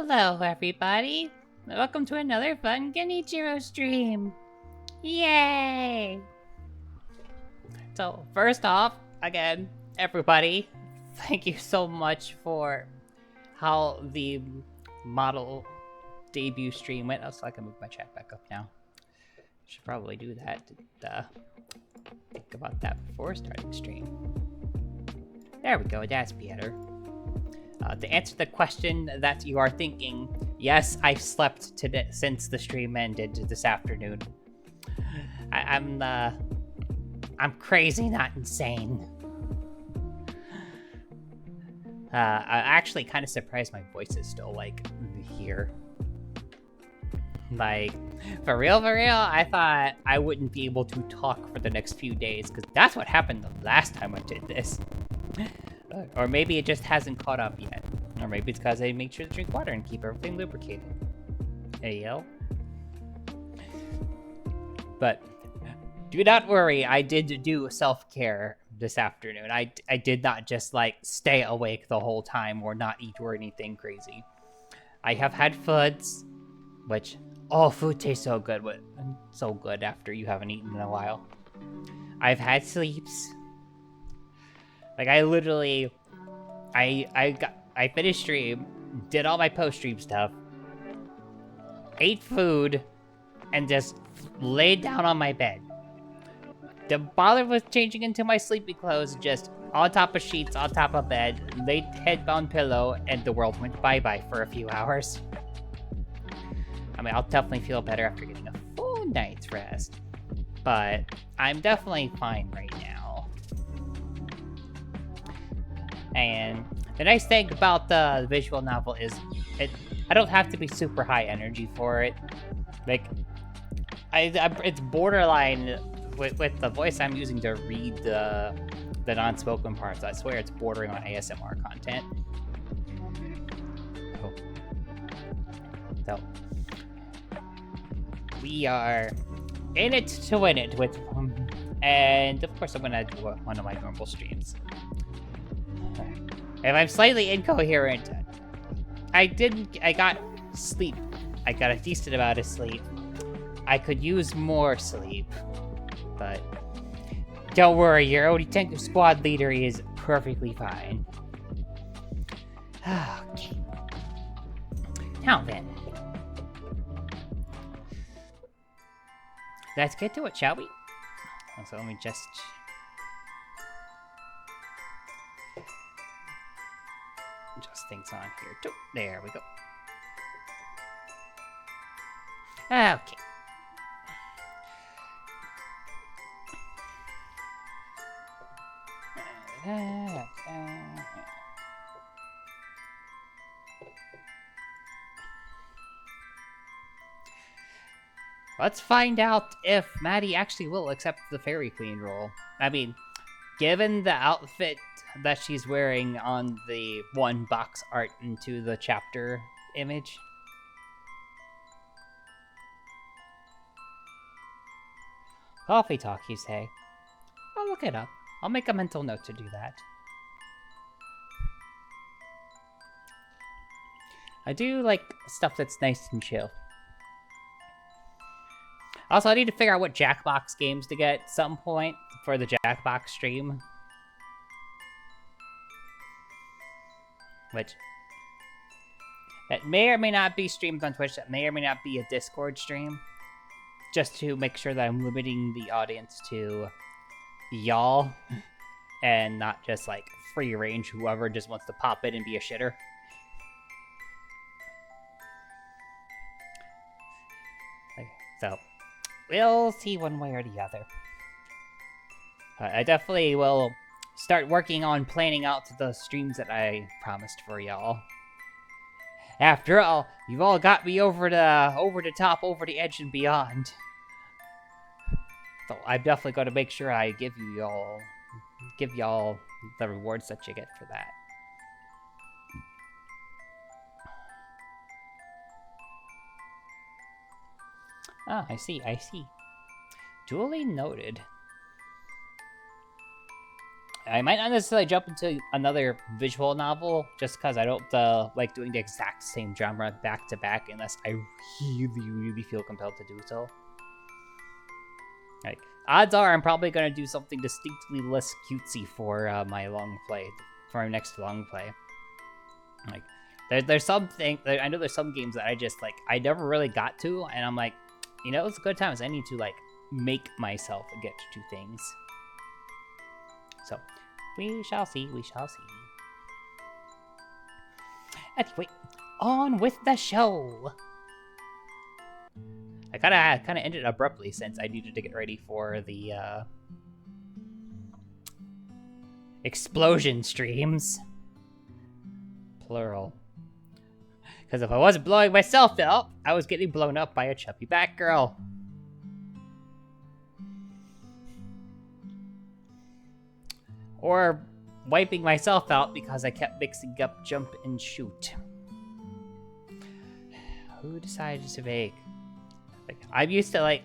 Hello, everybody. Welcome to another fun Genichiro stream. Yay! So, first off, again, everybody, thank you so much for how the model debut stream went. Oh, so I can move my chat back up now. Should probably do that. Think about that before starting stream. There we go, that's better. To answer the question that you are thinking, yes, I've slept today since the stream ended this afternoon. I'm crazy, not insane. I actually kind of surprised my voice is still like here. Like, for real, I thought I wouldn't be able to talk for the next few days, because that's what happened the last time I did this. Or maybe it just hasn't caught up yet. Or maybe it's because I make sure to drink water and keep everything lubricated. Hey, yo. But do not worry, I did do self-care this afternoon. I did not just, like, stay awake the whole time or not eat or anything crazy. I have had foods, which, oh, food tastes so good. So good after you haven't eaten in a while. I've had sleeps. Like, I literally, I finished stream, did all my post-stream stuff, ate food, and just laid down on my bed. Didn't bother with changing into my sleepy clothes, just on top of sheets, on top of bed, laid head on pillow, and the world went bye-bye for a few hours. I mean, I'll definitely feel better after getting a full night's rest, but I'm definitely fine right now. And the nice thing about the visual novel is I don't have to be super high energy for it. Like, it's borderline with the voice I'm using to read the non-spoken parts. I swear it's bordering on ASMR content. So we are in it to win it with, and of course I'm gonna do one of my normal streams. If I'm slightly incoherent, I got sleep. I got a decent amount of sleep. I could use more sleep, but don't worry, your Onitenku squad leader is perfectly fine. Okay. Now then, let's get to it, shall we? So let me just... adjust things on here too. There we go. Okay. Let's find out if Maddie actually will accept the Fairy Queen role. I mean, given the outfit that she's wearing on the one box art into the chapter image. Coffee talk, you say? I'll look it up. I'll make a mental note to do that. I do like stuff that's nice and chill. Also, I need to figure out what Jackbox games to get at some point for the Jackbox stream. Which, it may or may not be streamed on Twitch, that may or may not be a Discord stream. Just to make sure that I'm limiting the audience to y'all, and not just, like, free range whoever just wants to pop in and be a shitter. Okay, so, we'll see one way or the other. I definitely will start working on planning out the streams that I promised for y'all. After all, you've all got me over the top, over the edge, and beyond. So I'm definitely going to make sure I give y'all the rewards that you get for that. Ah, I see. Duly noted. I might not necessarily jump into another visual novel, just because I don't like doing the exact same genre back to back unless I really feel compelled to do so. Like, odds are I'm probably going to do something distinctly less cutesy for my next long play. Like, there's something, I know there's some games that I never really got to, and I'm like, it's a good time, I need to, make myself get to things. So, we shall see, we shall see. Anyway, on with the show! I kind of ended abruptly since I needed to get ready for the explosion streams. Plural. Because if I wasn't blowing myself up, I was getting blown up by a chubby Batgirl. Or wiping myself out because I kept mixing up jump and shoot. Who decided to make... I'm used to,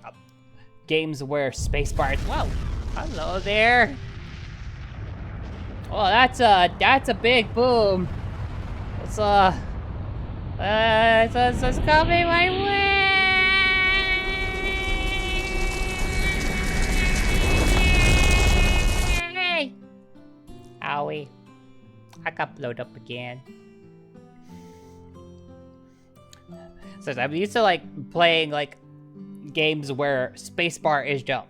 games where spacebar... Whoa! Hello there! Oh, that's a big boom. It's coming my way! Owie. I got blown up again. So I'm used to, playing, games where spacebar is jump.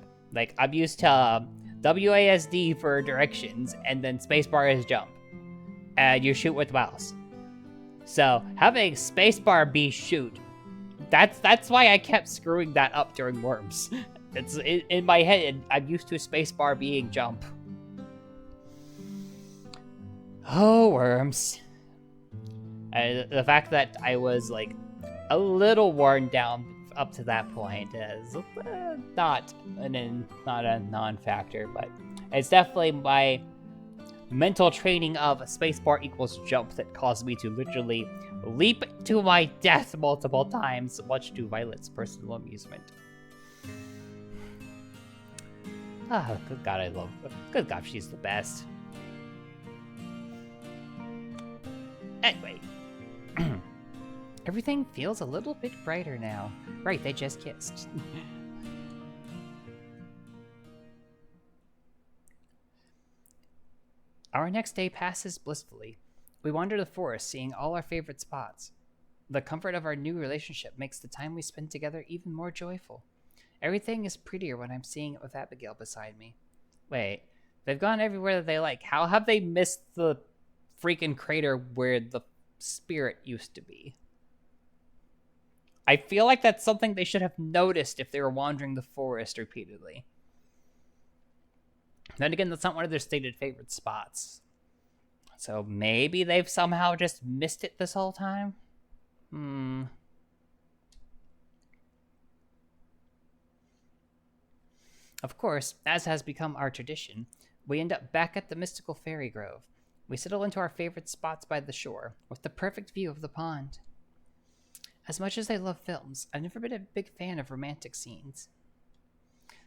I'm used to WASD for directions, and then spacebar is jump. And you shoot with mouse. So, having spacebar be shoot, that's why I kept screwing that up during Worms. It's in my head, I'm used to spacebar being jump. Oh, Worms. The fact that I was, a little worn down up to that point is not a non-factor, but it's definitely my mental training of spacebar equals jump that caused me to literally leap to my death multiple times, much to Violet's personal amusement. Ah, good God, she's the best. Anyway. Everything feels a little bit brighter now. Right, they just kissed. Our next day passes blissfully. We wander the forest, seeing all our favorite spots. The comfort of our new relationship makes the time we spend together even more joyful. Everything is prettier when I'm seeing it with Abigail beside me. Wait, they've gone everywhere that they like. How have they missed the freaking crater where the spirit used to be? I feel like that's something they should have noticed if they were wandering the forest repeatedly. Then again, that's not one of their stated favorite spots. So maybe they've somehow just missed it this whole time? Of course, as has become our tradition, we end up back at the mystical fairy grove. We settle into our favorite spots by the shore, with the perfect view of the pond. As much as I love films, I've never been a big fan of romantic scenes.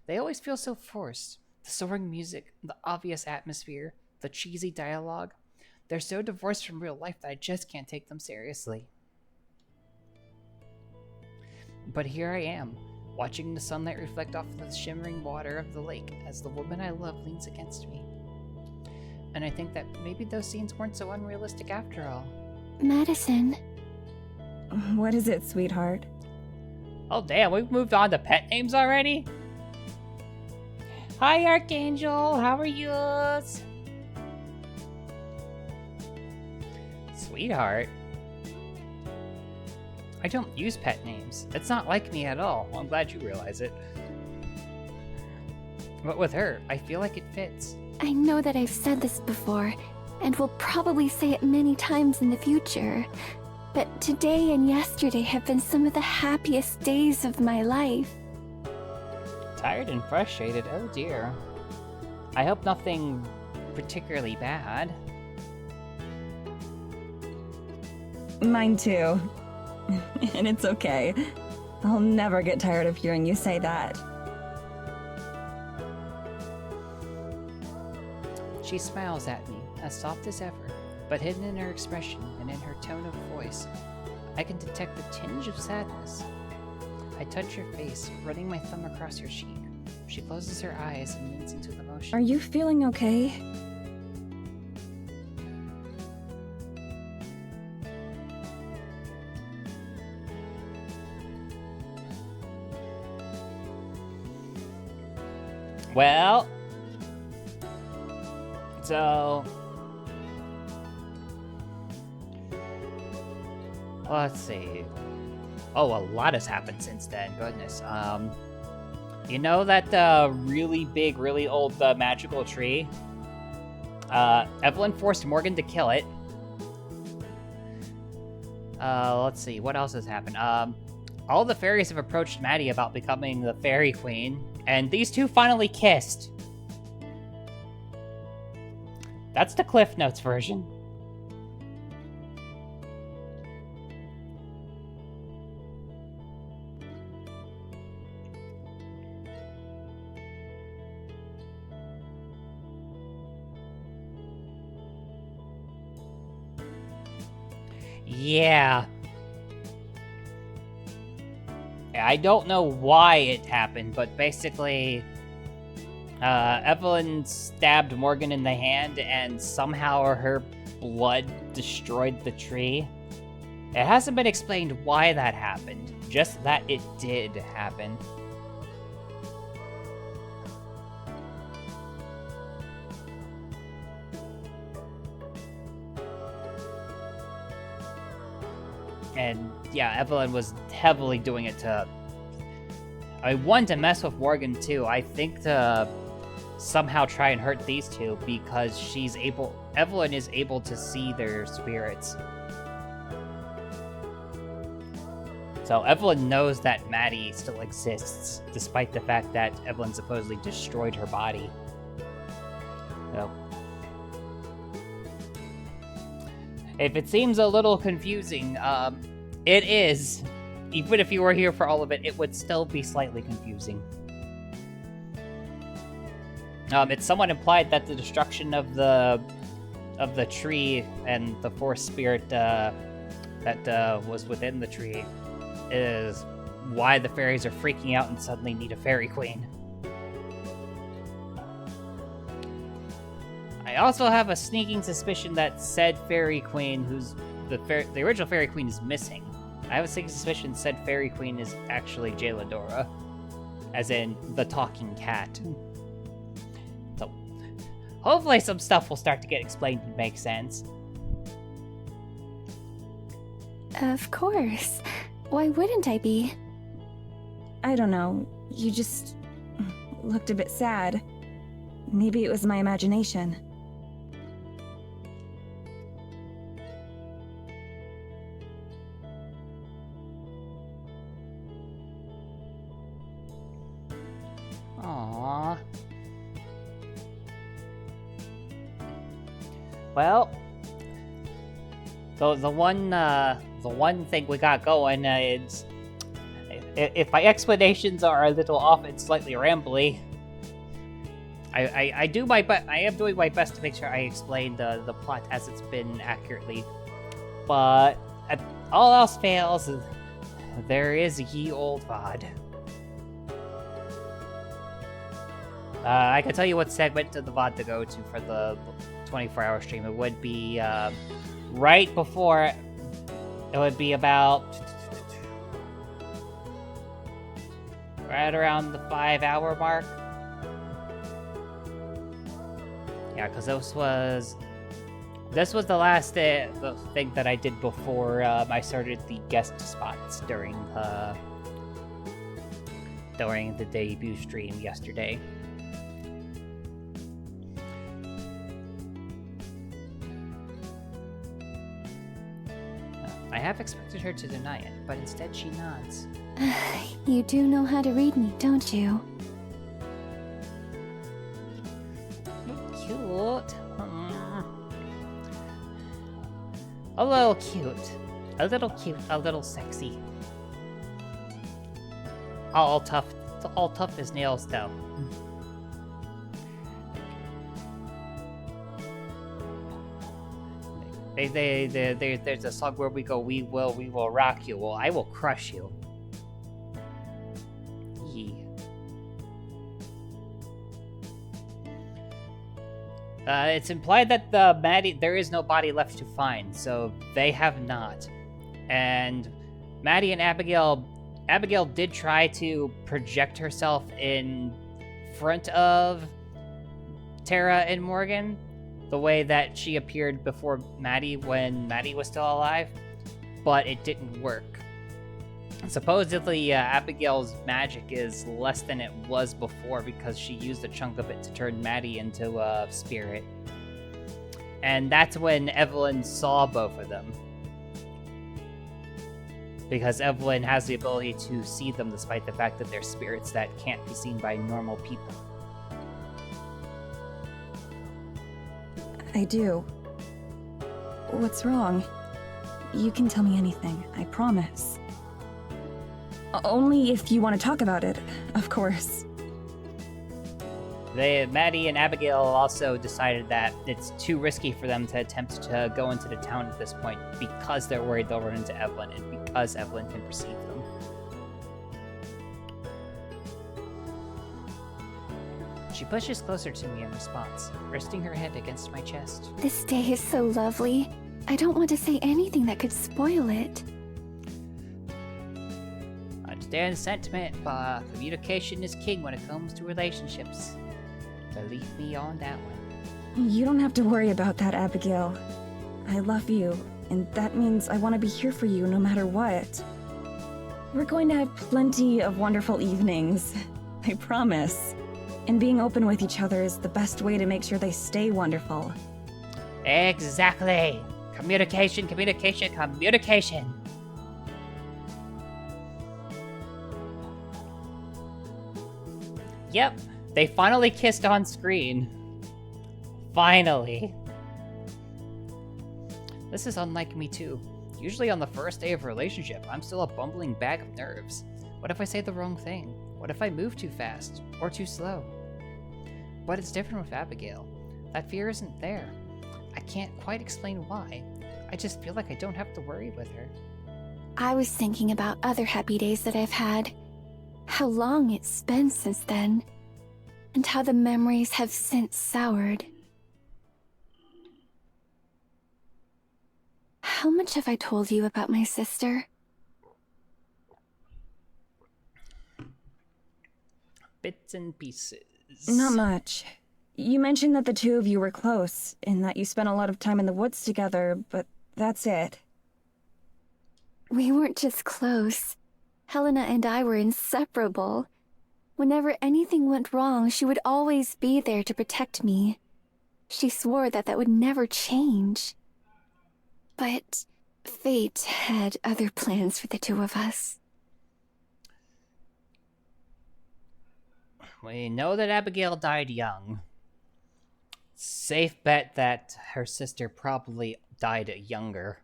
They always feel so forced. The soaring music, the obvious atmosphere, the cheesy dialogue. They're so divorced from real life that I just can't take them seriously. But here I am, watching the sunlight reflect off the shimmering water of the lake as the woman I love leans against me. And I think that maybe those scenes weren't so unrealistic after all. Madison. What is it, sweetheart? Oh damn, we've moved on to pet names already? Hi Archangel, how are you? Sweetheart. I don't use pet names. It's not like me at all. Well, I'm glad you realize it. But with her, I feel like it fits. I know that I've said this before, and will probably say it many times in the future, but today and yesterday have been some of the happiest days of my life. Tired and frustrated, oh dear. I hope nothing particularly bad. Mine too. And it's okay. I'll never get tired of hearing you say that. She smiles at me, as soft as ever, but hidden in her expression and in her tone of voice, I can detect a tinge of sadness. I touch her face, running my thumb across her cheek. She closes her eyes and leans into the motion. Are you feeling okay? Well, so let's see. Oh, a lot has happened since then. Goodness. You know that really big, really old magical tree? Evelyn forced Morgan to kill it. Let's see. What else has happened? All the fairies have approached Maddie about becoming the Fairy Queen, and these two finally kissed. That's the Cliff Notes version. Yeah. I don't know why it happened, but basically, Evelyn stabbed Morgan in the hand, and somehow her blood destroyed the tree. It hasn't been explained why that happened, just that it did happen. And yeah, Evelyn was heavily doing it to... I want to mess with Morgan too. I think to somehow try and hurt these two because Evelyn is able to see their spirits. So Evelyn knows that Maddie still exists, despite the fact that Evelyn supposedly destroyed her body. So, if it seems a little confusing, it is. Even if you were here for all of it, it would still be slightly confusing. It's somewhat implied that the destruction of the tree and the forest spirit that was within the tree is why the fairies are freaking out and suddenly need a fairy queen. I also have a sneaking suspicion that said fairy queen, who's the original fairy queen, is missing. I have a sneaking suspicion said fairy queen is actually Jaeladora, as in the talking cat. So, hopefully some stuff will start to get explained and make sense. Of course. Why wouldn't I be? I don't know. You just looked a bit sad. Maybe it was my imagination. Aww. Well, the one thing we got going is, if my explanations are a little off and slightly rambly, I am doing my best to make sure I explain the plot as it's been accurately. But if all else fails, there is ye old VOD. I can tell you what segment of the VOD to go to for the 24-hour stream. It would be right before. It would be about right around the 5-hour mark. Yeah, because this was the last the thing that I did before I started the guest spots during the debut stream yesterday. I have expected her to deny it, but instead she nods. You do know how to read me, don't you? Cute. A little cute. A little cute, a little sexy. All tough as nails, though. There's a song where we go, we will rock you. Well, I will crush you. Yee. It's implied that there is no body left to find, so they have not. And Maddie and Abigail did try to project herself in front of Tara and Morgan, the way that she appeared before Maddie when Maddie was still alive, but it didn't work. Supposedly, Abigail's magic is less than it was before because she used a chunk of it to turn Maddie into a spirit. And that's when Evelyn saw both of them. Because Evelyn has the ability to see them despite the fact that they're spirits that can't be seen by normal people. I do. What's wrong? You can tell me anything, I promise. Only if you want to talk about it, of course. Maddie and Abigail also decided that it's too risky for them to attempt to go into the town at this point because they're worried they'll run into Evelyn and because Evelyn can perceive them. She pushes closer to me in response, resting her head against my chest. This day is so lovely. I don't want to say anything that could spoil it. I understand the sentiment, but communication is king when it comes to relationships. Believe me on that one. You don't have to worry about that, Abigail. I love you, and that means I want to be here for you no matter what. We're going to have plenty of wonderful evenings, I promise. And being open with each other is the best way to make sure they stay wonderful. Exactly! Communication, communication, communication! Yep, they finally kissed on screen. Finally. This is unlike me too. Usually on the first day of a relationship, I'm still a bumbling bag of nerves. What if I say the wrong thing? What if I move too fast? Or too slow? But it's different with Abigail. That fear isn't there. I can't quite explain why. I just feel like I don't have to worry with her. I was thinking about other happy days that I've had. How long it's been since then. And how the memories have since soured. How much have I told you about my sister? Bits and pieces. Not much. You mentioned that the two of you were close, and that you spent a lot of time in the woods together, but that's it. We weren't just close. Helena and I were inseparable. Whenever anything went wrong, she would always be there to protect me. She swore that would never change. But fate had other plans for the two of us. We know that Abigail died young. Safe bet that her sister probably died younger.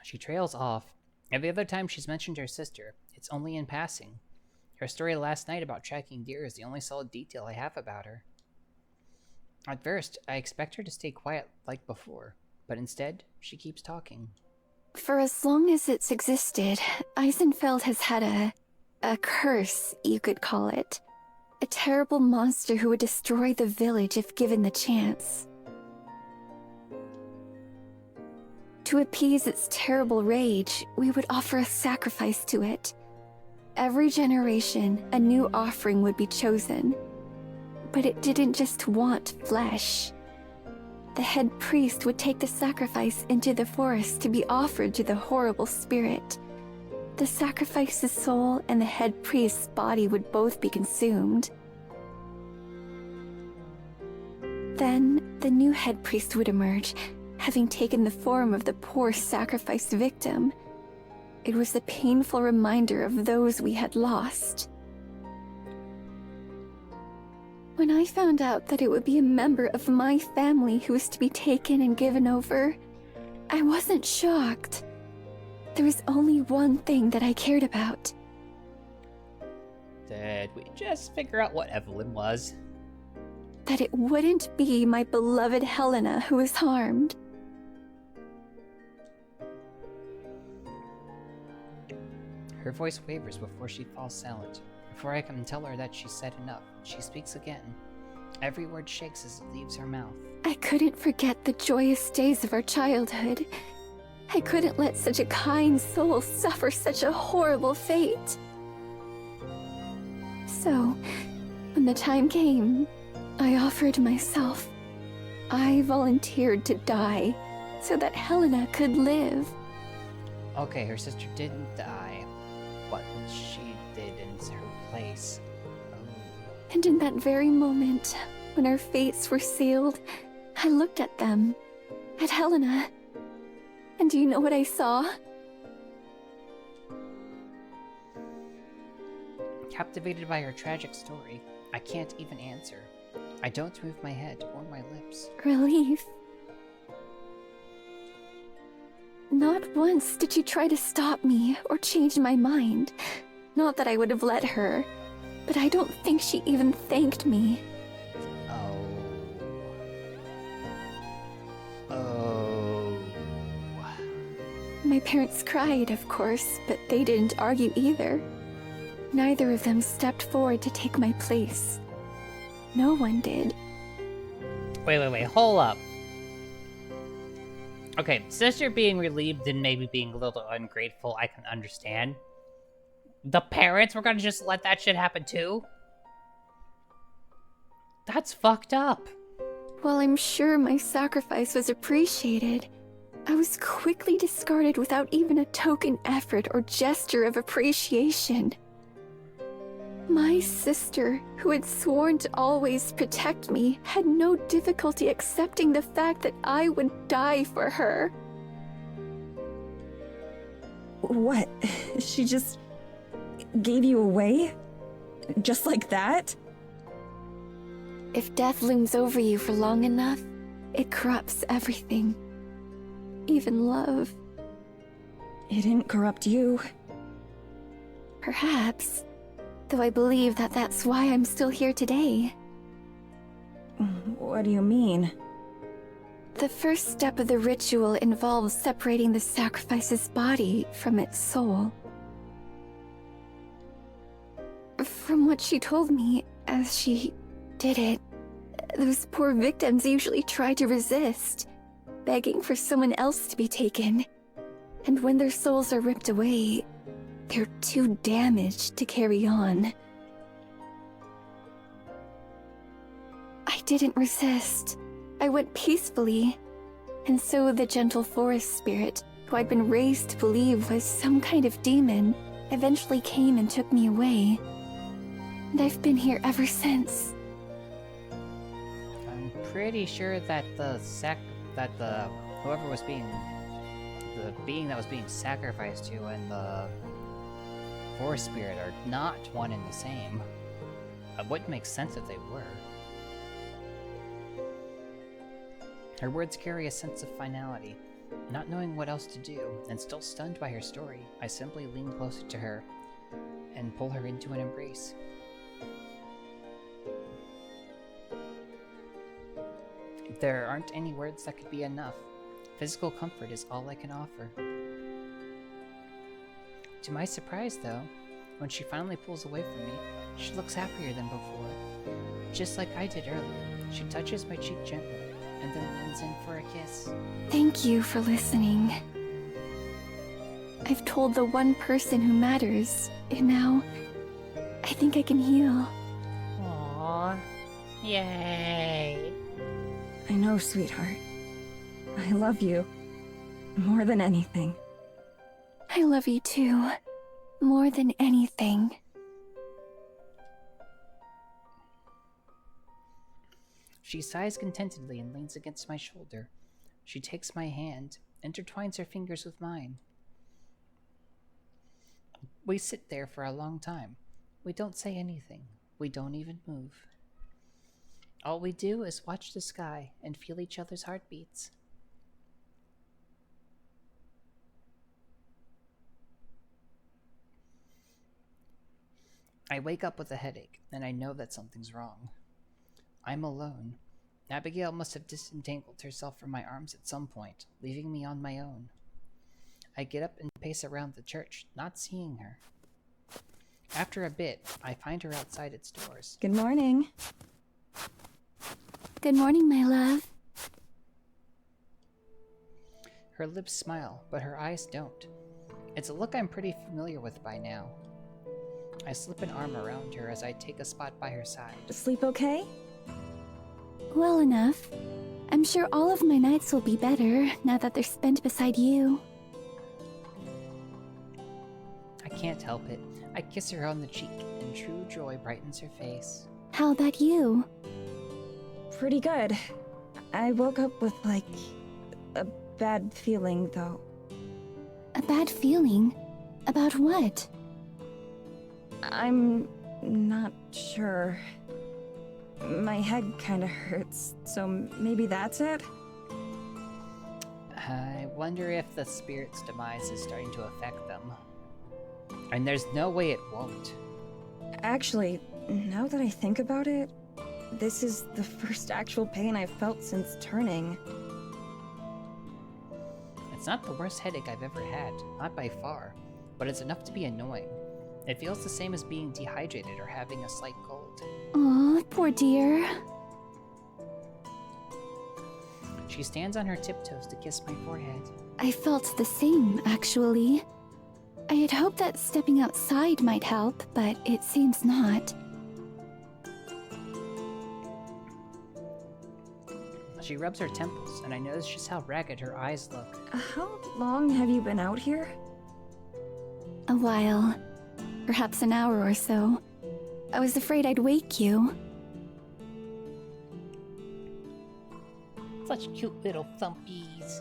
She trails off. Every other time she's mentioned her sister, it's only in passing. Her story last night about tracking deer is the only solid detail I have about her. At first, I expect her to stay quiet like before, but instead, she keeps talking. For as long as it's existed, Eisenfeld has had a curse, you could call it. A terrible monster who would destroy the village if given the chance. To appease its terrible rage, we would offer a sacrifice to it. Every generation, a new offering would be chosen. But it didn't just want flesh. The head priest would take the sacrifice into the forest to be offered to the horrible spirit. The sacrifice's soul and the head priest's body would both be consumed. Then, the new head priest would emerge, having taken the form of the poor sacrificed victim. It was a painful reminder of those we had lost. When I found out that it would be a member of my family who was to be taken and given over, I wasn't shocked. There was only one thing that I cared about. Did we just figure out what Evelyn was? that it wouldn't be my beloved Helena who was harmed. Her voice wavers before she falls silent. Before I can tell her that she's said enough, she speaks again. Every word shakes as it leaves her mouth. I couldn't forget the joyous days of our childhood. I couldn't let such a kind soul suffer such a horrible fate. So, when the time came, I offered myself. I volunteered to die so that Helena could live. Okay, her sister didn't die. What she did in her place. Oh. And in that very moment, when our fates were sealed, I looked at them, at Helena. And do you know what I saw? Captivated by her tragic story, I can't even answer. I don't move my head or my lips. Relief. Not once did she try to stop me or change my mind. Not that I would have let her, but I don't think she even thanked me. Oh. My parents cried, of course, but they didn't argue either. Neither of them stepped forward to take my place. No one did. Wait, hold up. Okay, sister being relieved and maybe being a little ungrateful, I can understand. The parents were gonna just let that shit happen too? That's fucked up. While I'm sure my sacrifice was appreciated, I was quickly discarded without even a token effort or gesture of appreciation. My sister, who had sworn to always protect me, had no difficulty accepting the fact that I would die for her. What? She just gave you away? Just like that? If death looms over you for long enough, it corrupts everything. Even love. It didn't corrupt you. Perhaps. Though I believe that that's why I'm still here today. What do you mean? The first step of the ritual involves separating the sacrifice's body from its soul. From what she told me, as she did it, those poor victims usually try to resist, begging for someone else to be taken. And when their souls are ripped away, they're too damaged to carry on. I didn't resist. I went peacefully. And so the gentle forest spirit, who I'd been raised to believe was some kind of demon, eventually came and took me away. And I've been here ever since. I'm pretty sure that the being that was being sacrificed to and the forest spirit are not one and the same. It wouldn't make sense if they were. Her words carry a sense of finality. Not knowing what else to do, and still stunned by her story, I simply lean closer to her and pull her into an embrace. There aren't any words that could be enough. Physical comfort is all I can offer. To my surprise, though, when she finally pulls away from me, she looks happier than before. Just like I did earlier, she touches my cheek gently, and then leans in for a kiss. Thank you for listening. I've told the one person who matters, and now I think I can heal. Aww. Yay. I know, sweetheart. I love you. More than anything. I love you too. More than anything. She sighs contentedly and leans against my shoulder. She takes my hand, intertwines her fingers with mine. We sit there for a long time. We don't say anything. We don't even move. All we do is watch the sky and feel each other's heartbeats. I wake up with a headache, and I know that something's wrong. I'm alone. Abigail must have disentangled herself from my arms at some point, leaving me on my own. I get up and pace around the church, not seeing her. After a bit, I find her outside its doors. Good morning. Good morning, my love. Her lips smile, but her eyes don't. It's a look I'm pretty familiar with by now. I slip an arm around her as I take a spot by her side. Sleep okay? Well enough. I'm sure all of my nights will be better now that they're spent beside you. I can't help it. I kiss her on the cheek, and true joy brightens her face. How about you? Pretty good. I woke up with, like, a bad feeling, though. A bad feeling? About what? I'm not sure. My head kinda hurts, so maybe that's it? I wonder if the spirit's demise is starting to affect them. And there's no way it won't. Actually, now that I think about it, this is the first actual pain I've felt since turning. It's not the worst headache I've ever had, not by far, but it's enough to be annoying. It feels the same as being dehydrated or having a slight cold. Aw, poor dear. She stands on her tiptoes to kiss my forehead. I felt the same, actually. I had hoped that stepping outside might help, but it seems not. She rubs her temples, and I notice just how ragged her eyes look. How long have you been out here? A while. Perhaps an hour or so. I was afraid I'd wake you. Such cute little thumpies.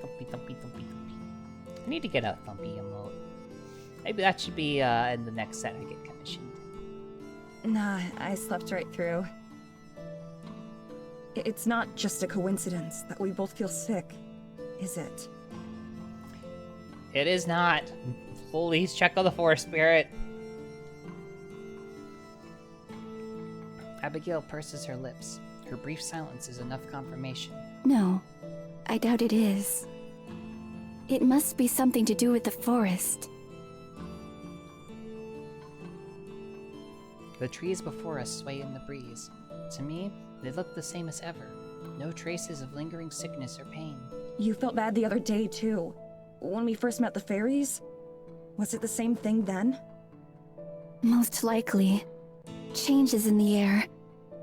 Thumpy, thumpy, thumpy, thumpy. I need to get a thumpy emote. Maybe that should be in the next set I get commissioned. Nah, I slept right through. It's not just a coincidence that we both feel sick, is it? It is not. Please check on the forest spirit. Abigail purses her lips. Her brief silence is enough confirmation. No, I doubt it is. It must be something to do with the forest. The trees before us sway in the breeze. To me, they look the same as ever. No traces of lingering sickness or pain. You felt bad the other day, too. When we first met the fairies? Was it the same thing then? Most likely. Changes in the air.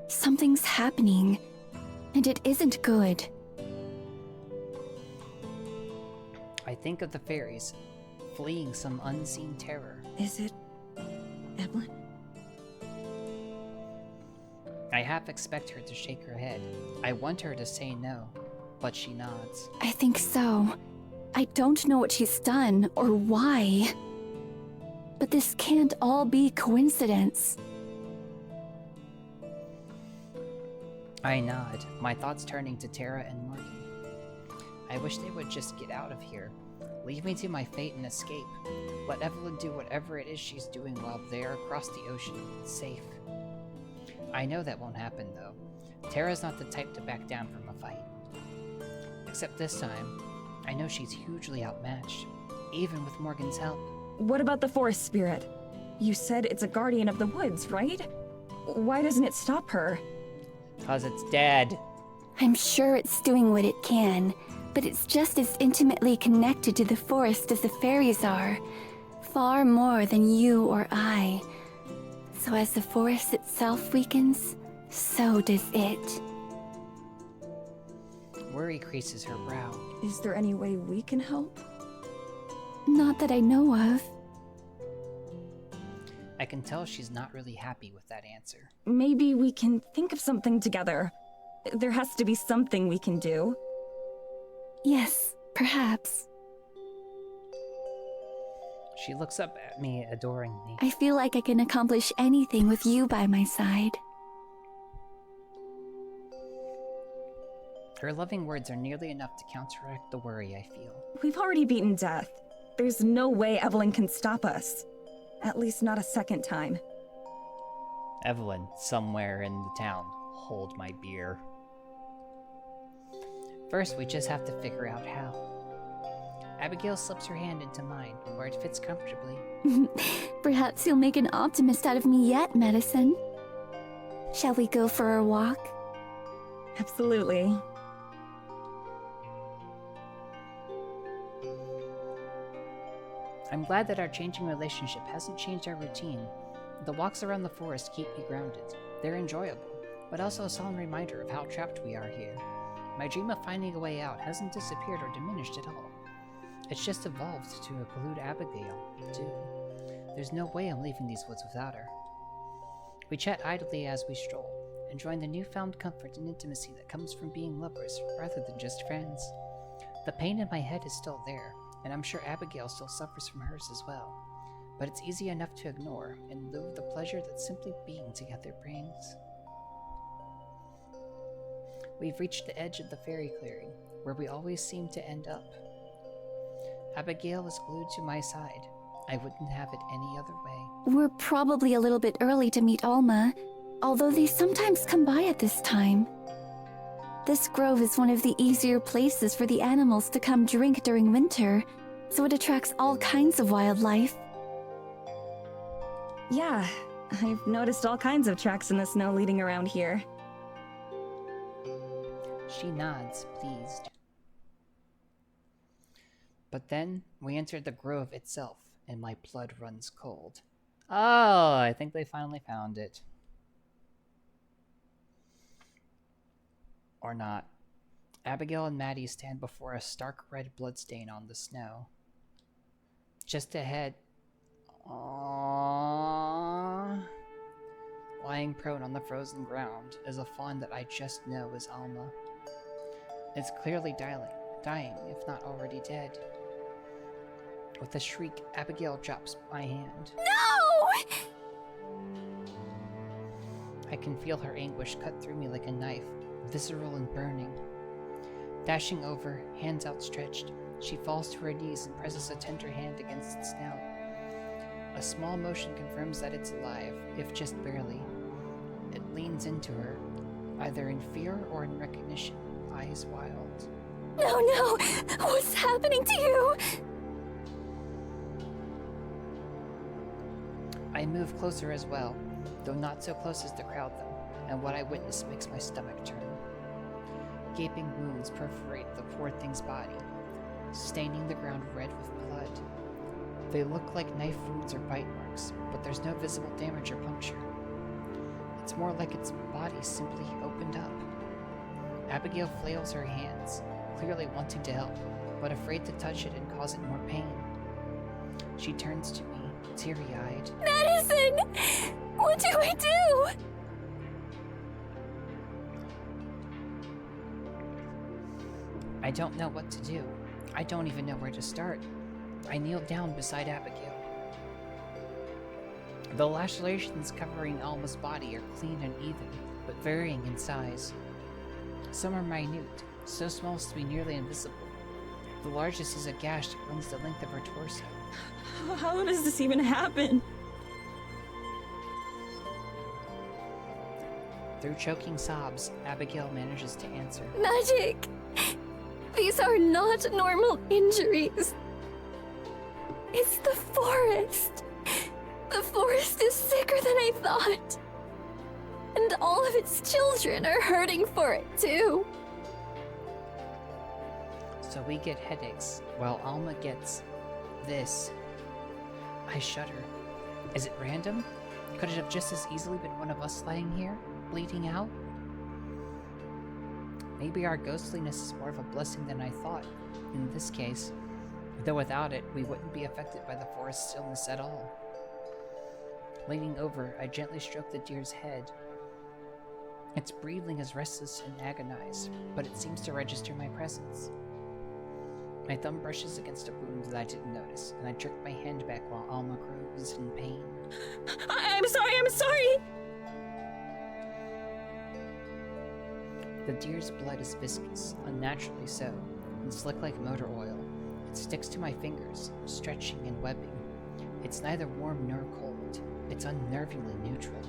Something's happening. And it isn't good. I think of the fairies, fleeing some unseen terror. Is it... Evelyn? I half expect her to shake her head. I want her to say no, but she nods. I think so. I don't know what she's done or why. But this can't all be coincidence. I nod, my thoughts turning to Tara and Morgan. I wish they would just get out of here. Leave me to my fate and escape. Let Evelyn do whatever it is she's doing while they're across the ocean, safe. I know that won't happen, though. Tara's not the type to back down from a fight. Except this time, I know she's hugely outmatched, even with Morgan's help. What about the forest spirit? You said it's a guardian of the woods, right? Why doesn't it stop her? 'Cause it's dead. I'm sure it's doing what it can, but it's just as intimately connected to the forest as the fairies are. Far more than you or I. So as the forest itself weakens, so does it. Worry creases her brow. Is there any way we can help? Not that I know of. I can tell she's not really happy with that answer. Maybe we can think of something together. There has to be something we can do. Yes, perhaps. She looks up at me adoringly. I feel like I can accomplish anything with you by my side. Her loving words are nearly enough to counteract the worry I feel. We've already beaten death. There's no way Evelyn can stop us. At least not a second time. Evelyn, somewhere in the town, hold my beer. First, we just have to figure out how. Abigail slips her hand into mine, where it fits comfortably. Perhaps you'll make an optimist out of me yet, Madison. Shall we go for a walk? Absolutely. I'm glad that our changing relationship hasn't changed our routine. The walks around the forest keep me grounded. They're enjoyable, but also a solemn reminder of how trapped we are here. My dream of finding a way out hasn't disappeared or diminished at all. It's just evolved to include Abigail, too. There's no way I'm leaving these woods without her. We chat idly as we stroll, enjoying the newfound comfort and intimacy that comes from being lovers rather than just friends. The pain in my head is still there, and I'm sure Abigail still suffers from hers as well. But it's easy enough to ignore in lieu of the pleasure that simply being together brings. We've reached the edge of the fairy clearing, where we always seem to end up. Abigail is glued to my side. I wouldn't have it any other way. We're probably a little bit early to meet Alma, although they sometimes come by at this time. This grove is one of the easier places for the animals to come drink during winter, so it attracts all kinds of wildlife. Yeah, I've noticed all kinds of tracks in the snow leading around here. She nods, pleased. But then we enter the grove itself, and my blood runs cold. Oh, I think they finally found it. Or not. Abigail and Maddie stand before a stark red bloodstain on the snow. Just ahead. Aww. Lying prone on the frozen ground is a fawn that I just know is Alma. It's clearly dying, if not already dead. With a shriek, Abigail drops my hand. No! I can feel her anguish cut through me like a knife, visceral and burning. Dashing over, hands outstretched, she falls to her knees and presses a tender hand against its snout. A small motion confirms that it's alive, if just barely. It leans into her, either in fear or in recognition, eyes wild. No! What's happening to you? I move closer as well, though not so close as the crowd them, and what I witness makes my stomach turn. Gaping wounds perforate the poor thing's body, staining the ground red with blood. They look like knife wounds or bite marks, but there's no visible damage or puncture. It's more like its body simply opened up. Abigail flails her hands, clearly wanting to help, but afraid to touch it and cause it more pain. She turns to me, teary-eyed. Madison! What do I do? I don't know what to do. I don't even know where to start. I kneel down beside Abigail. The lacerations covering Alma's body are clean and even, but varying in size. Some are minute, so small as to be nearly invisible. The largest is a gash that runs the length of her torso. How does this even happen? Through choking sobs, Abigail manages to answer. Magic! These are not normal injuries. It's the forest. The forest is sicker than I thought. And all of its children are hurting for it too. So we get headaches, while Alma gets this. I shudder. Is it random? Could it have just as easily been one of us lying here, bleeding out? Maybe our ghostliness is more of a blessing than I thought, in this case. Though without it, we wouldn't be affected by the forest's stillness at all. Leaning over, I gently stroke the deer's head. Its breathing is restless and agonized, but it seems to register my presence. My thumb brushes against a wound that I didn't notice, and I jerk my hand back while Alma grows in pain. I'm sorry! The deer's blood is viscous, unnaturally so, and slick like motor oil. It sticks to my fingers, stretching and webbing. It's neither warm nor cold. It's unnervingly neutral.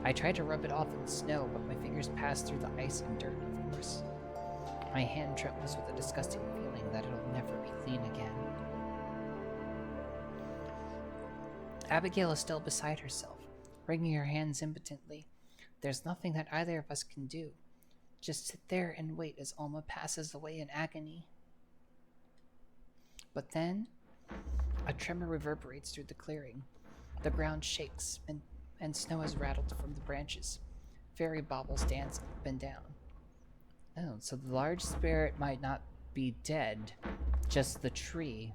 I tried to rub it off in the snow, but my fingers passed through the ice and dirt, of course. My hand trembles with a disgusting feeling that it'll never be clean again. Abigail is still beside herself, wringing her hands impotently. There's nothing that either of us can do. Just sit there and wait as Alma passes away in agony. But then, a tremor reverberates through the clearing. The ground shakes, and snow is rattled from the branches. Fairy baubles dance up and down. Oh, so the large spirit might not be dead, just the tree.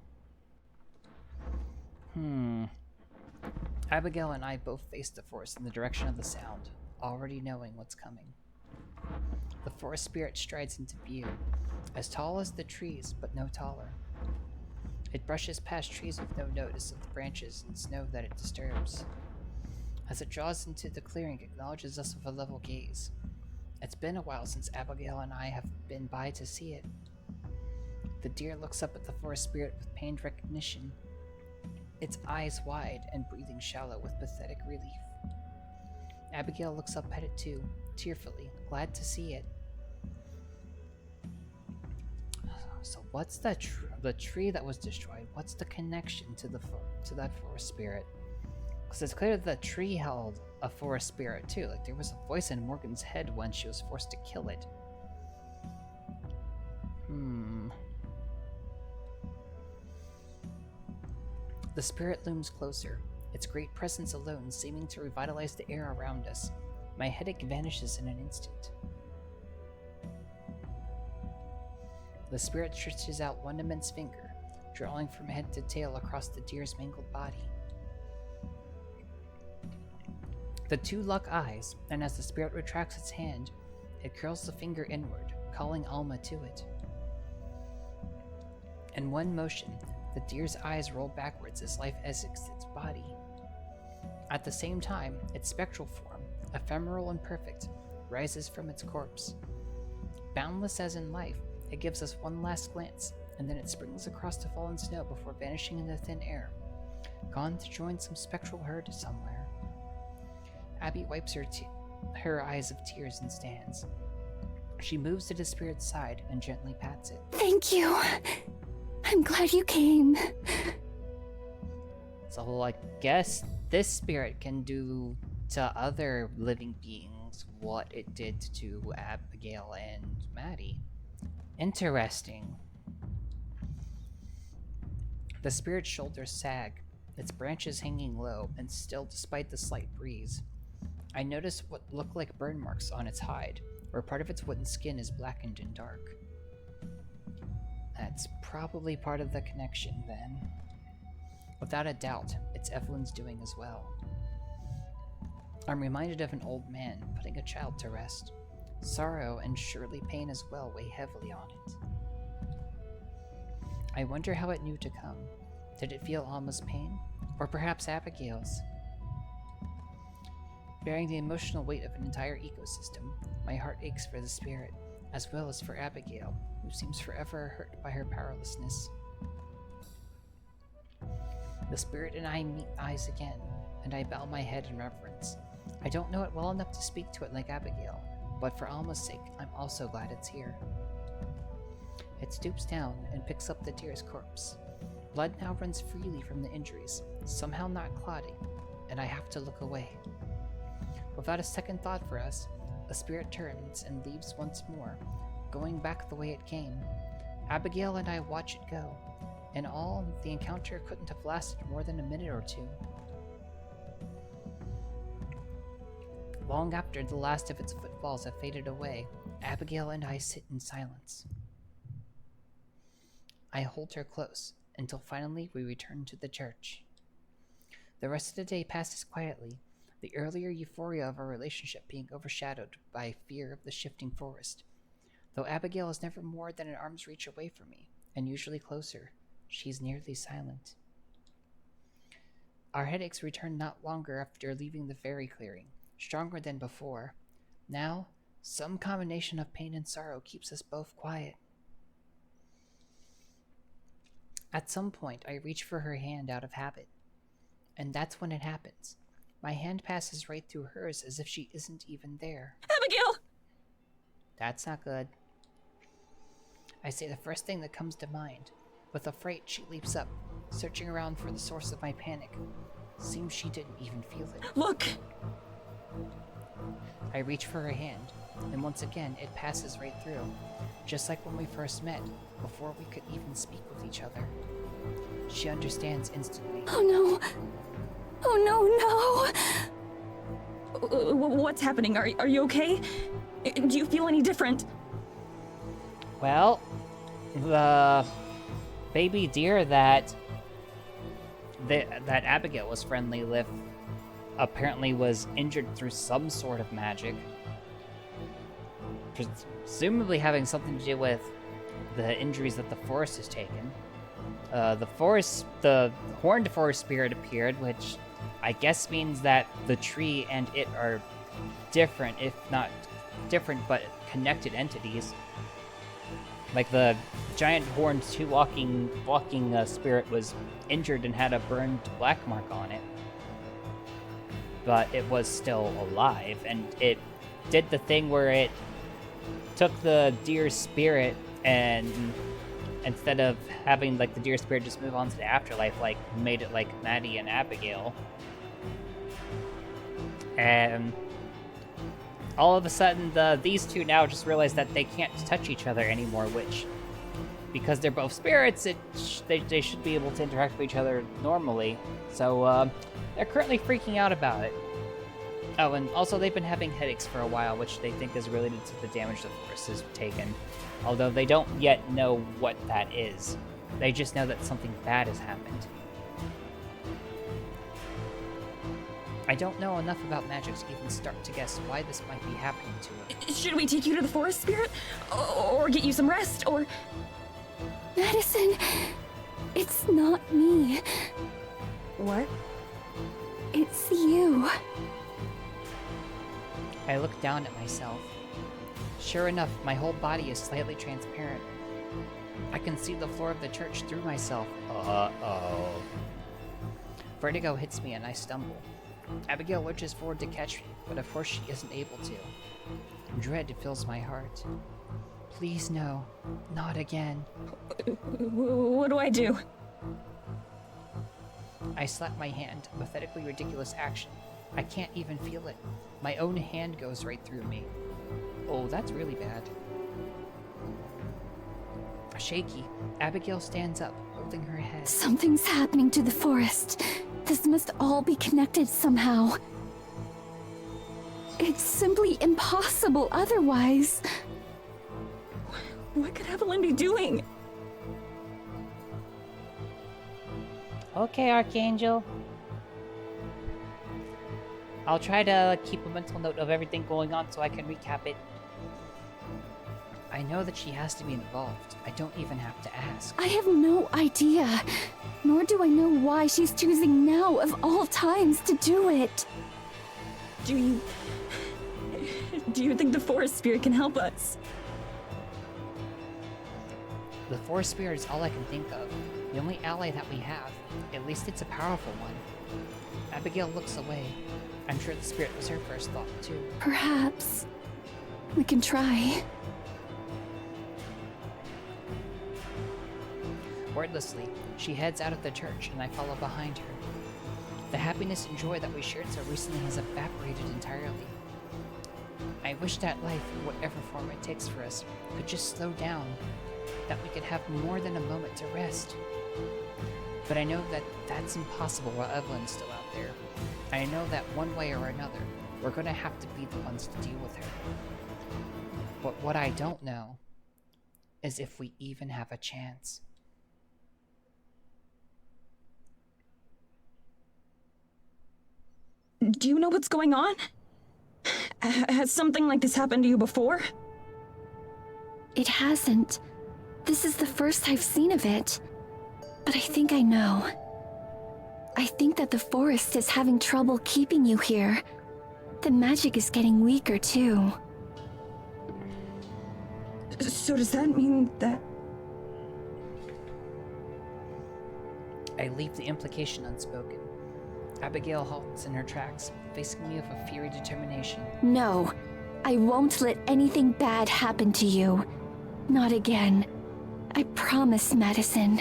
Abigail and I both face the forest in the direction of the sound, already knowing what's coming. The forest spirit strides into view, as tall as the trees, but no taller. It brushes past trees with no notice of the branches and snow that it disturbs. As it draws into the clearing, it acknowledges us with a level gaze. It's been a while since Abigail and I have been by to see it. The deer looks up at the forest spirit with pained recognition, its eyes wide and breathing shallow with pathetic relief. Abigail looks up at it too, tearfully, glad to see it. So what's the tree that was destroyed? What's the connection to that forest spirit? Because it's clear that the tree held a forest spirit too. Like, there was a voice in Morgan's head when she was forced to kill it. The spirit looms closer, its great presence alone seeming to revitalize the air around us. My headache vanishes in an instant. The spirit stretches out one immense finger, drawing from head to tail across the deer's mangled body. The two lock eyes, and as the spirit retracts its hand, it curls the finger inward, calling Alma to it. In one motion, the deer's eyes roll backwards as life exits its body. At the same time, its spectral form, ephemeral and perfect, rises from its corpse. Boundless as in life, it gives us one last glance, and then it springs across the fallen snow before vanishing in the thin air, gone to join some spectral herd somewhere. Abby wipes her eyes of tears and stands. She moves to the spirit's side and gently pats it. Thank you. I'm glad you came. So I guess this spirit can do to other living beings what it did to Abigail and Maddie. Interesting. The spirit's shoulders sag, its branches hanging low and still despite the slight breeze. I notice what look like burn marks on its hide, where part of its wooden skin is blackened and dark. That's probably part of the connection, then. Without a doubt, it's Evelyn's doing as well. I'm reminded of an old man putting a child to rest. Sorrow and surely pain as well weigh heavily on it. I wonder how it knew to come. Did it feel Alma's pain? Or perhaps Abigail's? Bearing the emotional weight of an entire ecosystem, my heart aches for the spirit, as well as for Abigail, who seems forever hurt by her powerlessness. The spirit and I meet eyes again, and I bow my head in reverence. I don't know it well enough to speak to it like Abigail, but for Alma's sake, I'm also glad it's here. It stoops down and picks up the deer's corpse. Blood now runs freely from the injuries, somehow not clotting, and I have to look away. Without a second thought for us, the spirit turns and leaves once more, going back the way it came. Abigail and I watch it go. In all, the encounter couldn't have lasted more than a minute or two. Long after the last of its footfalls have faded away, Abigail and I sit in silence. I hold her close, until finally we return to the church. The rest of the day passes quietly, the earlier euphoria of our relationship being overshadowed by fear of the shifting forest. Though Abigail is never more than an arm's reach away from me, and usually closer, she's nearly silent. Our headaches return not longer after leaving the fairy clearing, stronger than before. Now, some combination of pain and sorrow keeps us both quiet. At some point, I reach for her hand out of habit. And that's when it happens. My hand passes right through hers as if she isn't even there. Abigail! That's not good. I say the first thing that comes to mind. With a fright, she leaps up, searching around for the source of my panic. Seems she didn't even feel it. Look! I reach for her hand, and once again, it passes right through. Just like when we first met, before we could even speak with each other. She understands instantly. Oh no! Oh no, no! What's happening? Are you okay? Do you feel any different? Well, the baby deer that Abigail was friendly with apparently was injured through some sort of magic. Presumably having something to do with the injuries that the forest has taken. The horned forest spirit appeared, which I guess means that the tree and it are different, if not different, but connected entities. Like the giant horned walking spirit was injured and had a burned black mark on it. But it was still alive, and it did the thing where it took the deer's spirit and instead of having like the deer spirit just move on to the afterlife, like made it like Maddie and Abigail. And all of a sudden, these two now just realize that they can't touch each other anymore, which, because they're both spirits, they should be able to interact with each other normally. So they're currently freaking out about it. Oh, and also they've been having headaches for a while, which they think is related to the damage the forest has taken. Although they don't yet know what that is. They just know that something bad has happened. I don't know enough about magic to even start to guess why this might be happening to her. Should we take you to the forest spirit? Or get you some rest? Or... Madison, it's not me. What? It's you. I look down at myself. Sure enough, my whole body is slightly transparent. I can see the floor of the church through myself. Uh-oh. Vertigo hits me and I stumble. Abigail lurches forward to catch me, but of course she isn't able to. Dread fills my heart. Please no, not again. What do I do? I slap my hand, a pathetically ridiculous action. I can't even feel it. My own hand goes right through me. Oh, that's really bad. Shaky, Abigail stands up, holding her head. Something's happening to the forest. This must all be connected somehow. It's simply impossible otherwise. What could Evelyn be doing? Okay, Archangel. I'll try to keep a mental note of everything going on so I can recap it. I know that she has to be involved. I don't even have to ask. I have no idea. Nor do I know why she's choosing now of all times to do it. Do you think the forest spirit can help us? The forest spirit is all I can think of. The only ally that we have. At least it's a powerful one. Abigail looks away. I'm sure the spirit was her first thought, too. Perhaps. We can try. Wordlessly, she heads out of the church and I follow behind her. The happiness and joy that we shared so recently has evaporated entirely. I wish that life, in whatever form it takes for us, could just slow down, that we could have more than a moment to rest. But I know that that's impossible while Evelyn's still out there. I know that one way or another, we're gonna have to be the ones to deal with her. But what I don't know is if we even have a chance. Do you know what's going on? Has something like this happened to you before? It hasn't. This is the first I've seen of it. But I think I know. I think that the forest is having trouble keeping you here. The magic is getting weaker too. So does that mean that... I leave the implication unspoken. Abigail halts in her tracks, facing me with a fiery determination. No, I won't let anything bad happen to you. Not again. I promise, Madison.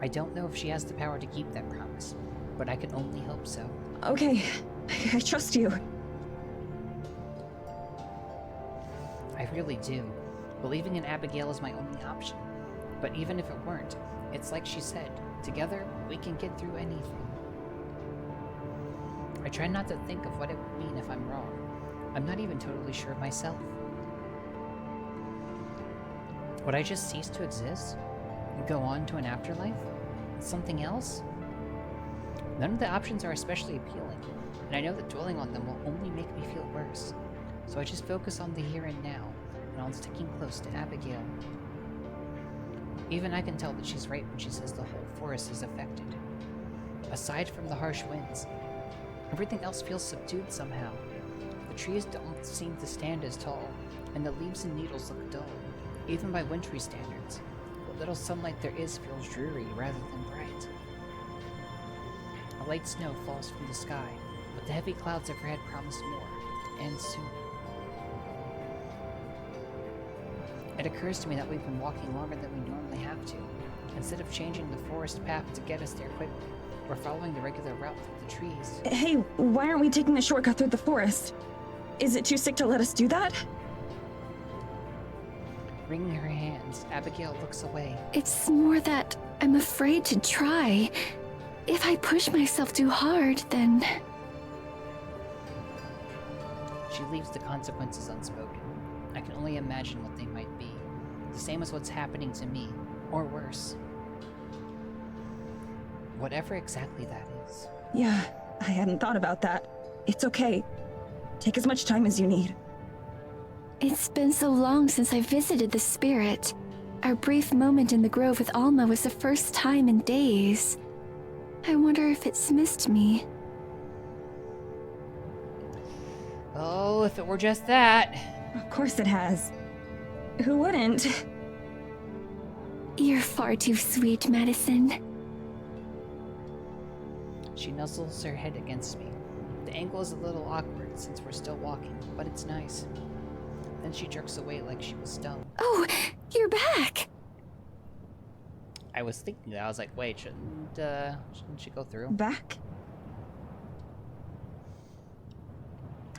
I don't know if she has the power to keep that promise, but I can only hope so. Okay, I trust you. I really do. Believing in Abigail is my only option. But even if it weren't, it's like she said, together we can get through anything. I try not to think of what it would mean if I'm wrong. I'm not even totally sure myself. Would I just cease to exist? And go on to an afterlife? Something else? None of the options are especially appealing, and I know that dwelling on them will only make me feel worse. So I just focus on the here and now, and on sticking close to Abigail. Even I can tell that she's right when she says the whole forest is affected. Aside from the harsh winds, everything else feels subdued somehow. The trees don't seem to stand as tall, and the leaves and needles look dull, even by wintry standards. What little sunlight there is feels dreary rather than bright. A light snow falls from the sky, but the heavy clouds overhead promise more, and soon. It occurs to me that we've been walking longer than we normally have to. Instead of changing the forest path to get us there quickly, we're following the regular route through the trees. Hey, why aren't we taking a shortcut through the forest? Is it too sick to let us do that? Wringing her hands, Abigail looks away. It's more that I'm afraid to try. If I push myself too hard, then... She leaves the consequences unspoken. I can only imagine what they might be. The same as what's happening to me, or worse. Whatever exactly that is. Yeah, I hadn't thought about that. It's okay. Take as much time as you need. It's been so long since I visited the spirit. Our brief moment in the grove with Alma was the first time in days. I wonder if it's missed me. Oh, if it were just that. Of course it has. Who wouldn't? You're far too sweet, Madison. She nuzzles her head against me. The angle is a little awkward since we're still walking, but it's nice. Then she jerks away like she was stung. Oh, you're back! I was thinking that. I was like, wait, shouldn't she go through? Back?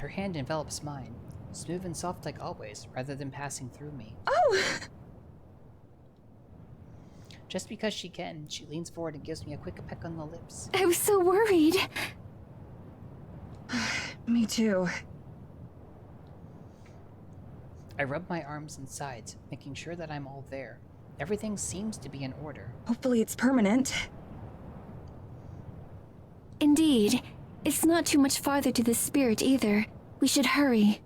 Her hand envelops mine, smooth and soft like always, rather than passing through me. Oh! Just because she can, she leans forward and gives me a quick peck on the lips. I was so worried. Me too. I rub my arms and sides, making sure that I'm all there. Everything seems to be in order. Hopefully it's permanent. Indeed. It's not too much farther to the spirit either. We should hurry.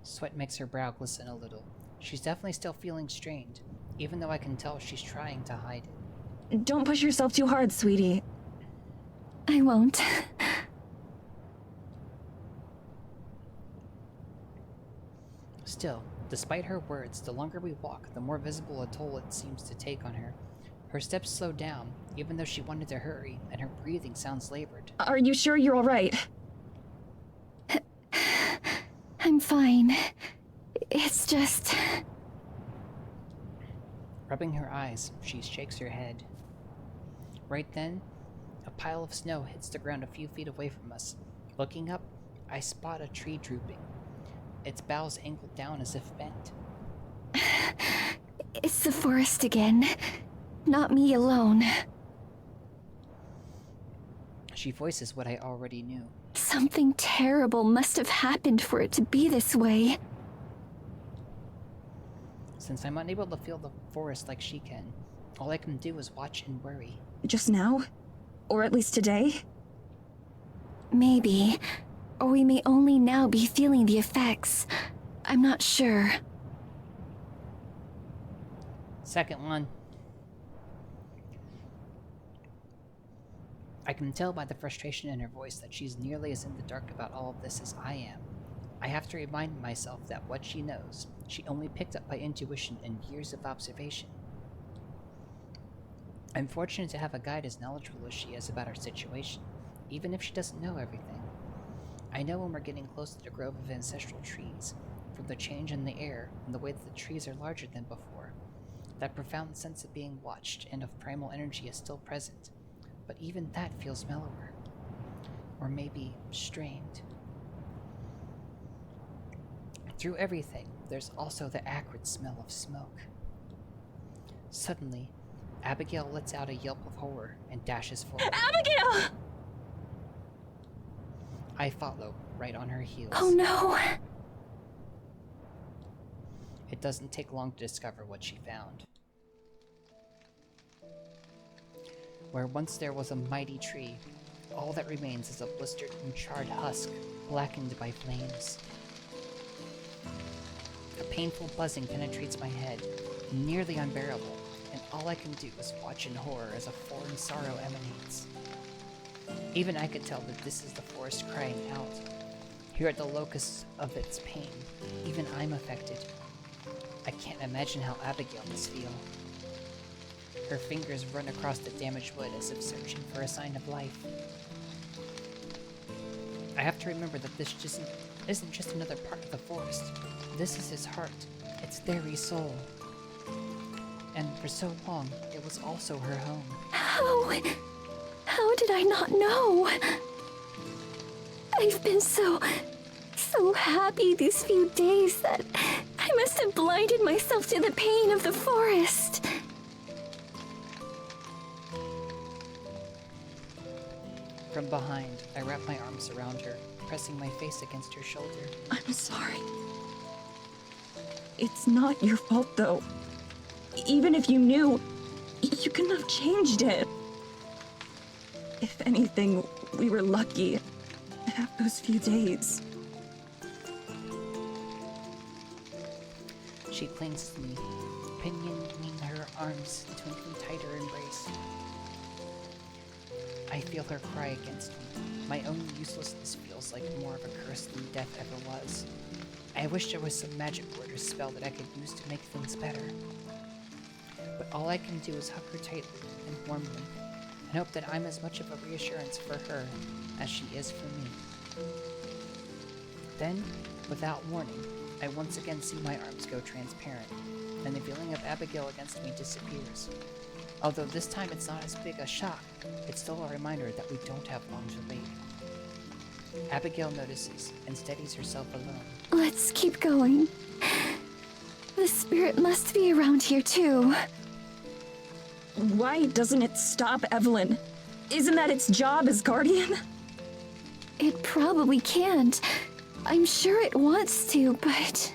Sweat makes her brow glisten a little. She's definitely still feeling strained, even though I can tell she's trying to hide it. Don't push yourself too hard, sweetie. I won't. Still, despite her words, the longer we walk, the more visible a toll it seems to take on her. Her steps slow down, even though she wanted to hurry, and her breathing sounds labored. Are you sure you're alright? I'm fine. It's just... Rubbing her eyes, she shakes her head. Right then, a pile of snow hits the ground a few feet away from us. Looking up, I spot a tree drooping. Its boughs angled down as if bent. It's the forest again. Not me alone. She voices what I already knew. Something terrible must have happened for it to be this way. Since I'm unable to feel the forest like she can, all I can do is watch and worry. Just now? Or at least today? Maybe. Or we may only now be feeling the effects. I'm not sure. Second one. I can tell by the frustration in her voice that she's nearly as in the dark about all of this as I am. I have to remind myself that what she knows, she only picked up by intuition and years of observation. I'm fortunate to have a guide as knowledgeable as she is about our situation, even if she doesn't know everything. I know when we're getting close to the grove of ancestral trees, from the change in the air and the way that the trees are larger than before. That profound sense of being watched and of primal energy is still present, but even that feels mellower. Or maybe strained. Through everything, there's also the acrid smell of smoke. Suddenly, Abigail lets out a yelp of horror and dashes forward. Abigail! I follow, right on her heels. Oh no! It doesn't take long to discover what she found. Where once there was a mighty tree, all that remains is a blistered and charred husk, blackened by flames. A painful buzzing penetrates my head, nearly unbearable, and all I can do is watch in horror as a foreign sorrow emanates. Even I could tell that this is the forest crying out. Here at the locus of its pain, even I'm affected. I can't imagine how Abigail must feel. Her fingers run across the damaged wood as if searching for a sign of life. I have to remember that this isn't just another part of the forest. This is his heart, its very soul. And for so long, it was also her home. How did I not know? I've been so happy these few days that I must have blinded myself to the pain of the forest. From behind, I wrap my arms around her, pressing my face against her shoulder. I'm sorry. It's not your fault, though. Even if you knew, you couldn't have changed it. If anything, we were lucky to have those few days. She clings to me, pinioning her arms into an even tighter embrace. I feel her cry against me. My own uselessness feels like more of a curse than death ever was. I wish there was some magic word or spell that I could use to make things better. But all I can do is hug her tightly and warmly, and hope that I'm as much of a reassurance for her as she is for me. Then, without warning, I once again see my arms go transparent, and the feeling of Abigail against me disappears. Although this time it's not as big a shock, it's still a reminder that we don't have long to wait. Abigail notices and steadies herself alone. Let's keep going. The spirit must be around here too. Why doesn't it stop Evelyn? Isn't that its job as guardian? It probably can't. I'm sure it wants to, but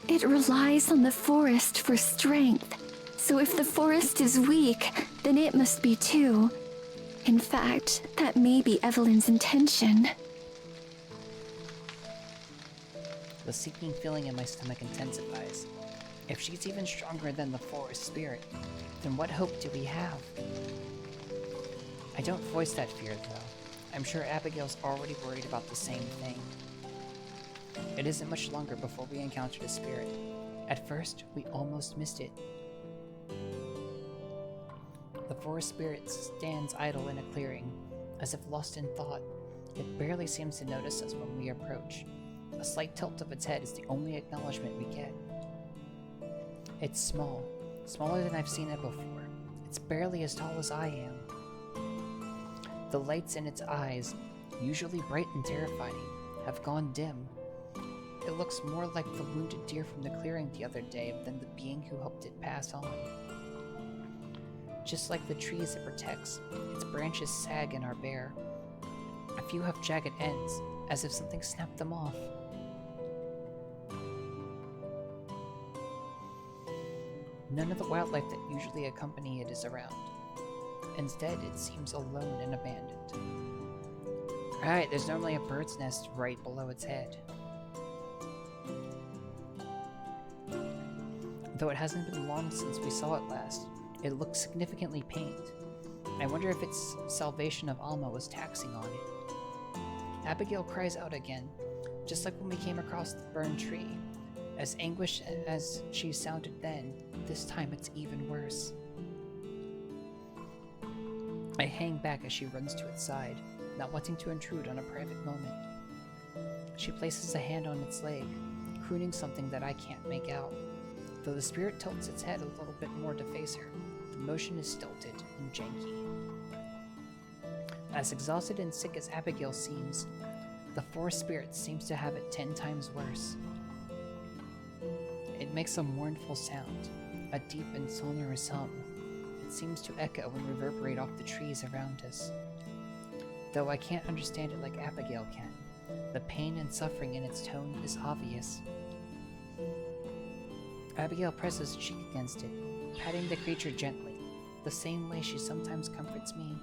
it relies on the forest for strength. So if the forest is weak, then it must be too. In fact, that may be Evelyn's intention. The sinking feeling in my stomach intensifies. If she's even stronger than the forest spirit, then what hope do we have? I don't voice that fear, though. I'm sure Abigail's already worried about the same thing. It isn't much longer before we encounter the spirit. At first, we almost missed it. The forest spirit stands idle in a clearing, as if lost in thought. It barely seems to notice us when we approach. A slight tilt of its head is the only acknowledgement we get. It's small, smaller than I've seen it before. It's barely as tall as I am. The lights in its eyes, usually bright and terrifying, have gone dim. It looks more like the wounded deer from the clearing the other day than the being who helped it pass on. Just like the trees it protects, its branches sag and are bare. A few have jagged ends, as if something snapped them off. None of the wildlife that usually accompany it is around. Instead, it seems alone and abandoned. Right, there's normally a bird's nest right below its head. Though it hasn't been long since we saw it last, it looks significantly pained. I wonder if its salvation of Alma was taxing on it. Abigail cries out again, just like when we came across the burned tree, As anguished as she sounded then, this time it's even worse. I hang back as she runs to its side, not wanting to intrude on a private moment. She places a hand on its leg, crooning something that I can't make out. Though the spirit tilts its head a little bit more to face her, the motion is stilted and janky. As exhausted and sick as Abigail seems, the forest spirit seems to have it 10 times worse. It makes a mournful sound, a deep and sonorous hum. It seems to echo and reverberate off the trees around us. Though I can't understand it like Abigail can, the pain and suffering in its tone is obvious. Abigail presses a cheek against it, patting the creature gently, the same way she sometimes comforts me.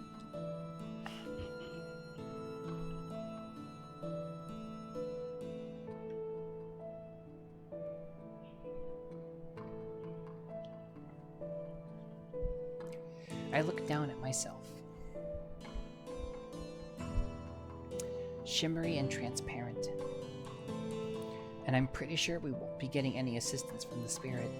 I look down at myself. Shimmery and transparent. And I'm pretty sure we won't be getting any assistance from the spirit.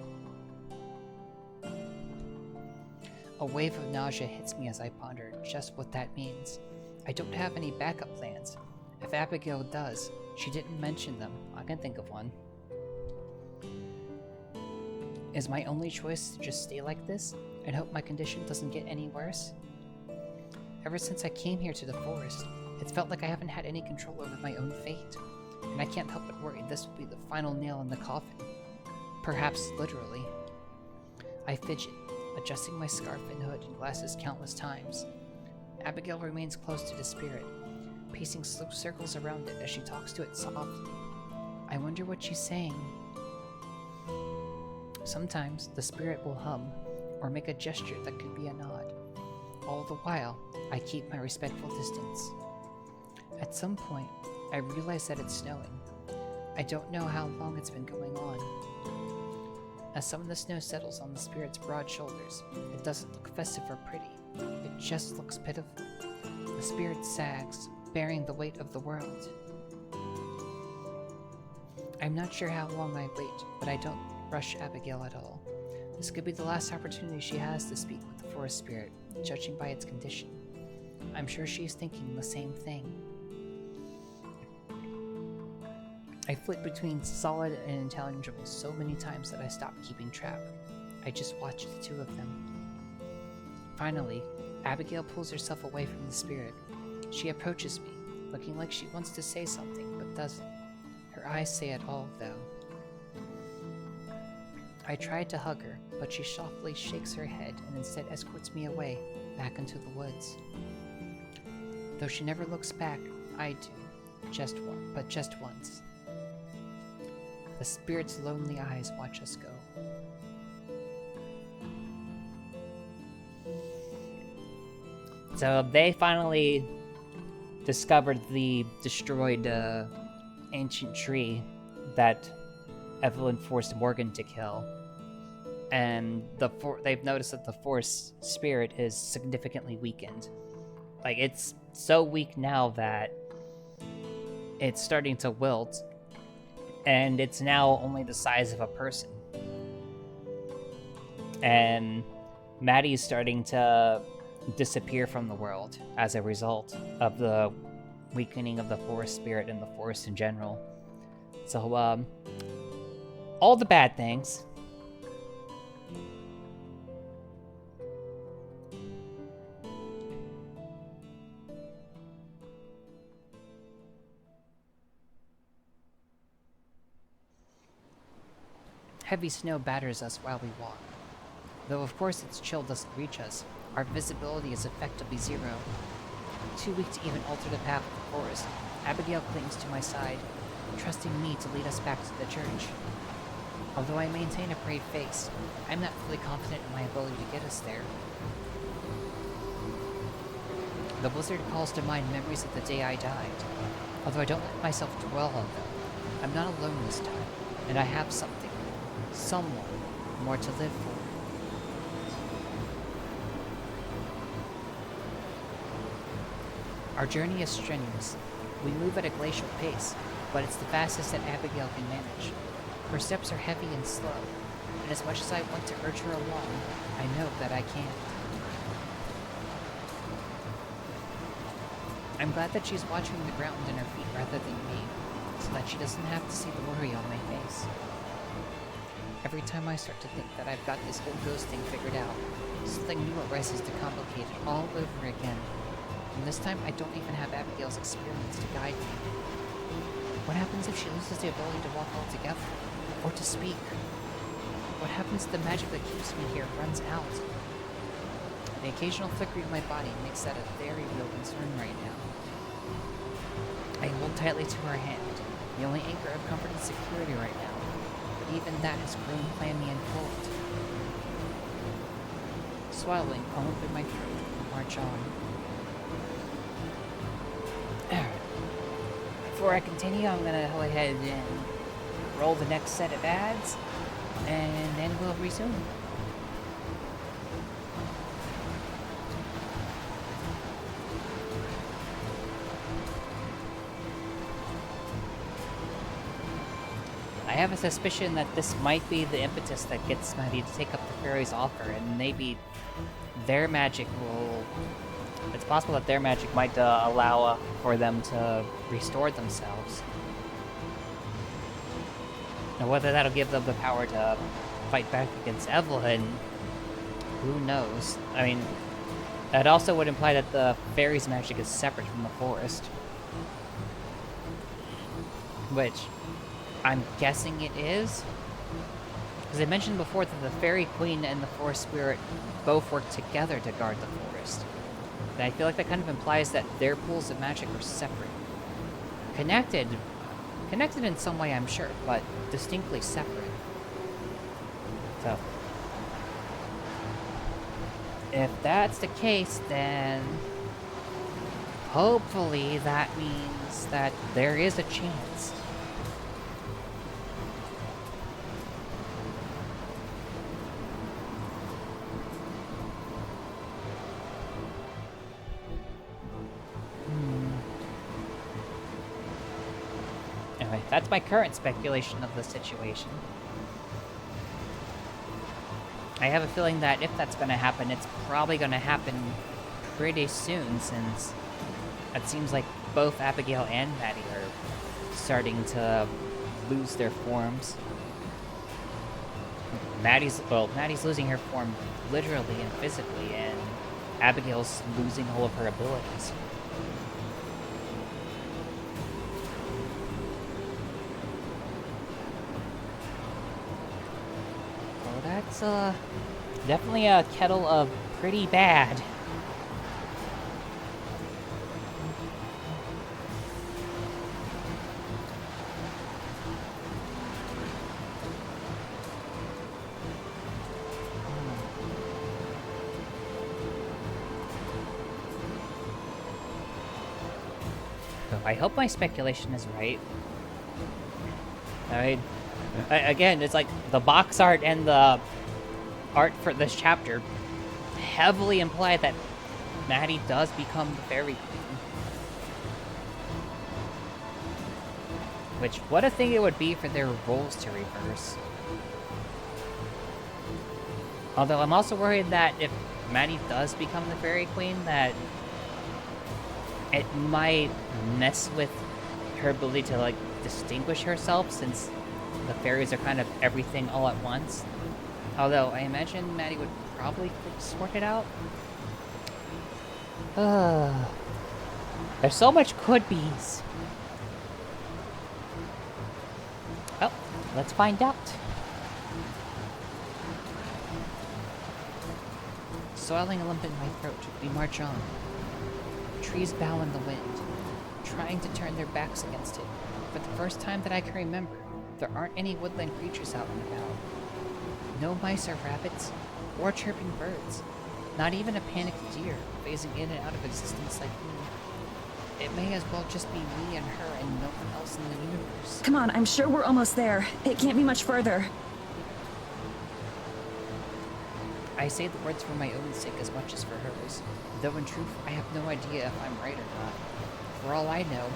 A wave of nausea hits me as I ponder just what that means. I don't have any backup plans. If Abigail does, she didn't mention them. I can think of one. Is my only choice to just stay like this and hope my condition doesn't get any worse? Ever since I came here to the forest, it's felt like I haven't had any control over my own fate, and I can't help but worry this will be the final nail in the coffin. Perhaps literally. I fidget, adjusting my scarf and hood and glasses countless times. Abigail remains close to the spirit, pacing slow circles around it as she talks to it softly. I wonder what she's saying. Sometimes the spirit will hum, or make a gesture that could be a nod. All the while, I keep my respectful distance. At some point, I realize that it's snowing. I don't know how long it's been going on. As some of the snow settles on the spirit's broad shoulders, it doesn't look festive or pretty. It just looks pitiful. The spirit sags, bearing the weight of the world. I'm not sure how long I wait, but I don't rush Abigail at all. This could be the last opportunity she has to speak with the forest spirit, judging by its condition. I'm sure she's thinking the same thing. I flit between solid and intelligible so many times that I stopped keeping track. I just watched the two of them. Finally, Abigail pulls herself away from the spirit. She approaches me, looking like she wants to say something, but doesn't. Her eyes say it all, though. I tried to hug her, but she softly shakes her head and instead escorts me away, back into the woods. Though she never looks back, I do. Just once. The spirit's lonely eyes watch us go. So they finally discovered the destroyed ancient tree that Evelyn forced Morgan to kill. And they've noticed that the forest spirit is significantly weakened. Like, it's so weak now that it's starting to wilt, and it's now only the size of a person. And Maddie's starting to disappear from the world as a result of the weakening of the forest spirit and the forest in general. So, all the bad things. Heavy snow batters us while we walk. Though of course its chill doesn't reach us, our visibility is effectively zero. Too weak to even alter the path of the forest, Abigail clings to my side, trusting me to lead us back to the church. Although I maintain a brave face, I'm not fully confident in my ability to get us there. The blizzard calls to mind memories of the day I died. Although I don't let myself dwell on them, I'm not alone this time, and I have someone more to live for. Our journey is strenuous. We move at a glacial pace, but it's the fastest that Abigail can manage. Her steps are heavy and slow, and as much as I want to urge her along, I know that I can't. I'm glad that she's watching the ground and her feet rather than me, so that she doesn't have to see the worry on my face. Every time I start to think that I've got this whole ghost thing figured out, something new arises to complicate it all over again. And this time, I don't even have Abigail's experience to guide me. What happens if she loses the ability to walk altogether? Or to speak? What happens if the magic that keeps me here runs out? The occasional flickering of my body makes that a very real concern right now. I hold tightly to her hand, the only anchor of comfort and security right now. But even that has grown clammy and cold. Swallowing calm through my throat, I march on. Before I continue, I'm gonna go ahead and roll the next set of ads, and then we'll resume. I have a suspicion that this might be the impetus that gets Maddie to take up the fairy's offer, and maybe their magic will... It's possible that their magic might allow for them to restore themselves. Now, whether that'll give them the power to fight back against Evelyn, who knows? I mean, that also would imply that the fairy's magic is separate from the forest. Which, I'm guessing it is. Because I mentioned before that the Fairy Queen and the Forest Spirit both work together to guard the forest. And I feel like that kind of implies that their pools of magic are separate. Connected in some way, I'm sure, but distinctly separate. So, if that's the case, then hopefully that means that there is a chance. Anyway, that's my current speculation of the situation. I have a feeling that if that's going to happen, it's probably going to happen pretty soon, since it seems like both Abigail and Maddie are starting to lose their forms. Maddie's losing her form literally and physically, and Abigail's losing all of her abilities. That's definitely a kettle of pretty bad. So I hope my speculation is right. Again, it's like the box art and the art for this chapter heavily imply that Maddie does become the Fairy Queen. Which, what a thing it would be for their roles to reverse. Although I'm also worried that if Maddie does become the Fairy Queen, that it might mess with her ability to, like, distinguish herself, since the fairies are kind of everything all at once. Although, I imagine Maddie would probably sort it out. There's so much could-be's. Well, let's find out. Swelling a lump in my throat, we march on. Trees bow in the wind, trying to turn their backs against it. For the first time that I can remember, there aren't any woodland creatures out and about. No mice or rabbits, or chirping birds. Not even a panicked deer, phasing in and out of existence like me. It may as well just be me and her and no one else in the universe. Come on, I'm sure we're almost there. It can't be much further. I say the words for my own sake as much as for hers, though in truth, I have no idea if I'm right or not. For all I know,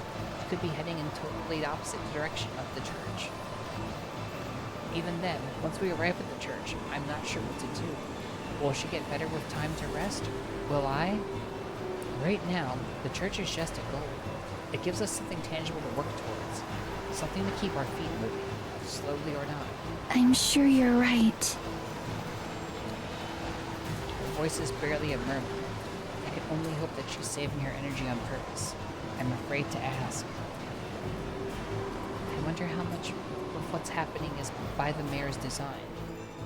I could be heading in totally opposite direction of the church. Even then, once we arrive at the church, I'm not sure what to do. Will she get better with time to rest? Will I? Right now, the church is just a goal. It gives us something tangible to work towards. Something to keep our feet moving, slowly or not. I'm sure you're right. Her voice is barely a murmur. I can only hope that she's saving her energy on purpose. I'm afraid to ask. I wonder how much of what's happening is by the mayor's design.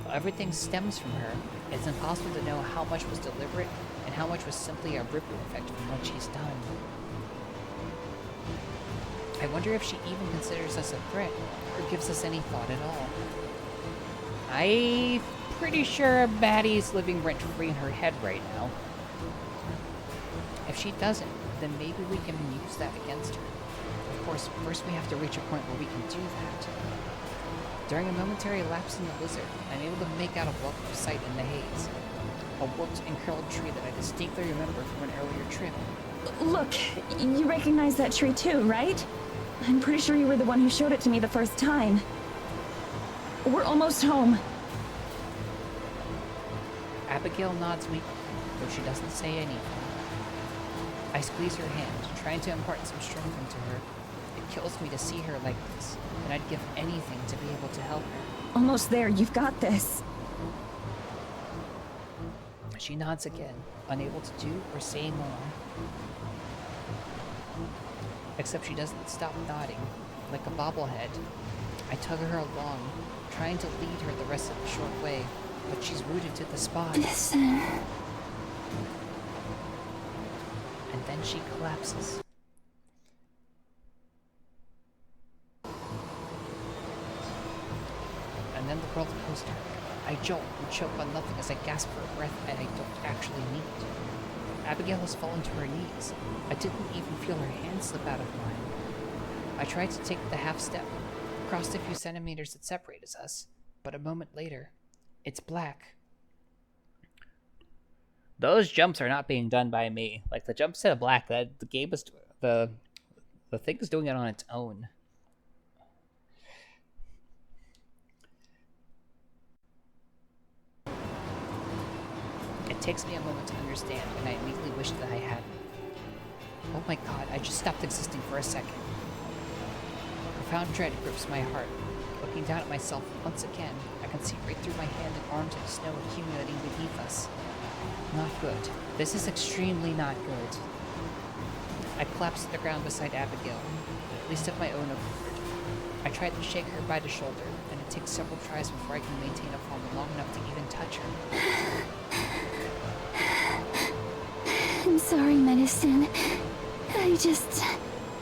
While everything stems from her, it's impossible to know how much was deliberate and how much was simply a ripple effect from what she's done. I wonder if she even considers us a threat, or gives us any thought at all. I'm pretty sure Maddie's living rent-free in her head right now. If she doesn't, then maybe we can use that against her. Of course, first we have to reach a point where we can do that. During a momentary lapse in the blizzard, I'm able to make out a welcome sight in the haze. A warped and curled tree that I distinctly remember from an earlier trip. Look, you recognize that tree too, right? I'm pretty sure you were the one who showed it to me the first time. We're almost home. Abigail nods weakly, though she doesn't say anything. I squeeze her hand, trying to impart some strength into her. It kills me to see her like this, and I'd give anything to be able to help her. Almost there, you've got this. She nods again, unable to do or say more. Except she doesn't stop nodding, like a bobblehead. I tug her along, trying to lead her the rest of the short way, but she's rooted to the spot. Listen. And then she collapses. And then the roller coaster. I jolt and choke on nothing as I gasp for a breath I don't actually need. Abigail has fallen to her knees. I didn't even feel her hand slip out of mine. I tried to take the half step, crossed the few centimeters that separated us, but a moment later, it's black. Those jumps are not being done by me. Like, the jump set of black, that the game is the thing is doing it on its own. It takes me a moment to understand, and I immediately wish that I hadn't. Oh my god, I just stopped existing for a second. Profound dread grips my heart. Looking down at myself once again, I can see right through my hand and arm to the snow accumulating beneath us. Not good. This is extremely not good. I collapse to the ground beside Abigail, at least of my own accord. I try to shake her by the shoulder, and it takes several tries before I can maintain a form long enough to even touch her. I'm sorry, Medicine. I just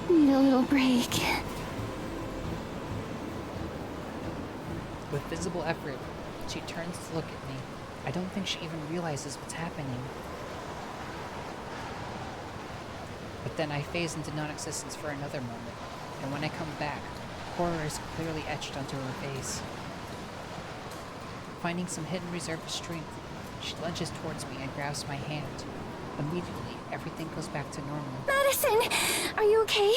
need a little break. With visible effort, she turns to look at me. I don't think she even realizes what's happening. But then I phase into non-existence for another moment, and when I come back, horror is clearly etched onto her face. Finding some hidden reserve of strength, she lunges towards me and grabs my hand. Immediately, everything goes back to normal. Madison, are you okay?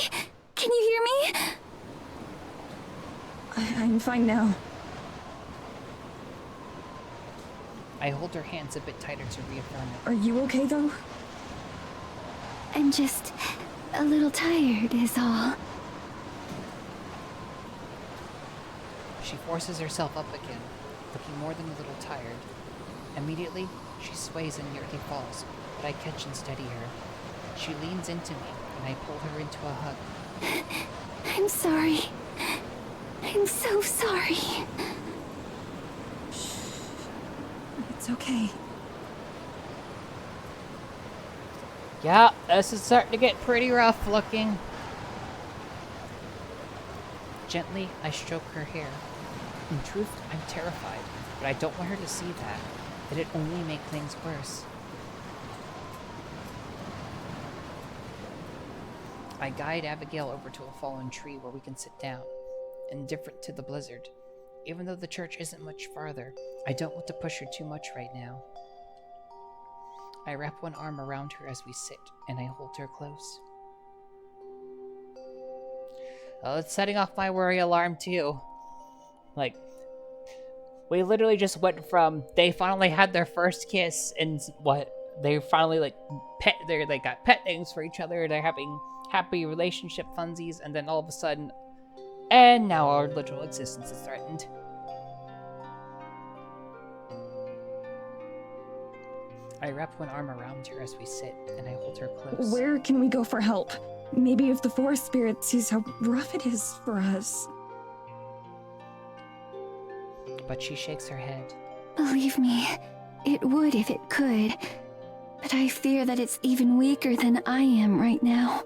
Can you hear me? I'm fine now. I hold her hands a bit tighter to reaffirm it. Are you okay though? I'm just a little tired, is all. She forces herself up again, looking more than a little tired. Immediately, she sways and nearly falls, but I catch and steady her. She leans into me, and I pull her into a hug. I'm sorry. I'm so sorry. It's okay. Yeah, this is starting to get pretty rough looking. Gently, I stroke her hair. In truth, I'm terrified, but I don't want her to see that. It'd only make things worse. I guide Abigail over to a fallen tree where we can sit down, indifferent to the blizzard. Even though the church isn't much farther, I don't want to push her too much right now. I wrap one arm around her as we sit, and I hold her close. Oh, it's setting off my worry alarm too. Like, We literally just went from they finally had their first kiss and what they finally like they got pet names for each other. They're having happy relationship funsies, and then all of a sudden, and now our literal existence is threatened. I wrap one arm around her as we sit, and I hold her close. Where can we go for help? Maybe if the forest spirit sees how rough it is for us. But she shakes her head. Believe me, it would if it could. But I fear that it's even weaker than I am right now.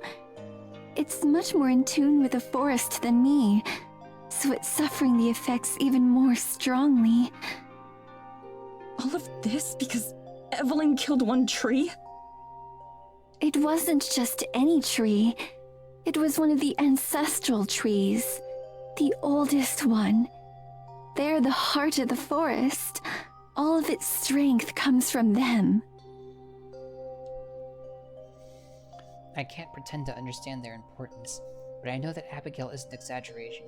It's much more in tune with the forest than me, so it's suffering the effects even more strongly. All of this because Evelyn killed one tree? It wasn't just any tree. It was one of the ancestral trees. The oldest one. They're the heart of the forest. All of its strength comes from them. I can't pretend to understand their importance, but I know that Abigail is an exaggeration.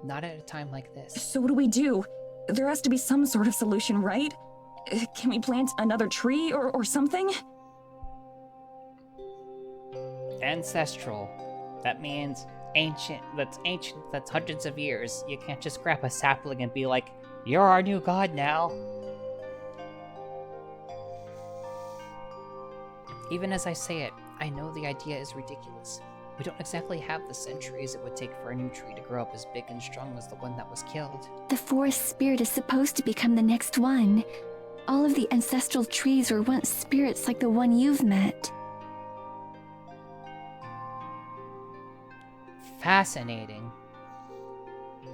Not at a time like this. So what do we do? There has to be some sort of solution, right? Can we plant another tree or something? Ancestral. That means ancient. That's ancient. That's hundreds of years. You can't just grab a sapling and be like, "You're our new god now." Even as I say it, I know the idea is ridiculous. We don't exactly have the centuries it would take for a new tree to grow up as big and strong as the one that was killed. The forest spirit is supposed to become the next one. All of the ancestral trees were once spirits like the one you've met. Fascinating.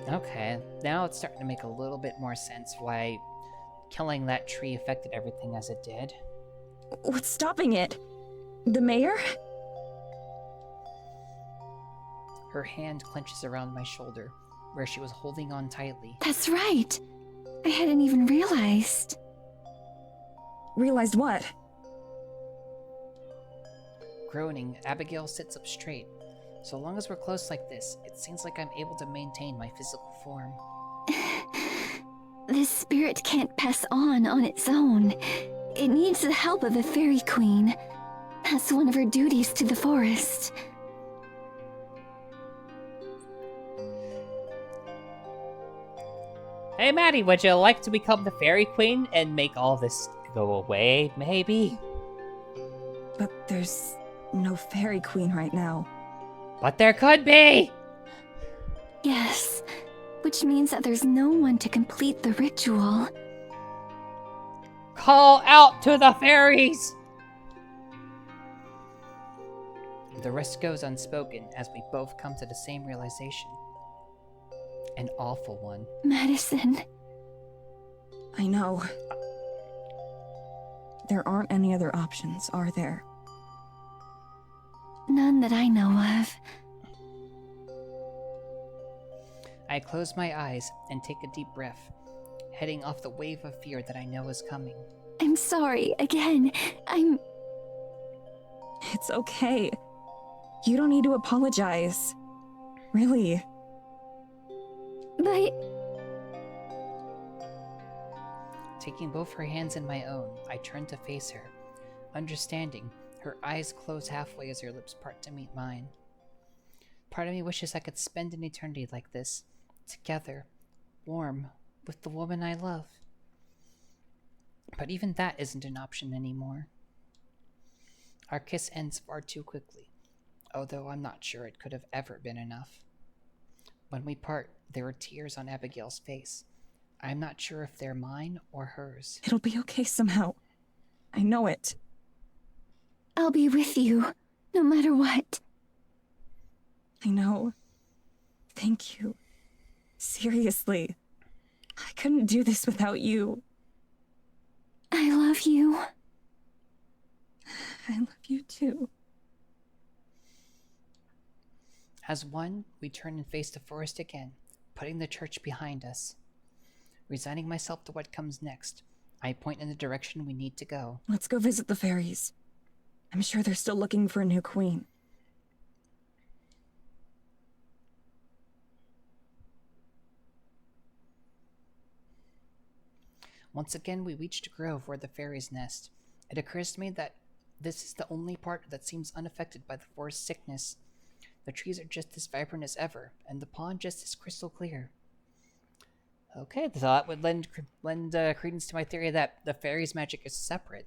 Okay, now it's starting to make a little bit more sense why killing that tree affected everything as it did. What's stopping it? The mayor? Her hand clenches around my shoulder, where she was holding on tightly. That's right. I hadn't even realized. Realized what? Groaning, Abigail sits up straight. So long as we're close like this, it seems like I'm able to maintain my physical form. This spirit can't pass on its own. It needs the help of a fairy queen. That's one of her duties to the forest. Hey Maddie, would you like to become the fairy queen and make all this go away, maybe? But there's no fairy queen right now. But there could be! Yes, which means that there's no one to complete the ritual. Call out to the fairies! The rest goes unspoken as we both come to the same realization. An awful one. Madison. I know. There aren't any other options, are there? None that I know of. I close my eyes and take a deep breath, heading off the wave of fear that I know is coming. I'm sorry, again. It's okay. You don't need to apologize. Really. But... Taking both her hands in my own, I turn to face her, understanding. Her eyes close halfway as her lips part to meet mine. Part of me wishes I could spend an eternity like this, together, warm, with the woman I love. But even that isn't an option anymore. Our kiss ends far too quickly, although I'm not sure it could have ever been enough. When we part, there are tears on Abigail's face. I'm not sure if they're mine or hers. It'll be okay somehow. I know it. I'll be with you, no matter what. I know. Thank you. Seriously. I couldn't do this without you. I love you. I love you too. As one, we turn and face the forest again, putting the church behind us. Resigning myself to what comes next, I point in the direction we need to go. Let's go visit the fairies. I'm sure they're still looking for a new queen. Once again, we reached a grove where the fairies nest. It occurs to me that this is the only part that seems unaffected by the forest sickness. The trees are just as vibrant as ever, and the pond just as crystal clear. Okay, so that would lend credence to my theory that the fairies' magic is separate.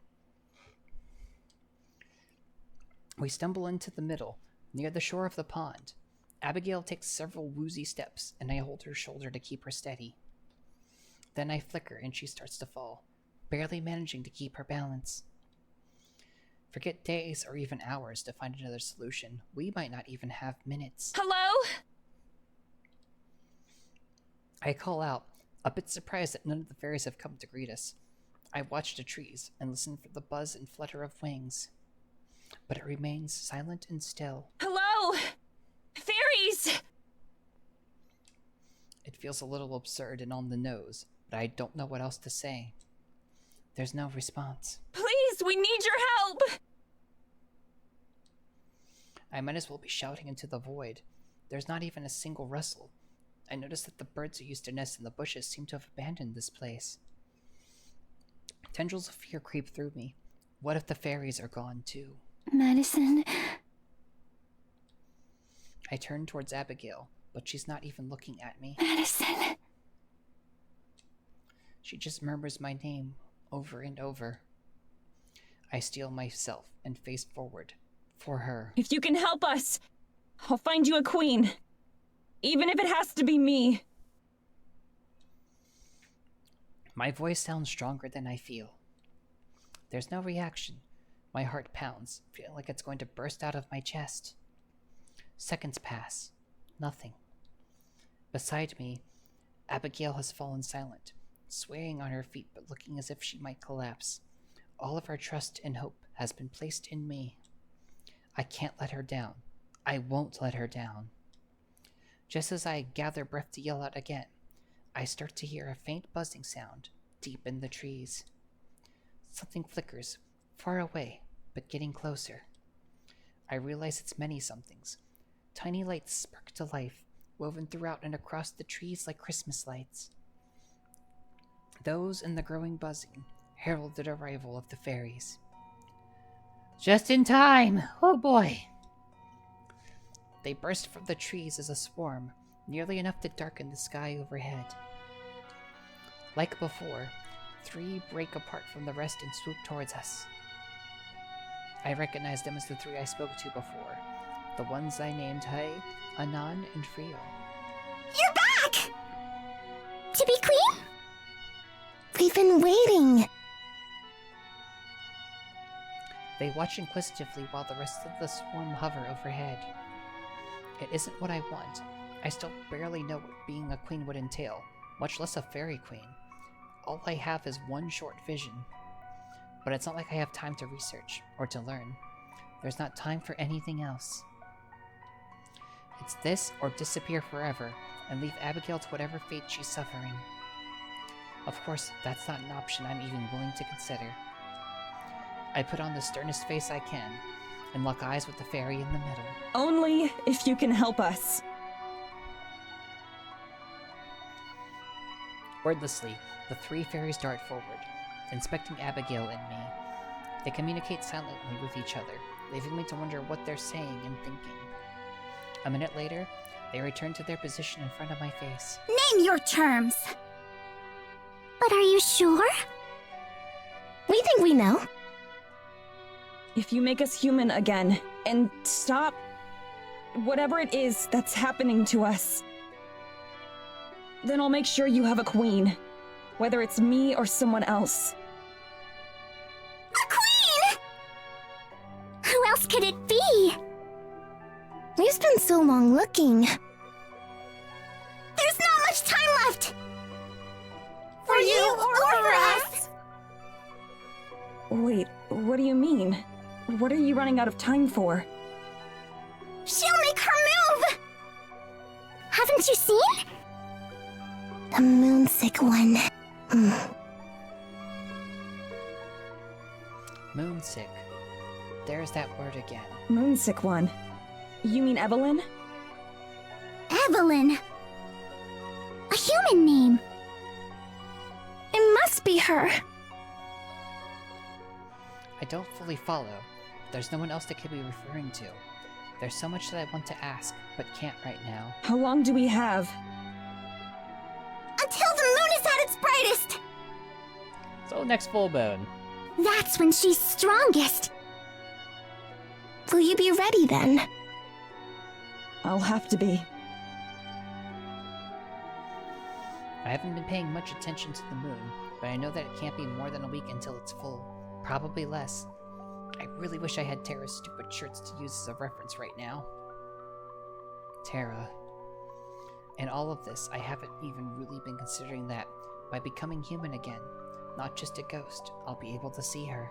We stumble into the middle, near the shore of the pond. Abigail takes several woozy steps, and I hold her shoulder to keep her steady. Then I flicker, and she starts to fall, barely managing to keep her balance. Forget days or even hours to find another solution. We might not even have minutes. Hello? I call out, a bit surprised that none of the fairies have come to greet us. I watch the trees and listen for the buzz and flutter of wings. But it remains silent and still. Hello? Fairies! It feels a little absurd and on the nose, but I don't know what else to say. There's no response. Please, we need your help! I might as well be shouting into the void. There's not even a single rustle. I notice that the birds who used to nest in the bushes seem to have abandoned this place. Tendrils of fear creep through me. What if the fairies are gone too? Madison. I turn towards Abigail, but she's not even looking at me. Madison. She just murmurs my name over and over. I steel myself and face forward for her. If you can help us, I'll find you a queen. Even if it has to be me. My voice sounds stronger than I feel. There's no reaction. My heart pounds, feeling like it's going to burst out of my chest. Seconds pass. Nothing. Beside me, Abigail has fallen silent, swaying on her feet but looking as if she might collapse. All of her trust and hope has been placed in me. I can't let her down. I won't let her down. Just as I gather breath to yell out again, I start to hear a faint buzzing sound deep in the trees. Something flickers, far away, but getting closer. I realize it's many somethings. Tiny lights spark to life, woven throughout and across the trees like Christmas lights. Those and the growing buzzing herald the arrival of the fairies. Just in time! Oh boy! They burst from the trees as a swarm, nearly enough to darken the sky overhead. Like before, 3 break apart from the rest and swoop towards us. I recognize them as the 3 I spoke to before, the ones I named Hai, Anan, and Frio. You're back! To be queen? We've been waiting. They watch inquisitively while the rest of the swarm hover overhead. It isn't what I want. I still barely know what being a queen would entail, much less a fairy queen. All I have is one short vision. But it's not like I have time to research or to learn. There's not time for anything else. It's this or disappear forever and leave Abigail to whatever fate she's suffering. Of course, that's not an option I'm even willing to consider. I put on the sternest face I can and lock eyes with the fairy in the middle. Only if you can help us. Wordlessly, the 3 fairies dart forward, inspecting Abigail and me. They communicate silently with each other, leaving me to wonder what they're saying and thinking. A minute later, they return to their position in front of my face. Name your terms. But are you sure? We think we know. If you make us human again, and stop whatever it is that's happening to us, then I'll make sure you have a queen, whether it's me or someone else. A queen! Who else could it be? We've spent so long looking. There's not much time left! For you or for us! Wait, what do you mean? What are you running out of time for? She'll make her move! Haven't you seen? The moonsick one. Moonsick. There's that word again. Moonsick one. You mean Evelyn? Evelyn. A human name. It must be her. I don't fully follow. There's no one else that could be referring to. There's so much that I want to ask, but can't right now. How long do we have? Until the moon is at its brightest! So next full moon. That's when she's strongest. Will you be ready then? I'll have to be. I haven't been paying much attention to the moon, but I know that it can't be more than a week until it's full. Probably less. I really wish I had Terra's stupid shirts to use as a reference right now. Terra. In all of this, I haven't even really been considering that by becoming human again, not just a ghost, I'll be able to see her.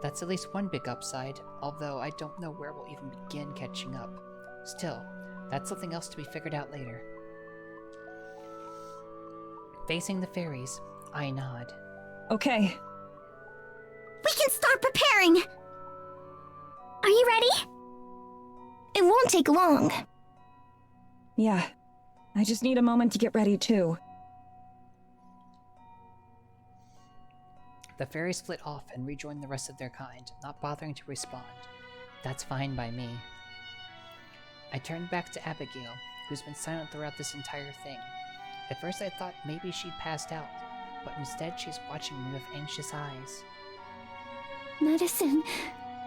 That's at least one big upside, although I don't know where we'll even begin catching up. Still, that's something else to be figured out later. Facing the fairies, I nod. Okay. We can start preparing! Are you ready? It won't take long. Yeah. I just need a moment to get ready, too. The fairies split off and rejoined the rest of their kind, not bothering to respond. That's fine by me. I turned back to Abigail, who's been silent throughout this entire thing. At first I thought maybe she'd passed out, but instead she's watching me with anxious eyes. Medicine,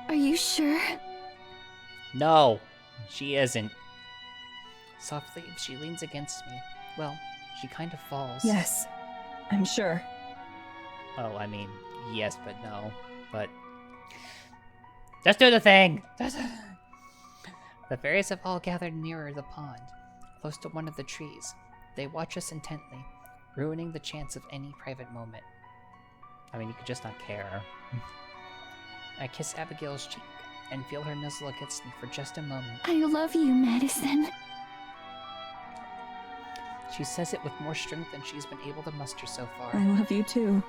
are you sure? No, she isn't. Softly, she leans against me. Well, she kind of falls. Yes. I'm sure. Oh, I mean, yes, but no. But just do the thing! The fairies have all gathered nearer the pond, close to one of the trees. They watch us intently, ruining the chance of any private moment. I mean, you could just not care. I kiss Abigail's cheek and feel her nuzzle against me for just a moment. I love you, Madison. She says it with more strength than she's been able to muster so far. I love you, too.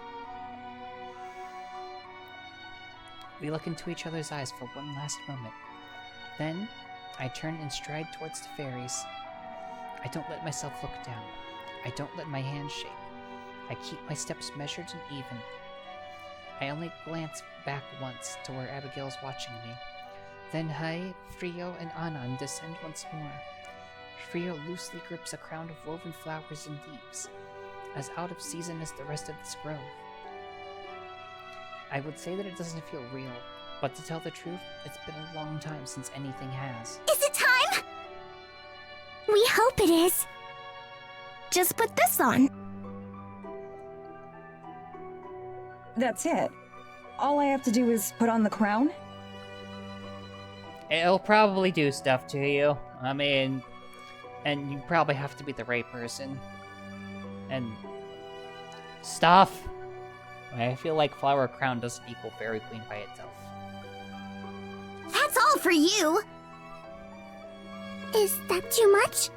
We look into each other's eyes for one last moment. Then, I turn and stride towards the fairies. I don't let myself look down. I don't let my hands shake. I keep my steps measured and even. I only glance back once to where Abigail's watching me. Then Hai, Frio, and Anan descend once more. Frio loosely grips a crown of woven flowers and leaves, as out of season as the rest of this grove. I would say that it doesn't feel real, but to tell the truth, it's been a long time since anything has. Is it time? We hope it is. Just put this on. That's it. All I have to do is put on the crown? It'll probably do stuff to you. I mean, and you probably have to be the right person. And stuff. I feel like Flower Crown doesn't equal Fairy Queen by itself. That's all for you. Is that too much?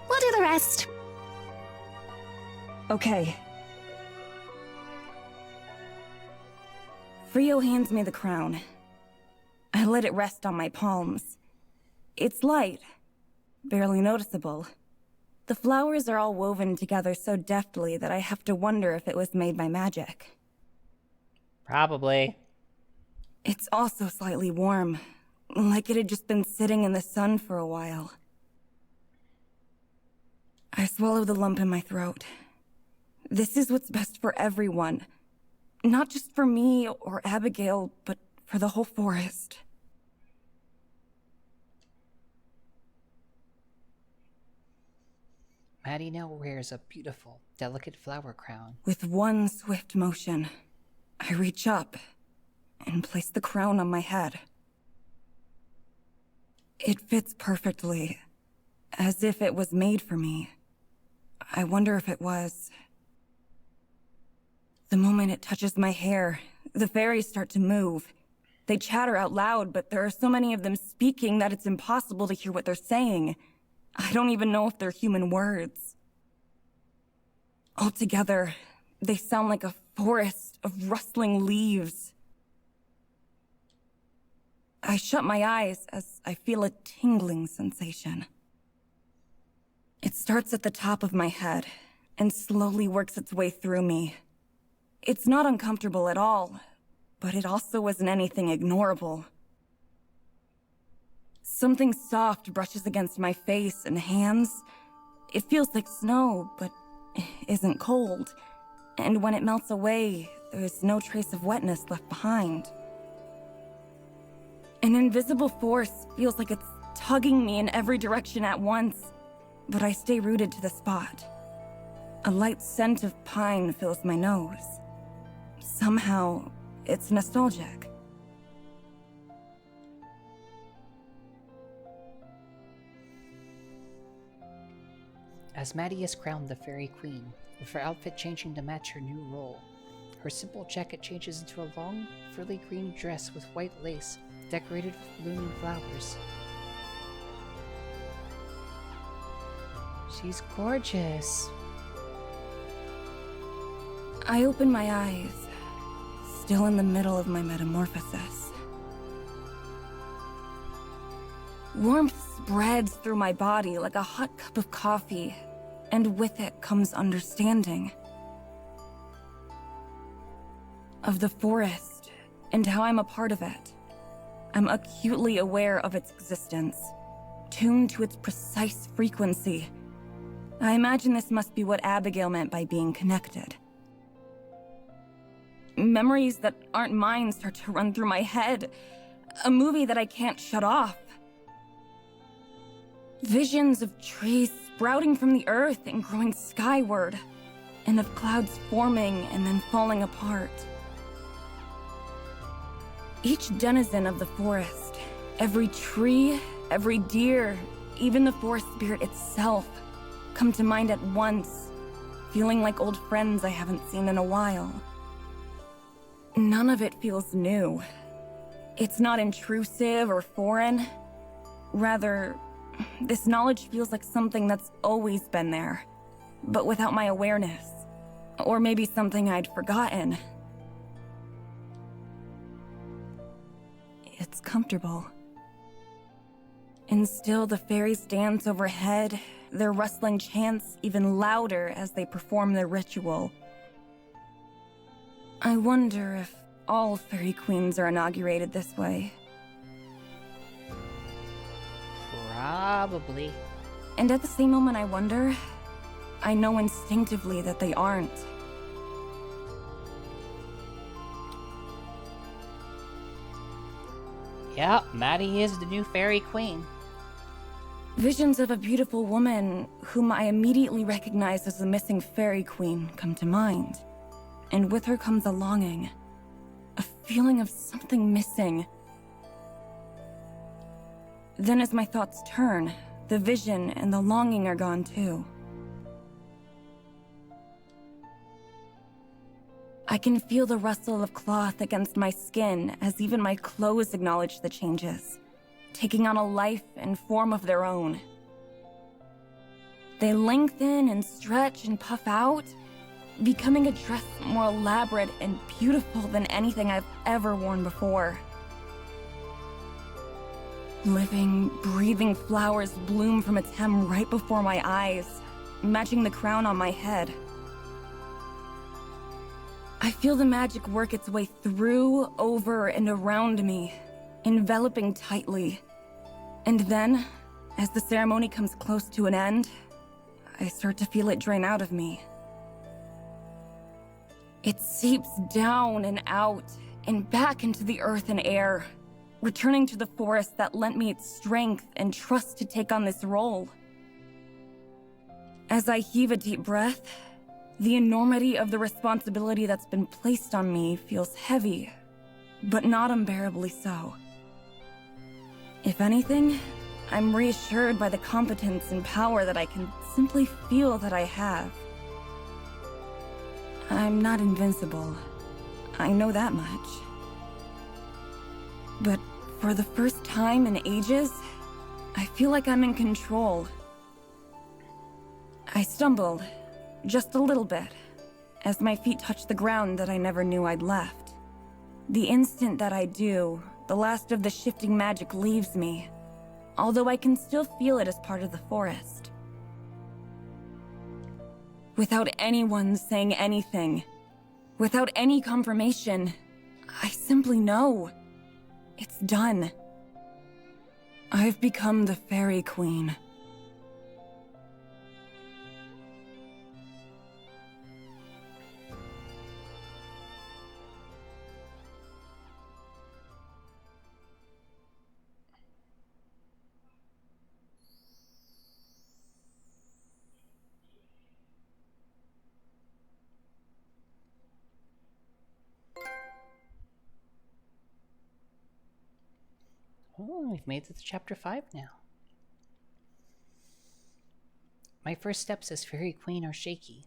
We'll do the rest. Okay. Frio hands me the crown. I let it rest on my palms. It's light, barely noticeable. The flowers are all woven together so deftly that I have to wonder if it was made by magic. Probably. It's also slightly warm, like it had just been sitting in the sun for a while. I swallow the lump in my throat. This is what's best for everyone. Not just for me or Abigail, but for the whole forest. Maddie now wears a beautiful, delicate flower crown. With one swift motion, I reach up and place the crown on my head. It fits perfectly, as if it was made for me. I wonder if it was. The moment it touches my hair, the fairies start to move. They chatter out loud, but there are so many of them speaking that it's impossible to hear what they're saying. I don't even know if they're human words. Altogether, they sound like a forest of rustling leaves. I shut my eyes as I feel a tingling sensation. It starts at the top of my head and slowly works its way through me. It's not uncomfortable at all, but it also isn't anything ignorable. Something soft brushes against my face and hands. It feels like snow, but isn't cold. And when it melts away, there's no trace of wetness left behind. An invisible force feels like it's tugging me in every direction at once, but I stay rooted to the spot. A light scent of pine fills my nose. Somehow, it's nostalgic. As Maddie is crowned the Fairy Queen, with her outfit changing to match her new role. Her simple jacket changes into a long, frilly green dress with white lace, decorated with blooming flowers. She's gorgeous. I open my eyes, still in the middle of my metamorphosis. Warmth spreads through my body like a hot cup of coffee, and with it comes understanding of the forest and how I'm a part of it. I'm acutely aware of its existence, tuned to its precise frequency. I imagine this must be what Abigail meant by being connected. Memories that aren't mine start to run through my head. A movie that I can't shut off. Visions of trees sprouting from the earth and growing skyward, and of clouds forming and then falling apart. Each denizen of the forest, every tree, every deer, even the forest spirit itself, come to mind at once, feeling like old friends I haven't seen in a while. None of it feels new. It's not intrusive or foreign. Rather, this knowledge feels like something that's always been there, but without my awareness. Or maybe something I'd forgotten. It's comfortable. And still the fairies dance overhead, their rustling chants even louder as they perform their ritual. I wonder if all fairy queens are inaugurated this way. Probably. And at the same moment I wonder, I know instinctively that they aren't. Yeah, Maddie is the new Fairy Queen. Visions of a beautiful woman whom I immediately recognize as the missing fairy queen come to mind. And with her comes a longing, a feeling of something missing. Then as my thoughts turn, the vision and the longing are gone too. I can feel the rustle of cloth against my skin as even my clothes acknowledge the changes, taking on a life and form of their own. They lengthen and stretch and puff out, becoming a dress more elaborate and beautiful than anything I've ever worn before. Living, breathing flowers bloom from its hem right before my eyes, matching the crown on my head. I feel the magic work its way through, over, and around me, enveloping tightly. And then, as the ceremony comes close to an end, I start to feel it drain out of me. It seeps down and out, and back into the earth and air, returning to the forest that lent me its strength and trust to take on this role. As I heave a deep breath, the enormity of the responsibility that's been placed on me feels heavy, but not unbearably so. If anything, I'm reassured by the competence and power that I can simply feel that I have. I'm not invincible. I know that much. But for the first time in ages, I feel like I'm in control. I stumbled, just a little bit, as my feet touch the ground that I never knew I'd left. The instant that I do, the last of the shifting magic leaves me, although I can still feel it as part of the forest. without anyone saying anything, without any confirmation. I simply know. It's done. I've become the Fairy Queen. Oh, we've made it to chapter 5 now. My first steps as Fairy Queen are shaky.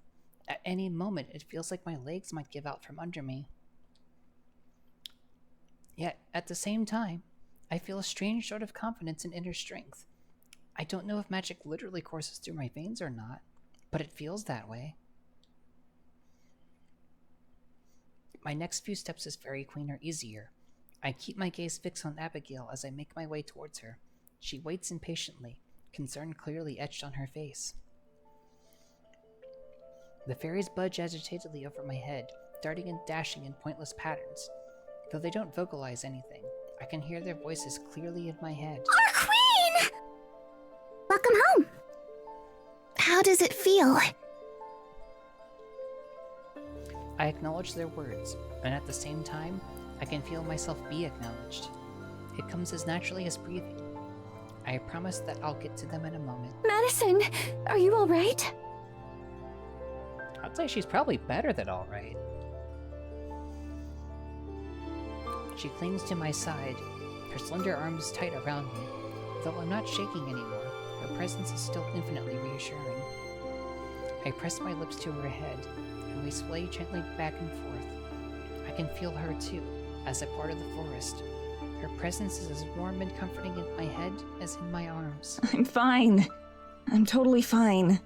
At any moment, it feels like my legs might give out from under me. Yet, at the same time, I feel a strange sort of confidence and inner strength. I don't know if magic literally courses through my veins or not, but it feels that way. My next few steps as Fairy Queen are easier. I keep my gaze fixed on Abigail as I make my way towards her. She waits impatiently, concern clearly etched on her face. The fairies budge agitatedly over my head, darting and dashing in pointless patterns. Though they don't vocalize anything, I can hear their voices clearly in my head. Our queen! Welcome home. How does it feel? I acknowledge their words, and at the same time, I can feel myself be acknowledged. It comes as naturally as breathing. I promise that I'll get to them in a moment. Madison, are you alright? I'd say she's probably better than all right. She clings to my side, her slender arms tight around me. Though I'm not shaking anymore, her presence is still infinitely reassuring. I press my lips to her head, and we sway gently back and forth. I can feel her too, as a part of the forest. Her presence is as warm and comforting in my head as in my arms. I'm fine. I'm totally fine.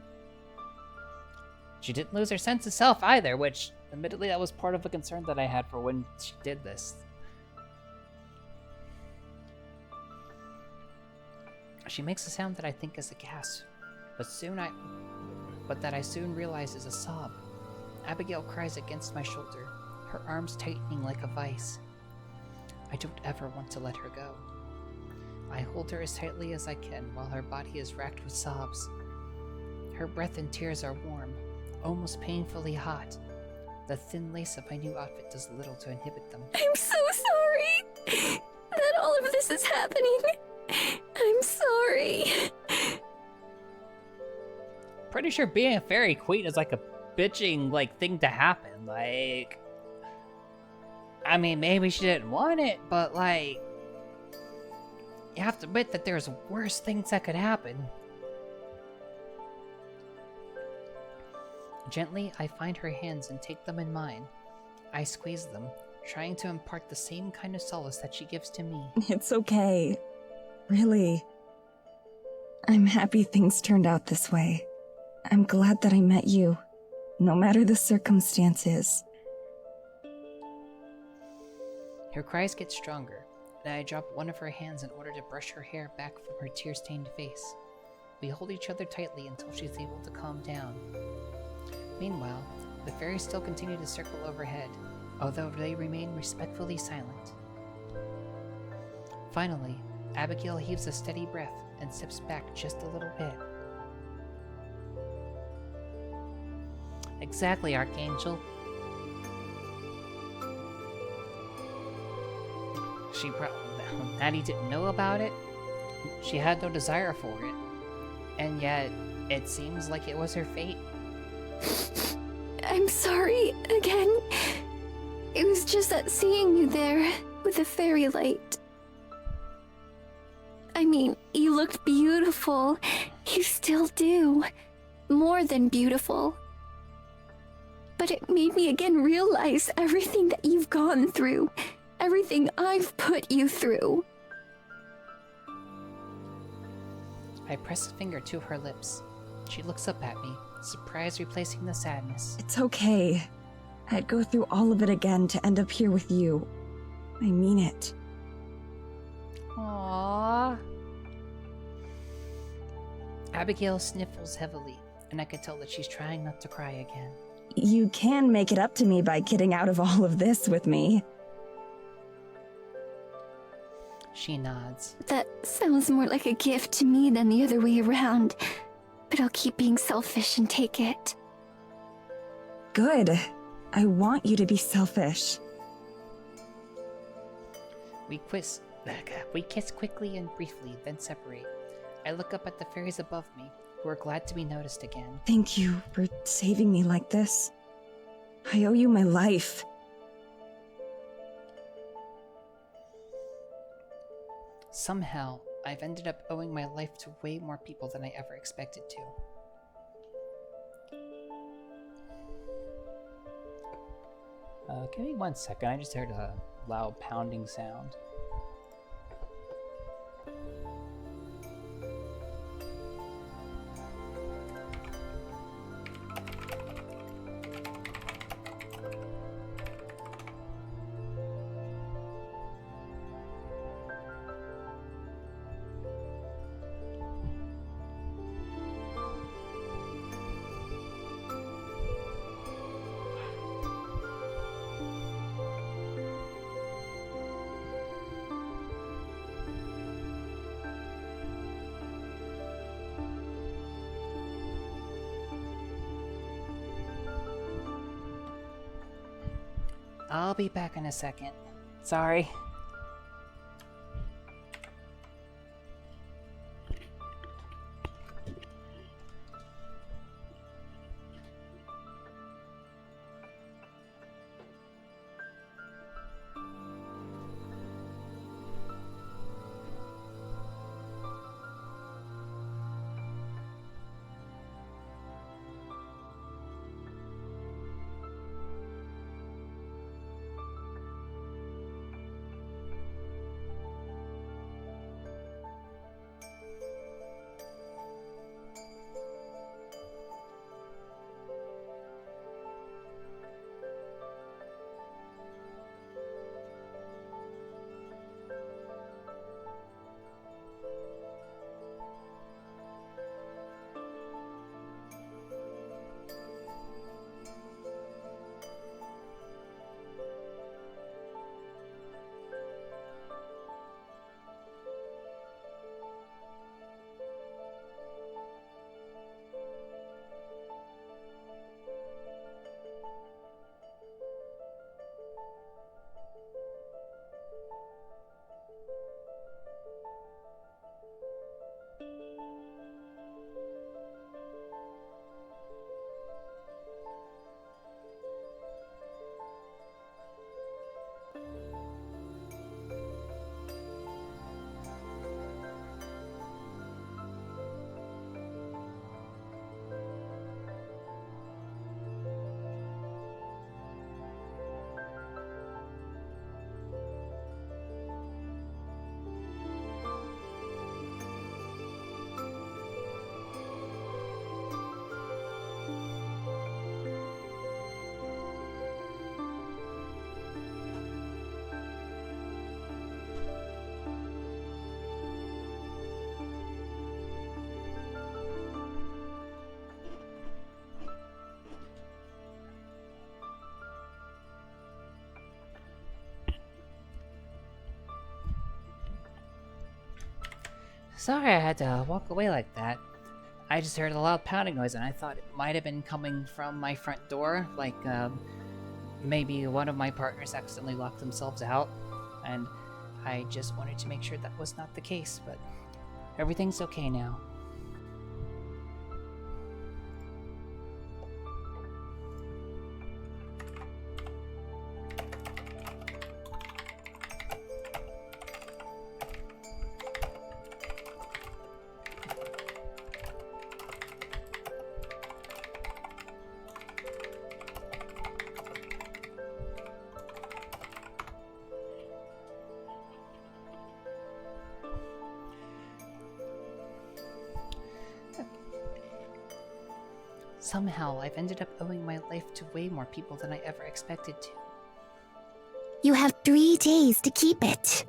She didn't lose her sense of self either, which, admittedly, that was part of a concern that I had for when she did this. She makes a sound that I think is a gasp, but that I soon realize is a sob. Abigail cries against my shoulder, her arms tightening like a vice. I don't ever want to let her go. I hold her as tightly as I can while her body is racked with sobs. Her breath and tears are warm, almost painfully hot. The thin lace of my new outfit does little to inhibit them. I'm so sorry that all of this is happening. I'm sorry. Pretty sure being a fairy queen is like a bitching thing to happen. I mean, maybe she didn't want it, but you have to admit that there's worse things that could happen. Gently, I find her hands and take them in mine. I squeeze them, trying to impart the same kind of solace that she gives to me. It's okay. Really. I'm happy things turned out this way. I'm glad that I met you, no matter the circumstances. Her cries get stronger, and I drop one of her hands in order to brush her hair back from her tear-stained face. We hold each other tightly until she's able to calm down. Meanwhile, the fairies still continue to circle overhead, although they remain respectfully silent. Finally, Abigail heaves a steady breath and steps back just a little bit. Exactly, Archangel. Maddie didn't know about it. She had no desire for it. And yet, it seems like it was her fate. I'm sorry again. It was just that seeing you there with the fairy light. I mean, you looked beautiful. You still do. More than beautiful. But it made me again realize everything that you've gone through. Everything I've put you through. I press a finger to her lips. She looks up at me, surprise replacing the sadness. It's okay. I'd go through all of it again to end up here with you. I mean it. Aww. Abigail sniffles heavily, and I could tell that she's trying not to cry again. You can make it up to me by getting out of all of this with me. She nods. That sounds more like a gift to me than the other way around. But I'll keep being selfish and take it. Good. I want you to be selfish. We kiss quickly and briefly, then separate. I look up at the fairies above me, who are glad to be noticed again. Thank you for saving me like this. I owe you my life. Somehow, I've ended up owing my life to way more people than I ever expected to. Give me 1 second, I just heard a loud pounding sound. I'll be back in a second. Sorry. Sorry I had to walk away like that. I just heard a loud pounding noise and I thought it might have been coming from my front door, like, maybe one of my partners accidentally locked themselves out, and I just wanted to make sure that was not the case, but everything's okay now. Somehow, I've ended up owing my life to way more people than I ever expected to. You have 3 days to keep it.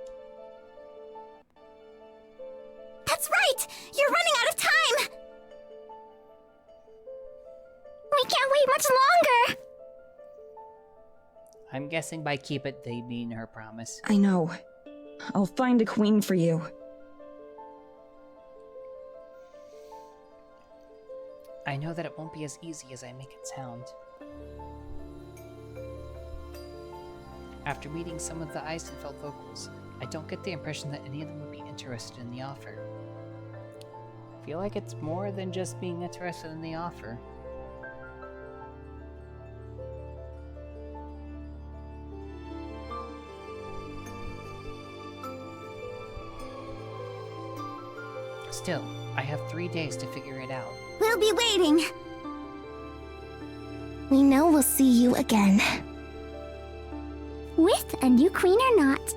That's right! You're running out of time! I'm guessing by keep it, they mean her promise. I know. I'll find a queen for you. I know that it won't be as easy as I make it sound. After meeting some of the Eisenfeld locals, I don't get the impression that any of them would be interested in the offer. I feel like it's more than just being interested in the offer. Still, I have 3 days to figure it out. We'll be waiting. We know we'll see you again. With a new queen or not.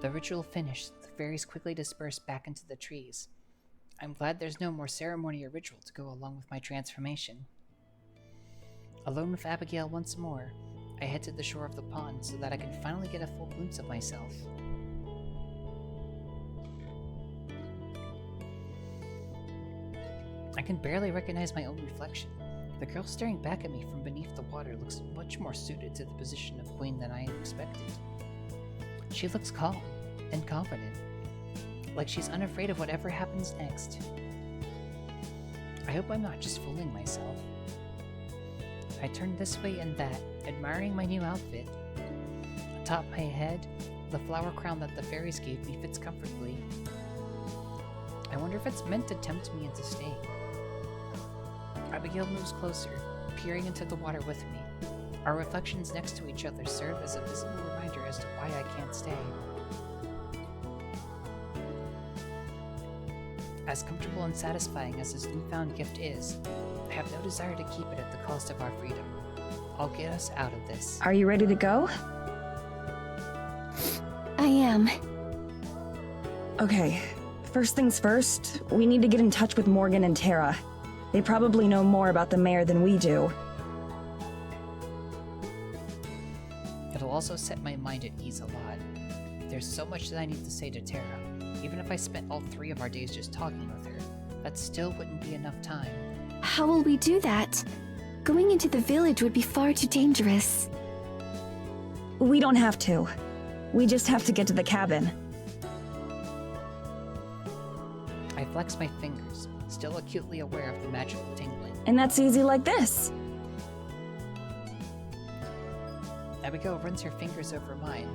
The ritual finished, the fairies quickly dispersed back into the trees. I'm glad there's no more ceremony or ritual to go along with my transformation. Alone with Abigail once more, I head to the shore of the pond so that I can finally get a full glimpse of myself. I can barely recognize my own reflection. The girl staring back at me from beneath the water looks much more suited to the position of queen than I expected. She looks calm and confident, like she's unafraid of whatever happens next. I hope I'm not just fooling myself. I turn this way and that, admiring my new outfit. Atop my head, the flower crown that the fairies gave me fits comfortably. I wonder if it's meant to tempt me into staying. Abigail moves closer, peering into the water with me. Our reflections next to each other serve as a visible reminder as to why I can't stay. As comfortable and satisfying as this newfound gift is, I have no desire to keep it at the cost of our freedom. I'll get us out of this. Are you ready to go? I am. Okay. First things first, we need to get in touch with Morgan and Tara. They probably know more about the mayor than we do. It'll also set my mind at ease a lot. There's so much that I need to say to Tara. Even if I spent all 3 of our days just talking with her, that still wouldn't be enough time. How will we do that? Going into the village would be far too dangerous. We don't have to. We just have to get to the cabin. I flex my fingers, still acutely aware of the magical tingling. And that's easy like this. Abigail runs her fingers over mine,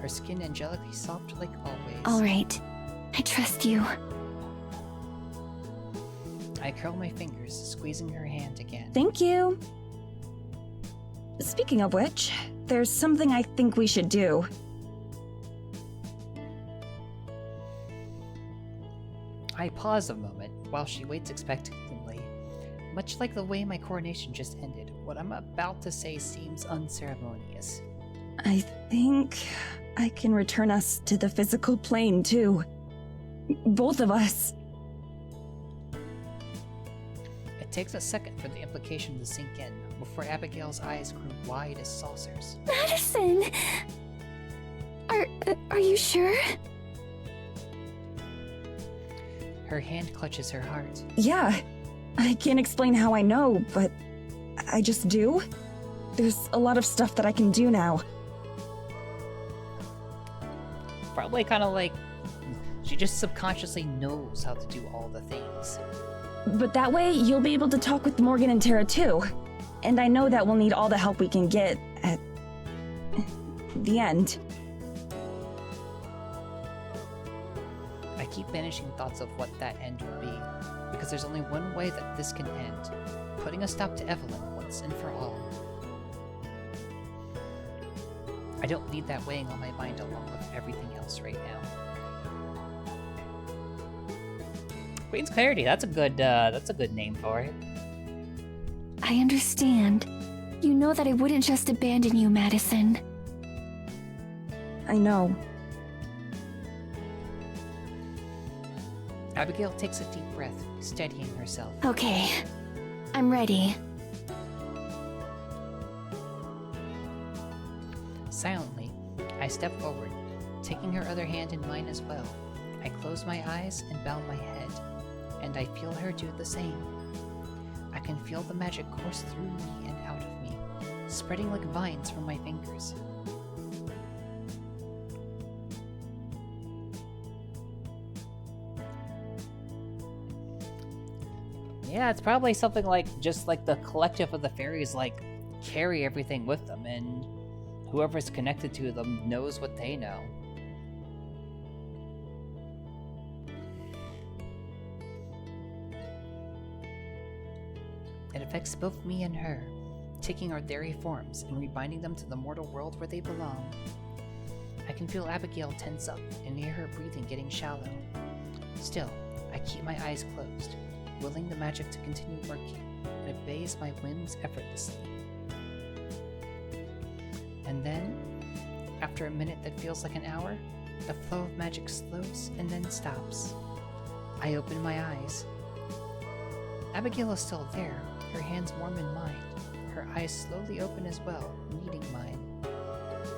her skin angelically soft like always. All right. I trust you. I curl my fingers, squeezing her hand again. Thank you. Speaking of which, there's something I think we should do. I pause a moment while she waits expectantly. Much like the way my coronation just ended, what I'm about to say seems unceremonious. I think I can return us to the physical plane, too. Both of us. It takes a second for the implication to sink in, before Abigail's eyes grew wide as saucers. Madison! Are you sure? Her hand clutches her heart. Yeah, I can't explain how I know, but I just do. There's a lot of stuff that I can do now. Probably kind of like she just subconsciously knows how to do all the things. But that way, you'll be able to talk with Morgan and Tara too. And I know that we'll need all the help we can get at the end. I keep banishing thoughts of what that end would be, because there's only one way that this can end, putting a stop to Evelyn once and for all. I don't need that weighing on my mind along with everything else right now. Queen's Clarity, that's a good name for it. I understand. You know that I wouldn't just abandon you, Madison. I know. Abigail takes a deep breath, steadying herself. Okay. I'm ready. Silently, I step forward, taking her other hand in mine as well. I close my eyes and bow my head, and I feel her do the same. I can feel the magic course through me and out of me, spreading like vines from my fingers. Yeah, it's probably something like just like the collective of the fairies like carry everything with them, and whoever's connected to them knows what they know. It affects both me and her, taking our dairy forms and rebinding them to the mortal world where they belong. I can feel Abigail tense up and hear her breathing getting shallow. Still, I keep my eyes closed, willing the magic to continue working, and obeys my whims effortlessly. And then, after a minute that feels like an hour, the flow of magic slows and then stops. I open my eyes. Abigail is still there, her hands warm in mine, her eyes slowly open as well, meeting mine.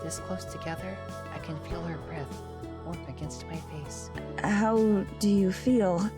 This close together, I can feel her breath warm against my face. How do you feel?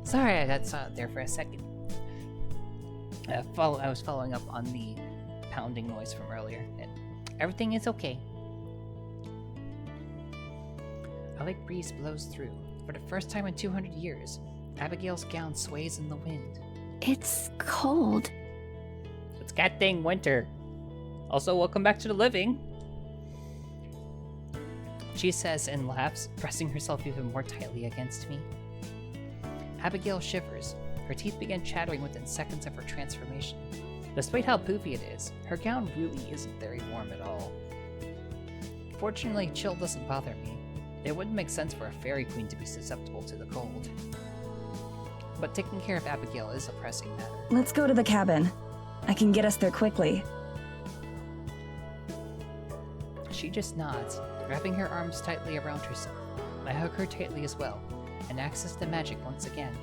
Sorry, I got silent there for a second. I was following up on the pounding noise from earlier, and everything is okay. A light breeze blows through. For the first time in 200 years, Abigail's gown sways in the wind. It's cold. It's god dang winter. Also, welcome back to the living. She says and laughs, pressing herself even more tightly against me. Abigail shivers. Her teeth begin chattering within seconds of her transformation. Despite how poofy it is, her gown really isn't very warm at all. Fortunately, chill doesn't bother me. It wouldn't make sense for a fairy queen to be susceptible to the cold. But taking care of Abigail is a pressing matter. Let's go to the cabin. I can get us there quickly. She just nods, wrapping her arms tightly around herself. I hug her tightly as well, and access the magic once again.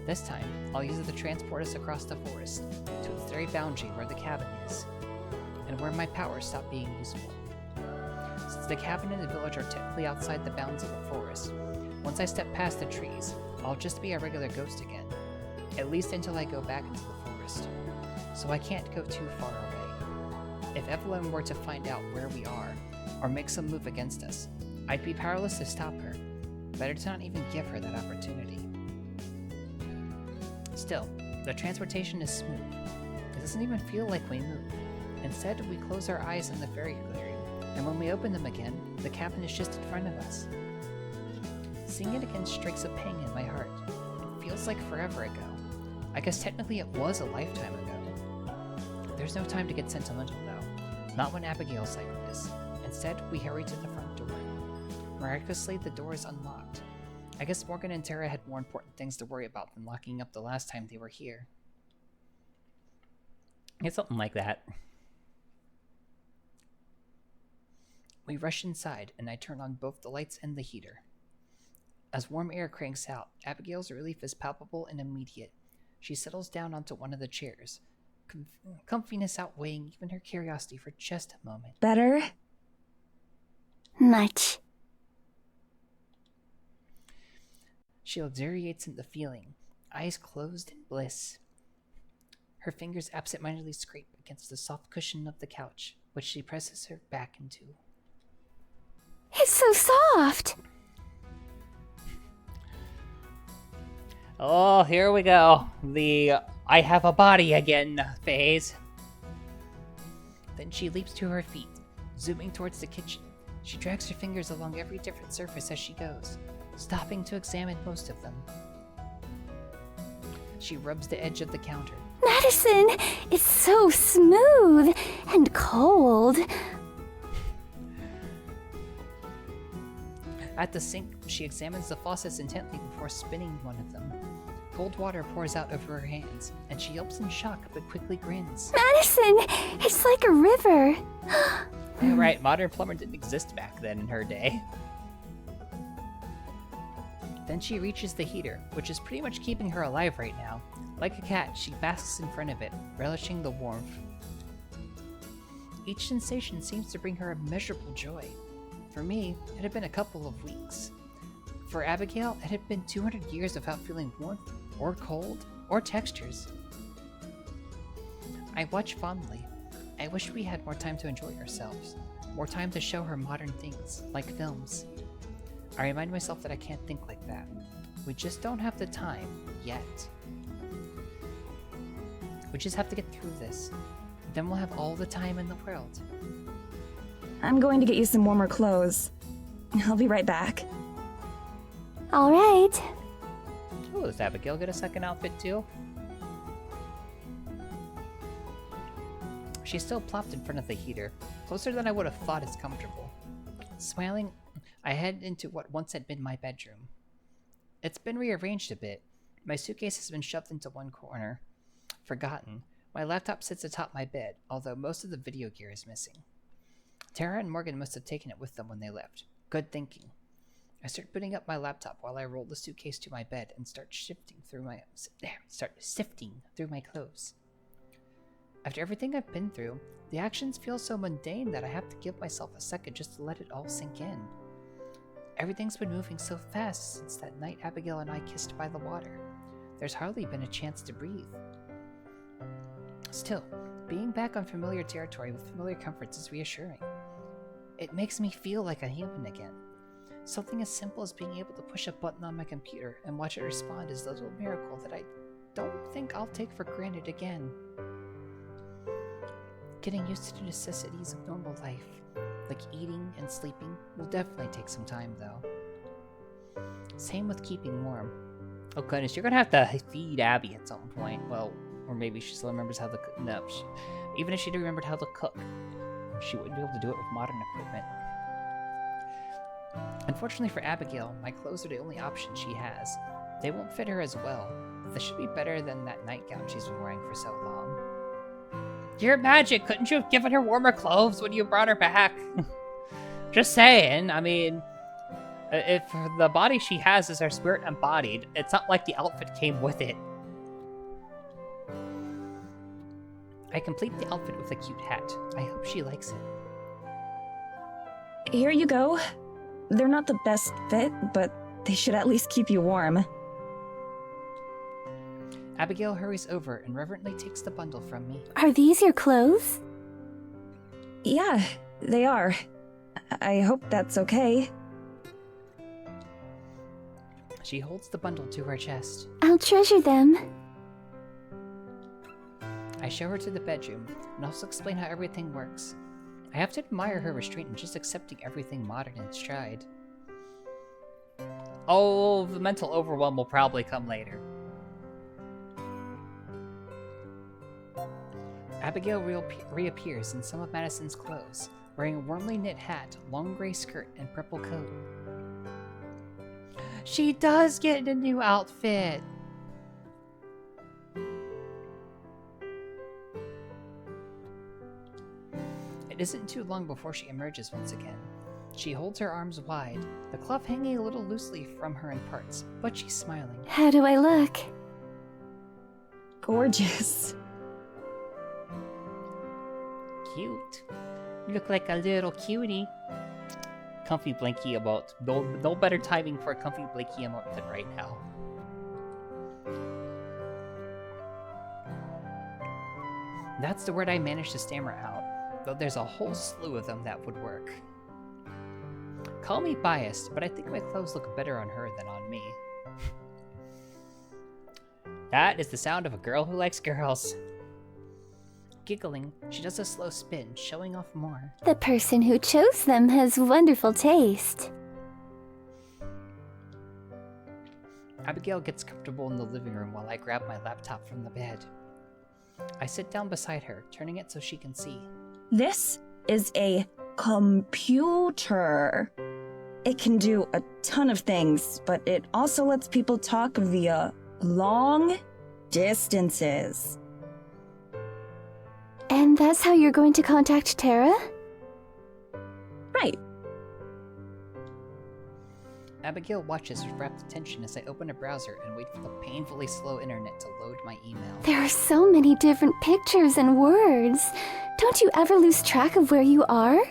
This time, I'll use it to transport us across the forest, to its very boundary where the cabin is, and where my powers stop being useful. Since the cabin and the village are technically outside the bounds of the forest, once I step past the trees, I'll just be a regular ghost again, at least until I go back into the forest. So I can't go too far away. If Evelyn were to find out where we are, or make some move against us, I'd be powerless to stop her. Better to not even give her that opportunity. Still, the transportation is smooth. It doesn't even feel like we move. Instead, we close our eyes in the fairy clearing, and when we open them again, the cabin is just in front of us. Seeing it again strikes a pang in my heart. It feels like forever ago. I guess technically it was a lifetime ago. There's no time to get sentimental though, not when Abigail's like this. Instead, we hurry to the front door. Miraculously, the door is unlocked. I guess Morgan and Tara had more important things to worry about than locking up the last time they were here. It's something like that. We rush inside, and I turn on both the lights and the heater. As warm air cranks out, Abigail's relief is palpable and immediate. She settles down onto one of the chairs, comfiness outweighing even her curiosity for just a moment. Better? Much. She luxuriates in the feeling, eyes closed in bliss. Her fingers absentmindedly scrape against the soft cushion of the couch, which she presses her back into. It's so soft! Oh, here we go. The I have a body again phase. Then she leaps to her feet, zooming towards the kitchen. She drags her fingers along every different surface as she goes, stopping to examine most of them. She rubs the edge of the counter. Madison, it's so smooth and cold. At the sink, she examines the faucets intently before spinning one of them. Cold water pours out over her hands, and she yelps in shock but quickly grins. Madison, it's like a river. Yeah, right, modern plumber didn't exist back then in her day. Then she reaches the heater, which is pretty much keeping her alive right now. Like a cat, she basks in front of it, relishing the warmth. Each sensation seems to bring her immeasurable joy. For me, it had been a couple of weeks. For Abigail, it had been 200 years without feeling warmth, or cold, or textures. I watch fondly. I wish we had more time to enjoy ourselves, more time to show her modern things, like films. I remind myself that I can't think like that. We just don't have the time, yet. We just have to get through this. Then we'll have all the time in the world. I'm going to get you some warmer clothes. I'll be right back. All right. Oh, does Abigail get a second outfit too? She's still plopped in front of the heater, closer than I would have thought is comfortable. Smiling, I head into what once had been my bedroom. It's been rearranged a bit. My suitcase has been shoved into one corner. Forgotten. My laptop sits atop my bed, although most of the video gear is missing. Tara and Morgan must have taken it with them when they left. Good thinking. I start putting up my laptop while I roll the suitcase to my bed and start sifting through my clothes. After everything I've been through, the actions feel so mundane that I have to give myself a second just to let it all sink in. Everything's been moving so fast since that night Abigail and I kissed by the water. There's hardly been a chance to breathe. Still, being back on familiar territory with familiar comforts is reassuring. It makes me feel like a human again. Something as simple as being able to push a button on my computer and watch it respond is a little miracle that I don't think I'll take for granted again. Getting used to the necessities of normal life, like eating and sleeping, will definitely take some time though. Same with keeping warm. Oh goodness, you're gonna have to feed Abby at some point. Well, or maybe she still remembers how to cook. No, even if she remembered how to cook, she wouldn't be able to do it with modern equipment. Unfortunately for Abigail, my clothes are the only option she has. They won't fit her as well, but they should be better than that nightgown she's been wearing for so long. You're magic! Couldn't you have given her warmer clothes when you brought her back? Just saying, I mean, if the body she has is her spirit embodied, it's not like the outfit came with it. I complete the outfit with a cute hat. I hope she likes it. Here you go. They're not the best fit, but they should at least keep you warm. Abigail hurries over and reverently takes the bundle from me. Are these your clothes? Yeah, they are. I hope that's okay. She holds the bundle to her chest. I'll treasure them. I show her to the bedroom and also explain how everything works. I have to admire her restraint in just accepting everything modern in stride. Oh, the mental overwhelm will probably come later. Abigail reappears in some of Madison's clothes, wearing a warmly knit hat, long gray skirt, and purple coat. She does get a new outfit! It isn't too long before she emerges once again. She holds her arms wide, the cloth hanging a little loosely from her in parts, but she's smiling. How do I look? Gorgeous. Cute. You look like a little cutie. Comfy blankie emote. No better timing for a comfy blankie emote than right now. That's the word I managed to stammer out, though there's a whole slew of them that would work. Call me biased, but I think my clothes look better on her than on me. That is the sound of a girl who likes girls. Giggling, she does a slow spin, showing off more. The person who chose them has wonderful taste. Abigail gets comfortable in the living room while I grab my laptop from the bed. I sit down beside her, turning it so she can see. This is a computer. It can do a ton of things, but it also lets people talk via long distances. And that's how you're going to contact Tara? Right. Abigail watches with rapt attention as I open a browser and wait for the painfully slow internet to load my email. There are so many different pictures and words. Don't you ever lose track of where you are?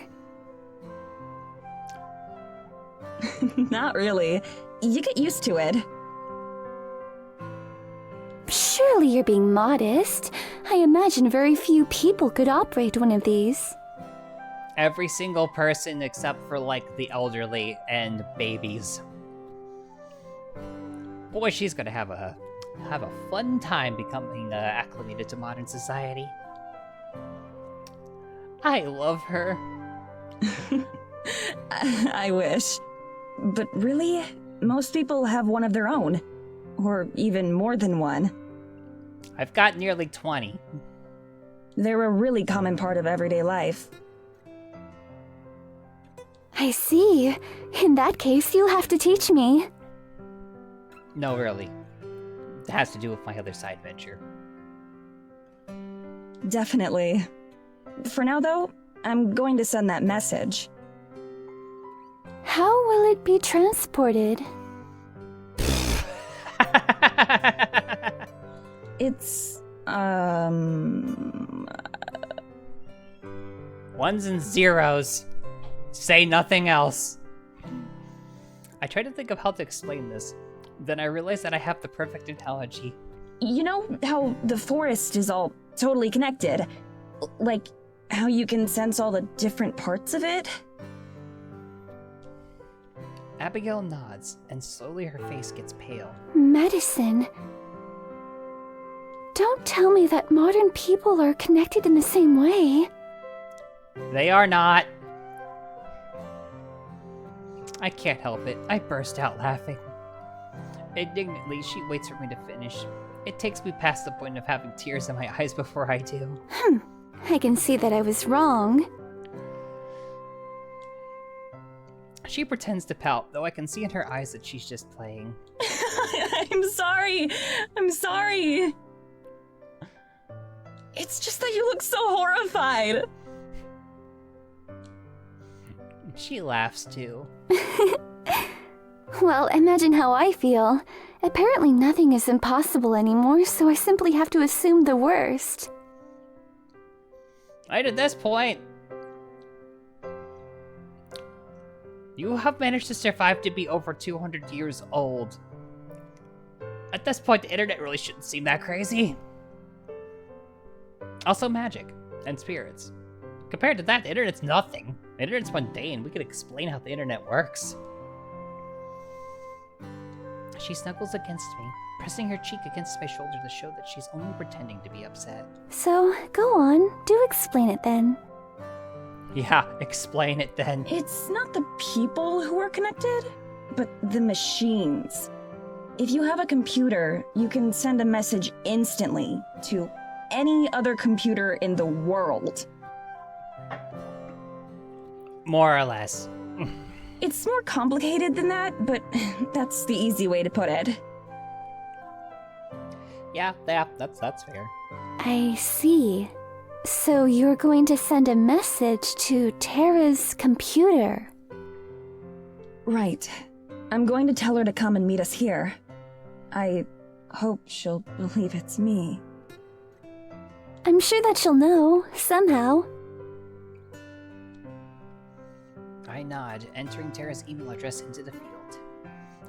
Not really. You get used to it. Surely you're being modest. I imagine very few people could operate one of these. Every single person except for, like, the elderly and babies. Boy, she's gonna have a fun time becoming acclimated to modern society. I love her. I wish. But really, most people have one of their own. Or even more than one. I've got nearly 20. They're a really common part of everyday life. I see. In that case, you'll have to teach me. No, really. It has to do with my other side venture. Definitely. For now, though, I'm going to send that message. How will it be transported? It's, Ones and zeros. Say nothing else. I try to think of how to explain this. Then I realize that I have the perfect analogy. You know how the forest is all totally connected? Like, how you can sense all the different parts of it? Abigail nods, and slowly her face gets pale. Medicine. Don't tell me that modern people are connected in the same way. They are not. I can't help it. I burst out laughing. Indignantly, she waits for me to finish. It takes me past the point of having tears in my eyes before I do. I can see that I was wrong. She pretends to pout, though I can see in her eyes that she's just playing. I'm sorry. I'm sorry. It's just that you look so horrified. She laughs too. Well, imagine how I feel. Apparently nothing is impossible anymore, so I simply have to assume the worst. Right at this point, you have managed to survive to be over 200 years old. At this point, the internet really shouldn't seem that crazy. Also magic and spirits. Compared to that, the internet's nothing. The internet's mundane. We could explain how the internet works. She snuggles against me, pressing her cheek against my shoulder to show that she's only pretending to be upset. So, go on. Do explain it then. Yeah, explain it then. It's not the people who are connected, but the machines. If you have a computer, you can send a message instantly to any other computer in the world. More or less. It's more complicated than that, but that's the easy way to put it. Yeah, that's fair. I see. So you're going to send a message to Tara's computer. Right. I'm going to tell her to come and meet us here. I hope she'll believe it's me. I'm sure that she'll know, somehow. I nod, entering Tara's email address into the field.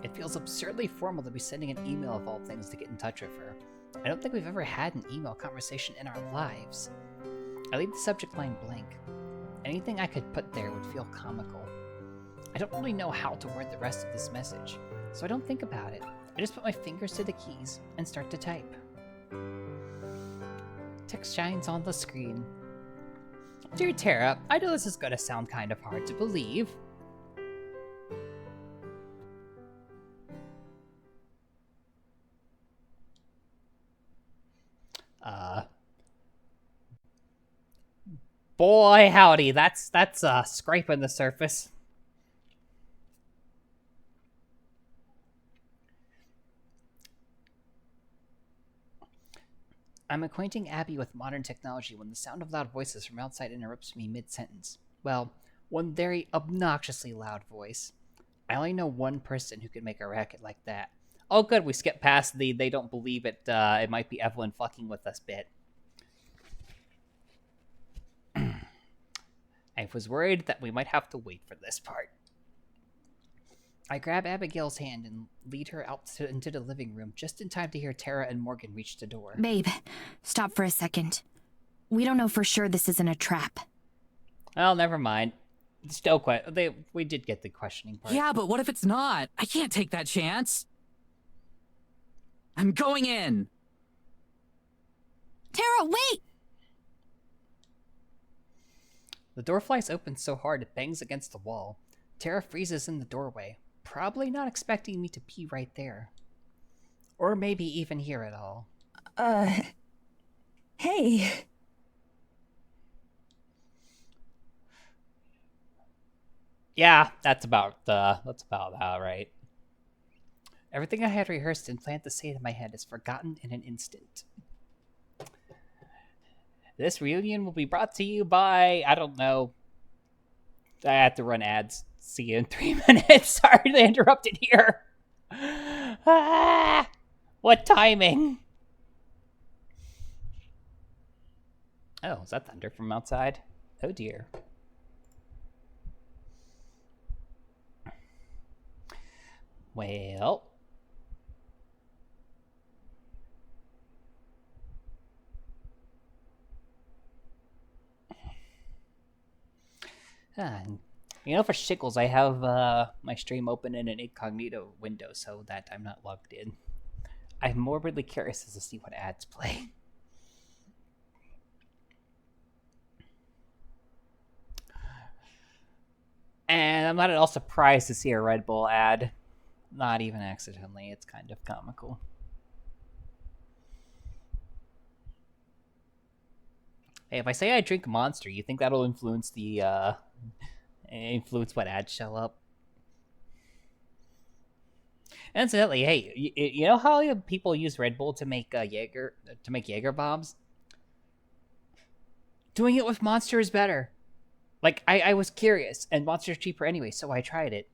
It feels absurdly formal to be sending an email of all things to get in touch with her. I don't think we've ever had an email conversation in our lives. I leave the subject line blank. Anything I could put there would feel comical. I don't really know how to word the rest of this message, so I don't think about it. I just put my fingers to the keys and start to type. Text shines on the screen. Dear Tara, I know this is gonna sound kind of hard to believe. Boy howdy, that's scraping the surface. I'm acquainting Abby with modern technology when the sound of loud voices from outside interrupts me mid-sentence. Well, one very obnoxiously loud voice. I only know one person who could make a racket like that. Oh good, we skipped past the they don't believe it, it might be Evelyn fucking with us bit. I was worried that we might have to wait for this part. I grab Abigail's hand and lead her out into the living room just in time to hear Tara and Morgan reach the door. Babe, stop for a second. We don't know for sure this isn't a trap. Well, never mind. Still, we did get the questioning part. Yeah, but what if it's not? I can't take that chance. I'm going in. Tara, wait! The door flies open so hard it bangs against the wall. Tara freezes in the doorway, probably not expecting me to pee right there. Or maybe even hear it all. Hey. Yeah, that's about right. Everything I had rehearsed and planned to say in my head is forgotten in an instant. This reunion will be brought to you by, I don't know. I have to run ads. See you in 3 minutes. Sorry to interrupt it here. Ah, what timing? Oh, is that thunder from outside? Oh dear. Well. You know, for shickles, I have my stream open in an incognito window so that I'm not logged in. I'm morbidly curious as to see what ads play. And I'm not at all surprised to see a Red Bull ad. Not even accidentally, it's kind of comical. Hey, if I say I drink Monster, you think that'll influence the, influence what ads show up? Incidentally, hey, you know how people use Red Bull to make Jaeger bombs? Doing it with Monster is better. Like, I was curious, and Monster's cheaper anyway, so I tried it.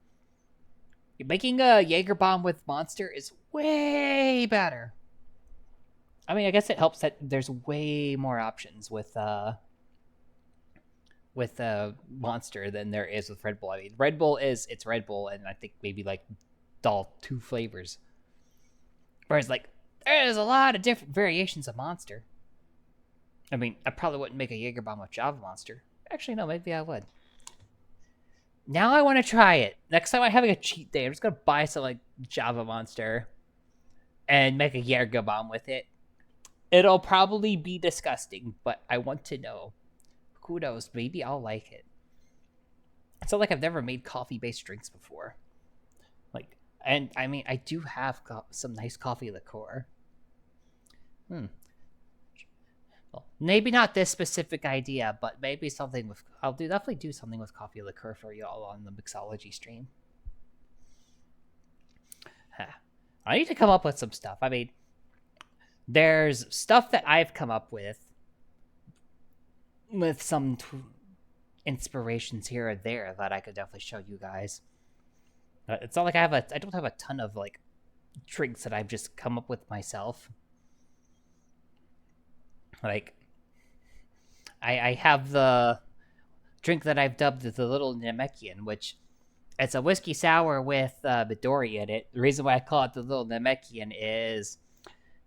Making a Jaeger bomb with Monster is way better. I mean, I guess it helps that there's way more options with Monster than there is with Red Bull. I mean, Red Bull it's Red Bull, and I think maybe like all 2 flavors. Whereas like there's a lot of different variations of Monster. I mean, I probably wouldn't make a Jaeger bomb with Java Monster. Actually, no, maybe I would. Now I want to try it. Next time I'm having a cheat day, I'm just gonna buy some like Java Monster and make a Jaeger bomb with it. It'll probably be disgusting, but I want to know. Who knows? Maybe I'll like it. It's not like I've never made coffee-based drinks before. Like, and I mean, I do have some nice coffee liqueur. Well, maybe not this specific idea, but maybe something with... I'll definitely do something with coffee liqueur for y'all on the Mixology stream. I need to come up with some stuff. I mean, there's stuff that I've come up with some inspirations here or there that I could definitely show you guys. It's not like I don't have a ton of like drinks that I've just come up with myself. Like, I have the drink that I've dubbed the Little Namekian, which it's a whiskey sour with Midori in it. The reason why I call it the Little Namekian is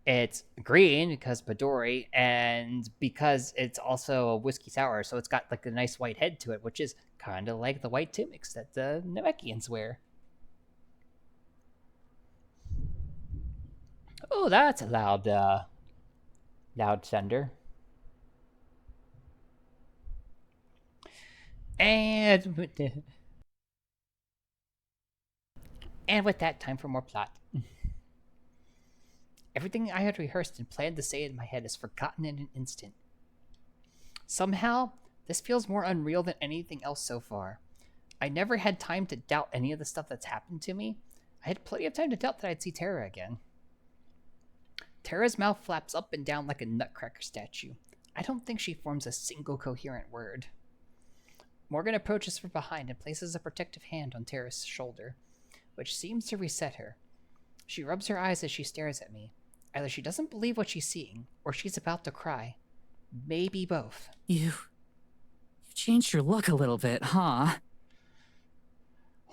it's green because Midori, and because it's also a whiskey sour, so it's got like a nice white head to it, which is kind of like the white tunics that the Namekians wear. Oh, that's a loud thunder. And with that, time for more plot. Everything I had rehearsed and planned to say in my head is forgotten in an instant. Somehow, this feels more unreal than anything else so far. I never had time to doubt any of the stuff that's happened to me. I had plenty of time to doubt that I'd see Terra again. Terra's mouth flaps up and down like a nutcracker statue. I don't think she forms a single coherent word. Morgan approaches from behind and places a protective hand on Terra's shoulder, which seems to reset her. She rubs her eyes as she stares at me. Either she doesn't believe what she's seeing, or she's about to cry. Maybe both. You've changed your look a little bit, huh?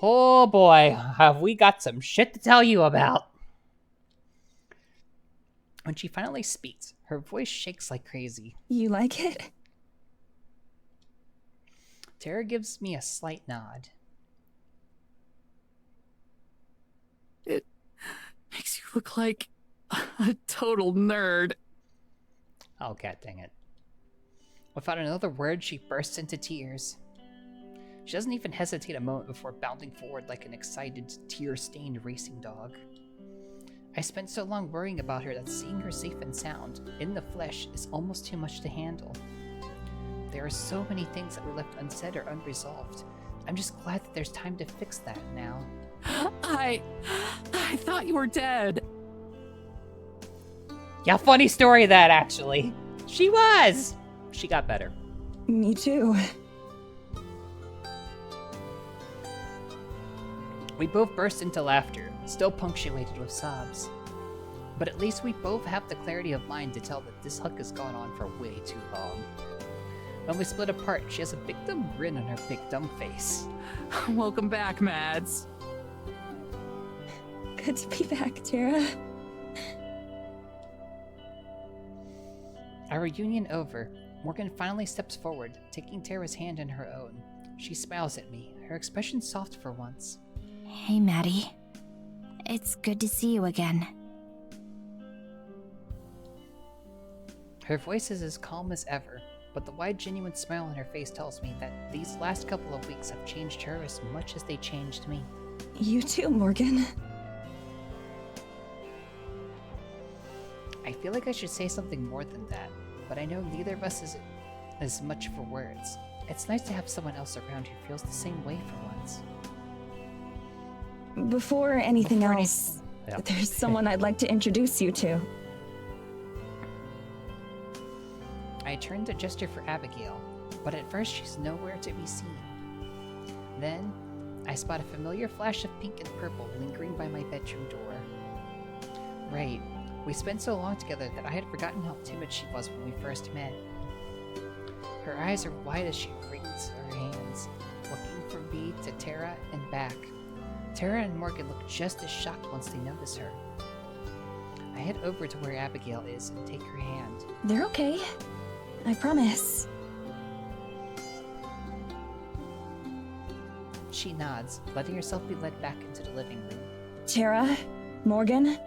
Oh boy, have we got some shit to tell you about. When she finally speaks, her voice shakes like crazy. You like it? Terra gives me a slight nod. It makes you look like a total nerd. Oh, god dang it. Without another word, she bursts into tears. She doesn't even hesitate a moment before bounding forward like an excited, tear-stained racing dog. I spent so long worrying about her that seeing her safe and sound, in the flesh, is almost too much to handle. There are so many things that were left unsaid or unresolved. I'm just glad that there's time to fix that now. I thought you were dead. Yeah, funny story that, actually. She was! She got better. Me too. We both burst into laughter, still punctuated with sobs. But at least we both have the clarity of mind to tell that this hug has gone on for way too long. When we split apart, she has a big dumb grin on her big dumb face. Welcome back, Mads. Good to be back, Terra. Our reunion over, Morgan finally steps forward, taking Terra's hand in her own. She smiles at me, her expression soft for once. Hey, Maddie. It's good to see you again. Her voice is as calm as ever, but the wide, genuine smile on her face tells me that these last couple of weeks have changed her as much as they changed me. You too, Morgan. I feel like I should say something more than that, but I know neither of us is as much for words. It's nice to have someone else around who feels the same way for once. Before anything else, Yeah. there's someone I'd like to introduce you to. I turn to gesture for Abigail, but at first she's nowhere to be seen. Then, I spot a familiar flash of pink and purple lingering by my bedroom door. Right, we spent so long together that I had forgotten how timid she was when we first met. Her eyes are wide as she wrings her hands, looking from me to Terra and back. Terra and Morgan look just as shocked once they notice her. I head over to where Abigail is and take her hand. They're okay. I promise. She nods, letting herself be led back into the living room. Terra, Morgan,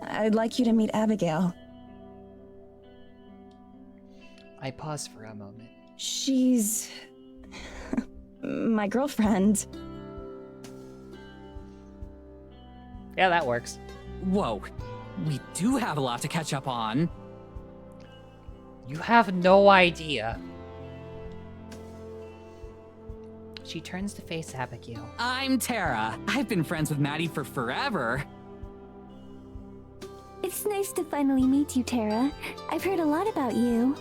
I'd like you to meet Abigail. I pause for a moment. She's my girlfriend. Yeah, that works. Whoa, we do have a lot to catch up on. You have no idea. She turns to face Abigail. I'm Terra. I've been friends with Maddie for forever. It's nice to finally meet you, Terra. I've heard a lot about you.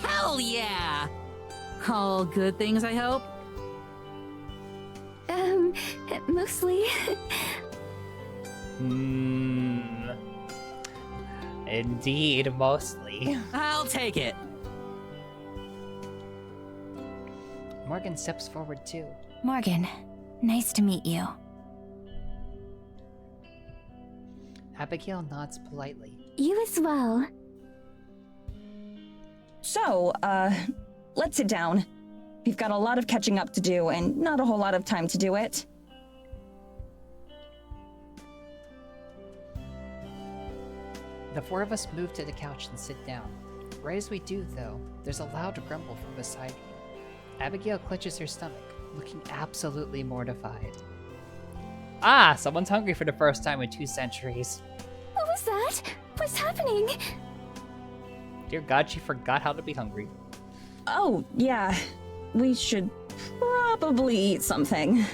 Hell yeah! All good things, I hope? Mostly. Indeed, mostly. I'll take it. Morgan steps forward too. Morgan, nice to meet you. Abigail nods politely. You as well. So, let's sit down. We've got a lot of catching up to do and not a whole lot of time to do it. The four of us move to the couch and sit down. Right as we do, though, there's a loud grumble from beside me. Abigail clutches her stomach, looking absolutely mortified. Ah, someone's hungry for the first time in 2 centuries. What was that? What's happening? Dear God, she forgot how to be hungry. Oh, yeah. We should probably eat something.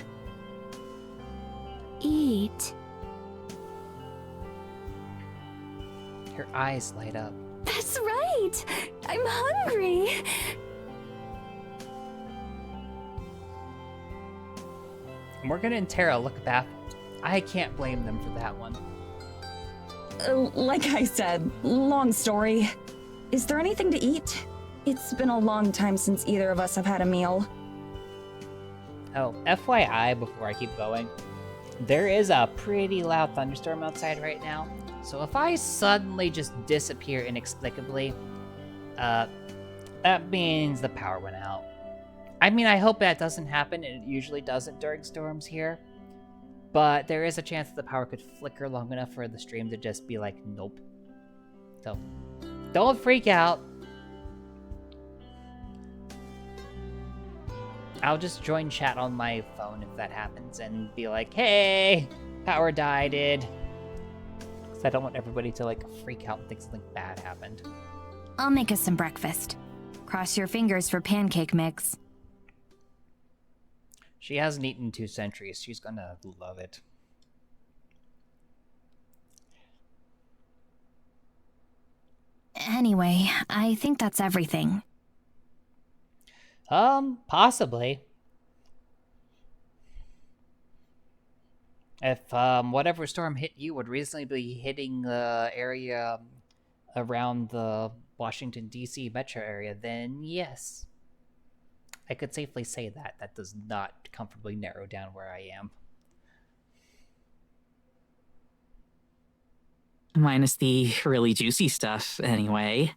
Eat. Her eyes light up. That's right! I'm hungry! Morgan and Tara look baffled. I can't blame them for that one. Like I said, long story. Is there anything to eat? It's been a long time since either of us have had a meal. Oh, FYI, before I keep going, there is a pretty loud thunderstorm outside right now. So if I suddenly just disappear inexplicably, that means the power went out. I mean, I hope that doesn't happen. It usually doesn't during storms here. But there is a chance that the power could flicker long enough for the stream to just be like, nope. So, don't freak out. I'll just join chat on my phone if that happens and be like, hey, power died. Because I don't want everybody to like freak out and think something bad happened. I'll make us some breakfast. Cross your fingers for pancake mix. She hasn't eaten in 2 centuries. She's gonna love it. Anyway, I think that's everything. Possibly. If, whatever storm hit you would recently be hitting the area around the Washington, D.C. metro area, then yes. I could safely say that. That does not comfortably narrow down where I am. Minus the really juicy stuff, anyway.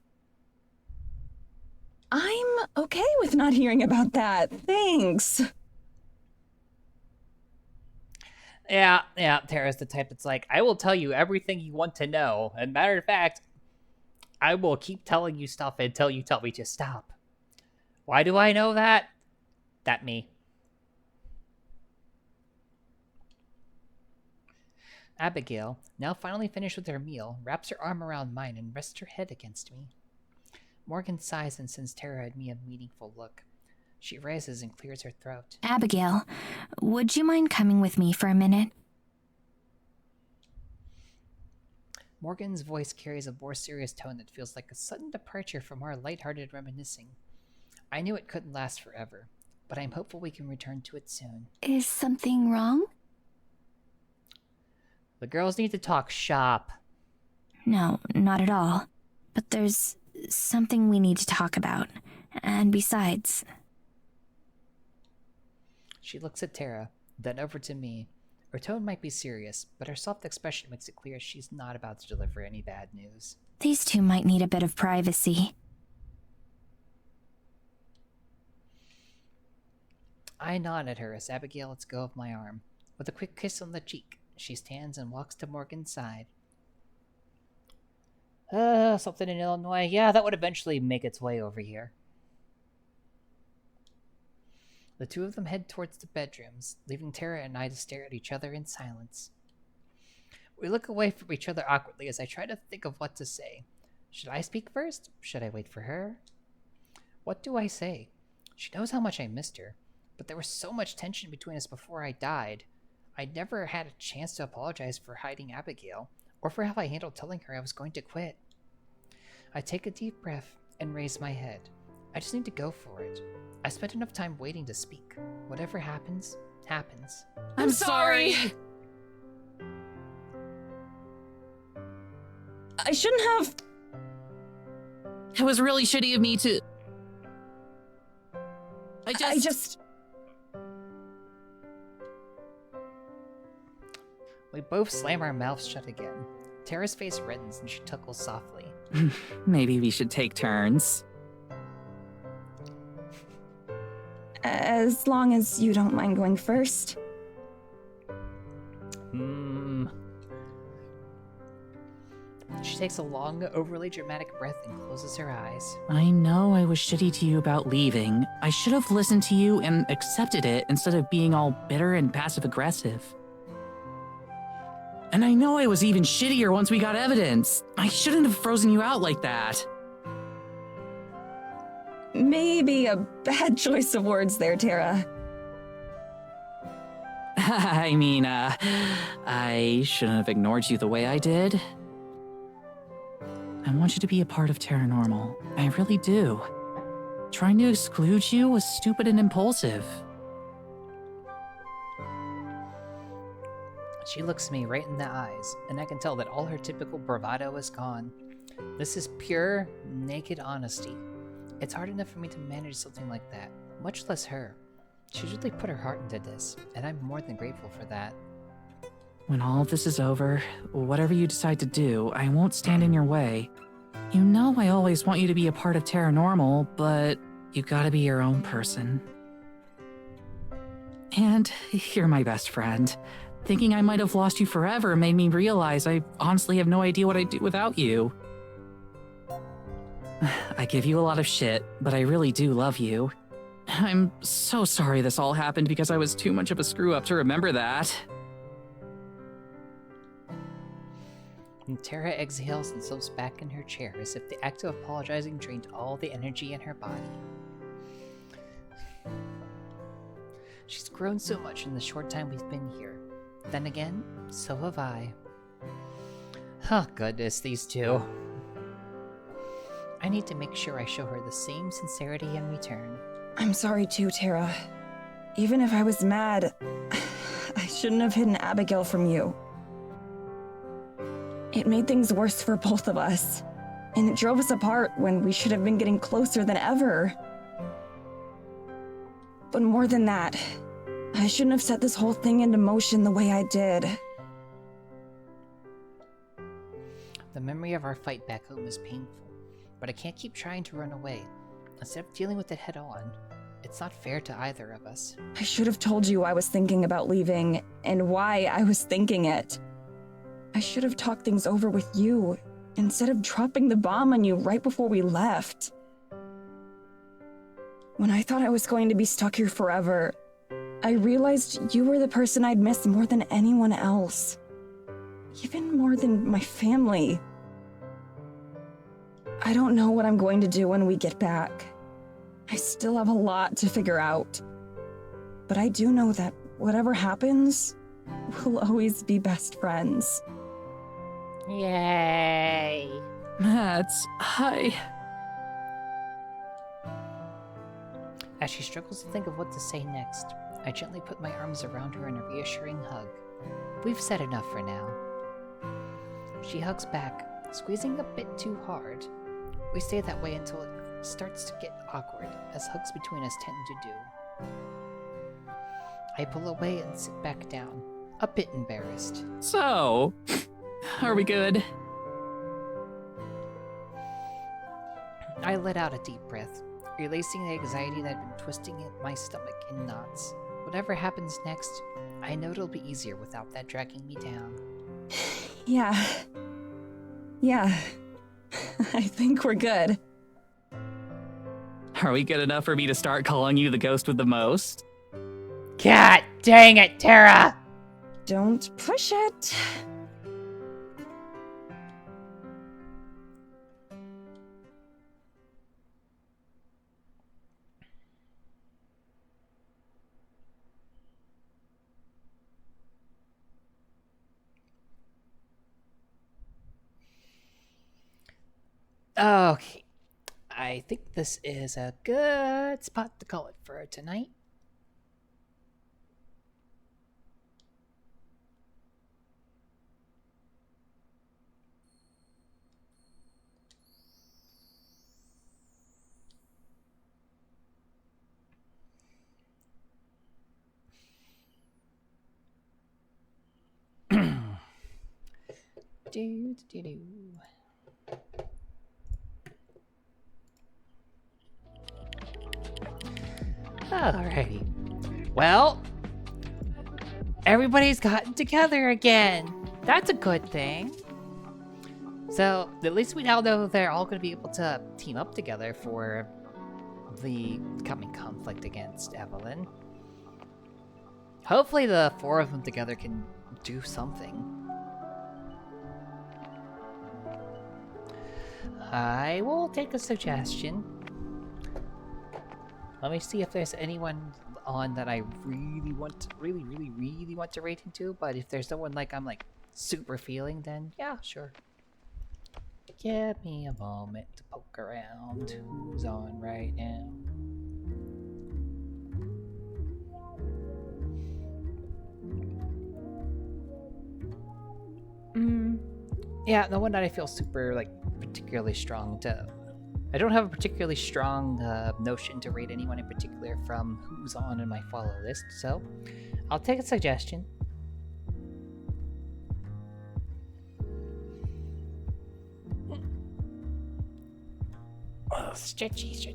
I'm okay with not hearing about that. Thanks. Yeah, Tara's the type that's like, I will tell you everything you want to know. And matter of fact, I will keep telling you stuff until you tell me to stop. Why do I know that? That me. Abigail, now finally finished with her meal, wraps her arm around mine and rests her head against me. Morgan sighs and sends Tara me a meaningful look. She rises and clears her throat. Abigail, would you mind coming with me for a minute? Morgan's voice carries a more serious tone that feels like a sudden departure from our lighthearted reminiscing. I knew it couldn't last forever, but I'm hopeful we can return to it soon. Is something wrong? The girls need to talk shop. No, not at all. But there's something we need to talk about. And besides... She looks at Tara, then over to me. Her tone might be serious, but her soft expression makes it clear she's not about to deliver any bad news. These two might need a bit of privacy. I nod at her as Abigail lets go of my arm. With a quick kiss on the cheek, she stands and walks to Morgan's side. Something in Illinois. Yeah, that would eventually make its way over here. The two of them head towards the bedrooms, leaving Tara and I to stare at each other in silence. We look away from each other awkwardly as I try to think of what to say. Should I speak first? Should I wait for her? What do I say? She knows how much I missed her, but there was so much tension between us before I died. I never had a chance to apologize for hiding Abigail, or for how I handled telling her I was going to quit. I take a deep breath and raise my head. I just need to go for it. I spent enough time waiting to speak. Whatever happens, happens. I'm sorry! I shouldn't have... It was really shitty of me to... I just... We both slam our mouths shut again. Tara's face reddens and she chuckles softly. Maybe we should take turns. As long as you don't mind going first. She She takes a long, overly dramatic breath and closes her eyes. I know I was shitty to you about leaving. I should have listened to you and accepted it instead of being all bitter and passive-aggressive. And I know I was even shittier once we got evidence. I shouldn't have frozen you out like that. Maybe a bad choice of words there, Tara. I mean, I shouldn't have ignored you the way I did. I want you to be a part of Terranormal. I really do. Trying to exclude you was stupid and impulsive. She looks me right in the eyes, and I can tell that all her typical bravado is gone. This is pure, naked honesty. It's hard enough for me to manage something like that, much less her. She's really put her heart into this, and I'm more than grateful for that. When all of this is over, whatever you decide to do, I won't stand in your way. You know I always want you to be a part of Terranormal, but you gotta be your own person. And you're my best friend. Thinking I might have lost you forever made me realize I honestly have no idea what I'd do without you. I give you a lot of shit, but I really do love you. I'm so sorry this all happened because I was too much of a screw-up to remember that. And Tara exhales and slips back in her chair as if the act of apologizing drained all the energy in her body. She's grown so much in the short time we've been here. Then again, so have I. Oh goodness, these two. I need to make sure I show her the same sincerity in return. I'm sorry too, Tara. Even if I was mad, I shouldn't have hidden Abigail from you. It made things worse for both of us, and it drove us apart when we should have been getting closer than ever. But more than that, I shouldn't have set this whole thing into motion the way I did. The memory of our fight back home is painful, but I can't keep trying to run away. Instead of dealing with it head on, it's not fair to either of us. I should have told you I was thinking about leaving, and why I was thinking it. I should have talked things over with you, instead of dropping the bomb on you right before we left. When I thought I was going to be stuck here forever, I realized you were the person I'd miss more than anyone else. Even more than my family. I don't know what I'm going to do when we get back. I still have a lot to figure out. But I do know that whatever happens, we'll always be best friends. Yay! Hi. As she struggles to think of what to say next, I gently put my arms around her in a reassuring hug. We've said enough for now. She hugs back, squeezing a bit too hard. We stay that way until it starts to get awkward, as hugs between us tend to do. I pull away and sit back down, a bit embarrassed. So, are we good? I let out a deep breath, releasing the anxiety that had been twisting my stomach in knots. Whatever happens next, I know it'll be easier without that dragging me down. Yeah. I think we're good. Are we good enough for me to start calling you the ghost with the most? God dang it, Tara! Don't push it. Okay, I think this is a good spot to call it for tonight. do. Alrighty. Well, everybody's gotten together again. That's a good thing. So, at least we now know they're all going to be able to team up together for the coming conflict against Evelyn. Hopefully the 4 of them together can do something. I will take a suggestion. Let me see if there's anyone on that I really want to raid into, but if there's someone like I'm like super feeling, then yeah, sure. Give me a moment to poke around. Who's on right now? Yeah, no one that I feel super, like, particularly strong to... I don't have a particularly strong notion to rate anyone in particular from who's on in my follow list, so I'll take a suggestion. Oh, stretchy. Do.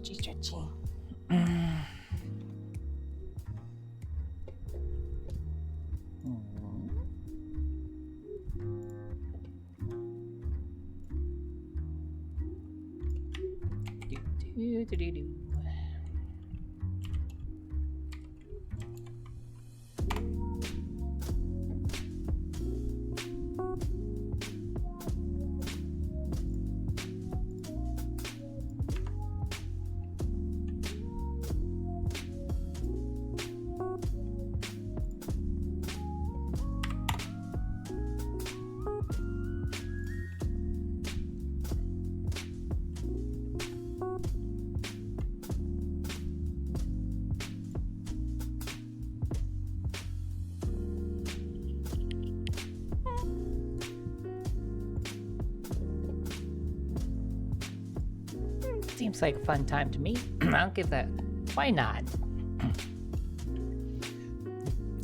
Seems like a fun time to me. I'll give that. Why not?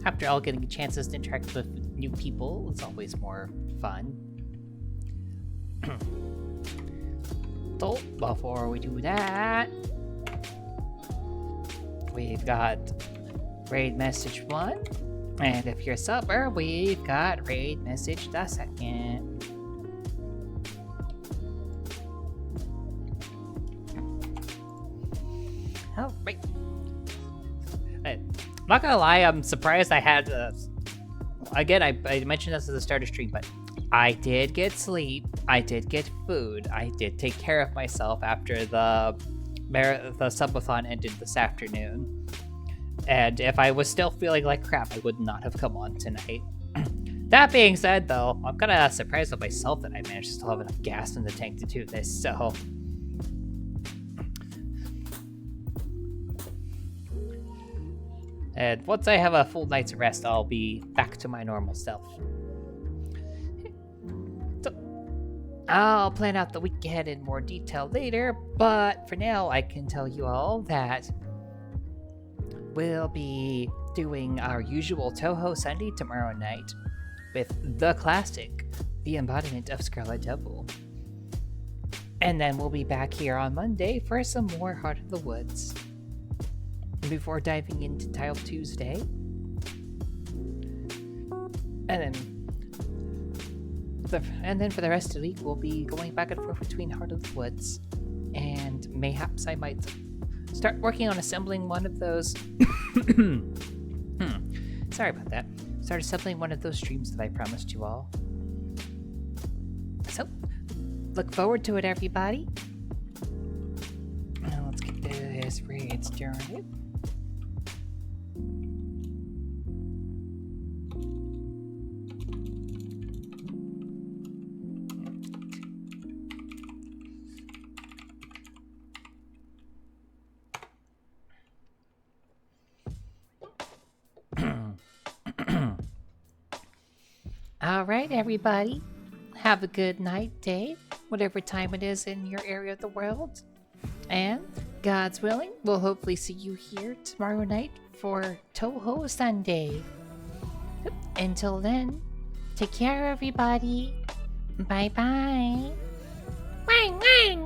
After all, getting chances to interact with new people is always more fun. So, before we do that, we've got raid message 1. And if you're supper, we've got raid message the 2nd. Oh, right. I'm not gonna lie, I'm surprised I had, again, I mentioned this at the start of stream, but I did get sleep, I did get food, I did take care of myself after the subathon ended this afternoon. And if I was still feeling like crap, I would not have come on tonight. That being said, though, I'm kind of surprised with myself that I managed to still have enough gas in the tank to do this, so... And once I have a full night's rest, I'll be back to my normal self. So, I'll plan out the week ahead in more detail later, but for now, I can tell you all that we'll be doing our usual Touhou Sunday tomorrow night with the classic, the embodiment of Scarlet Devil. And then we'll be back here on Monday for some more Heart of the Woods. Before diving into Tile Tuesday. And then for the rest of the week, we'll be going back and forth between Heart of the Woods. And mayhaps I might start working on assembling one of those... Sorry about that. Start assembling one of those streams that I promised you all. So, look forward to it, everybody. Now let's get this raid started. Alright, everybody. Have a good night, day, whatever time it is in your area of the world. And, God's willing, we'll hopefully see you here tomorrow night for Touhou Sunday. Until then, take care, everybody. Bye-bye. Wang, wang!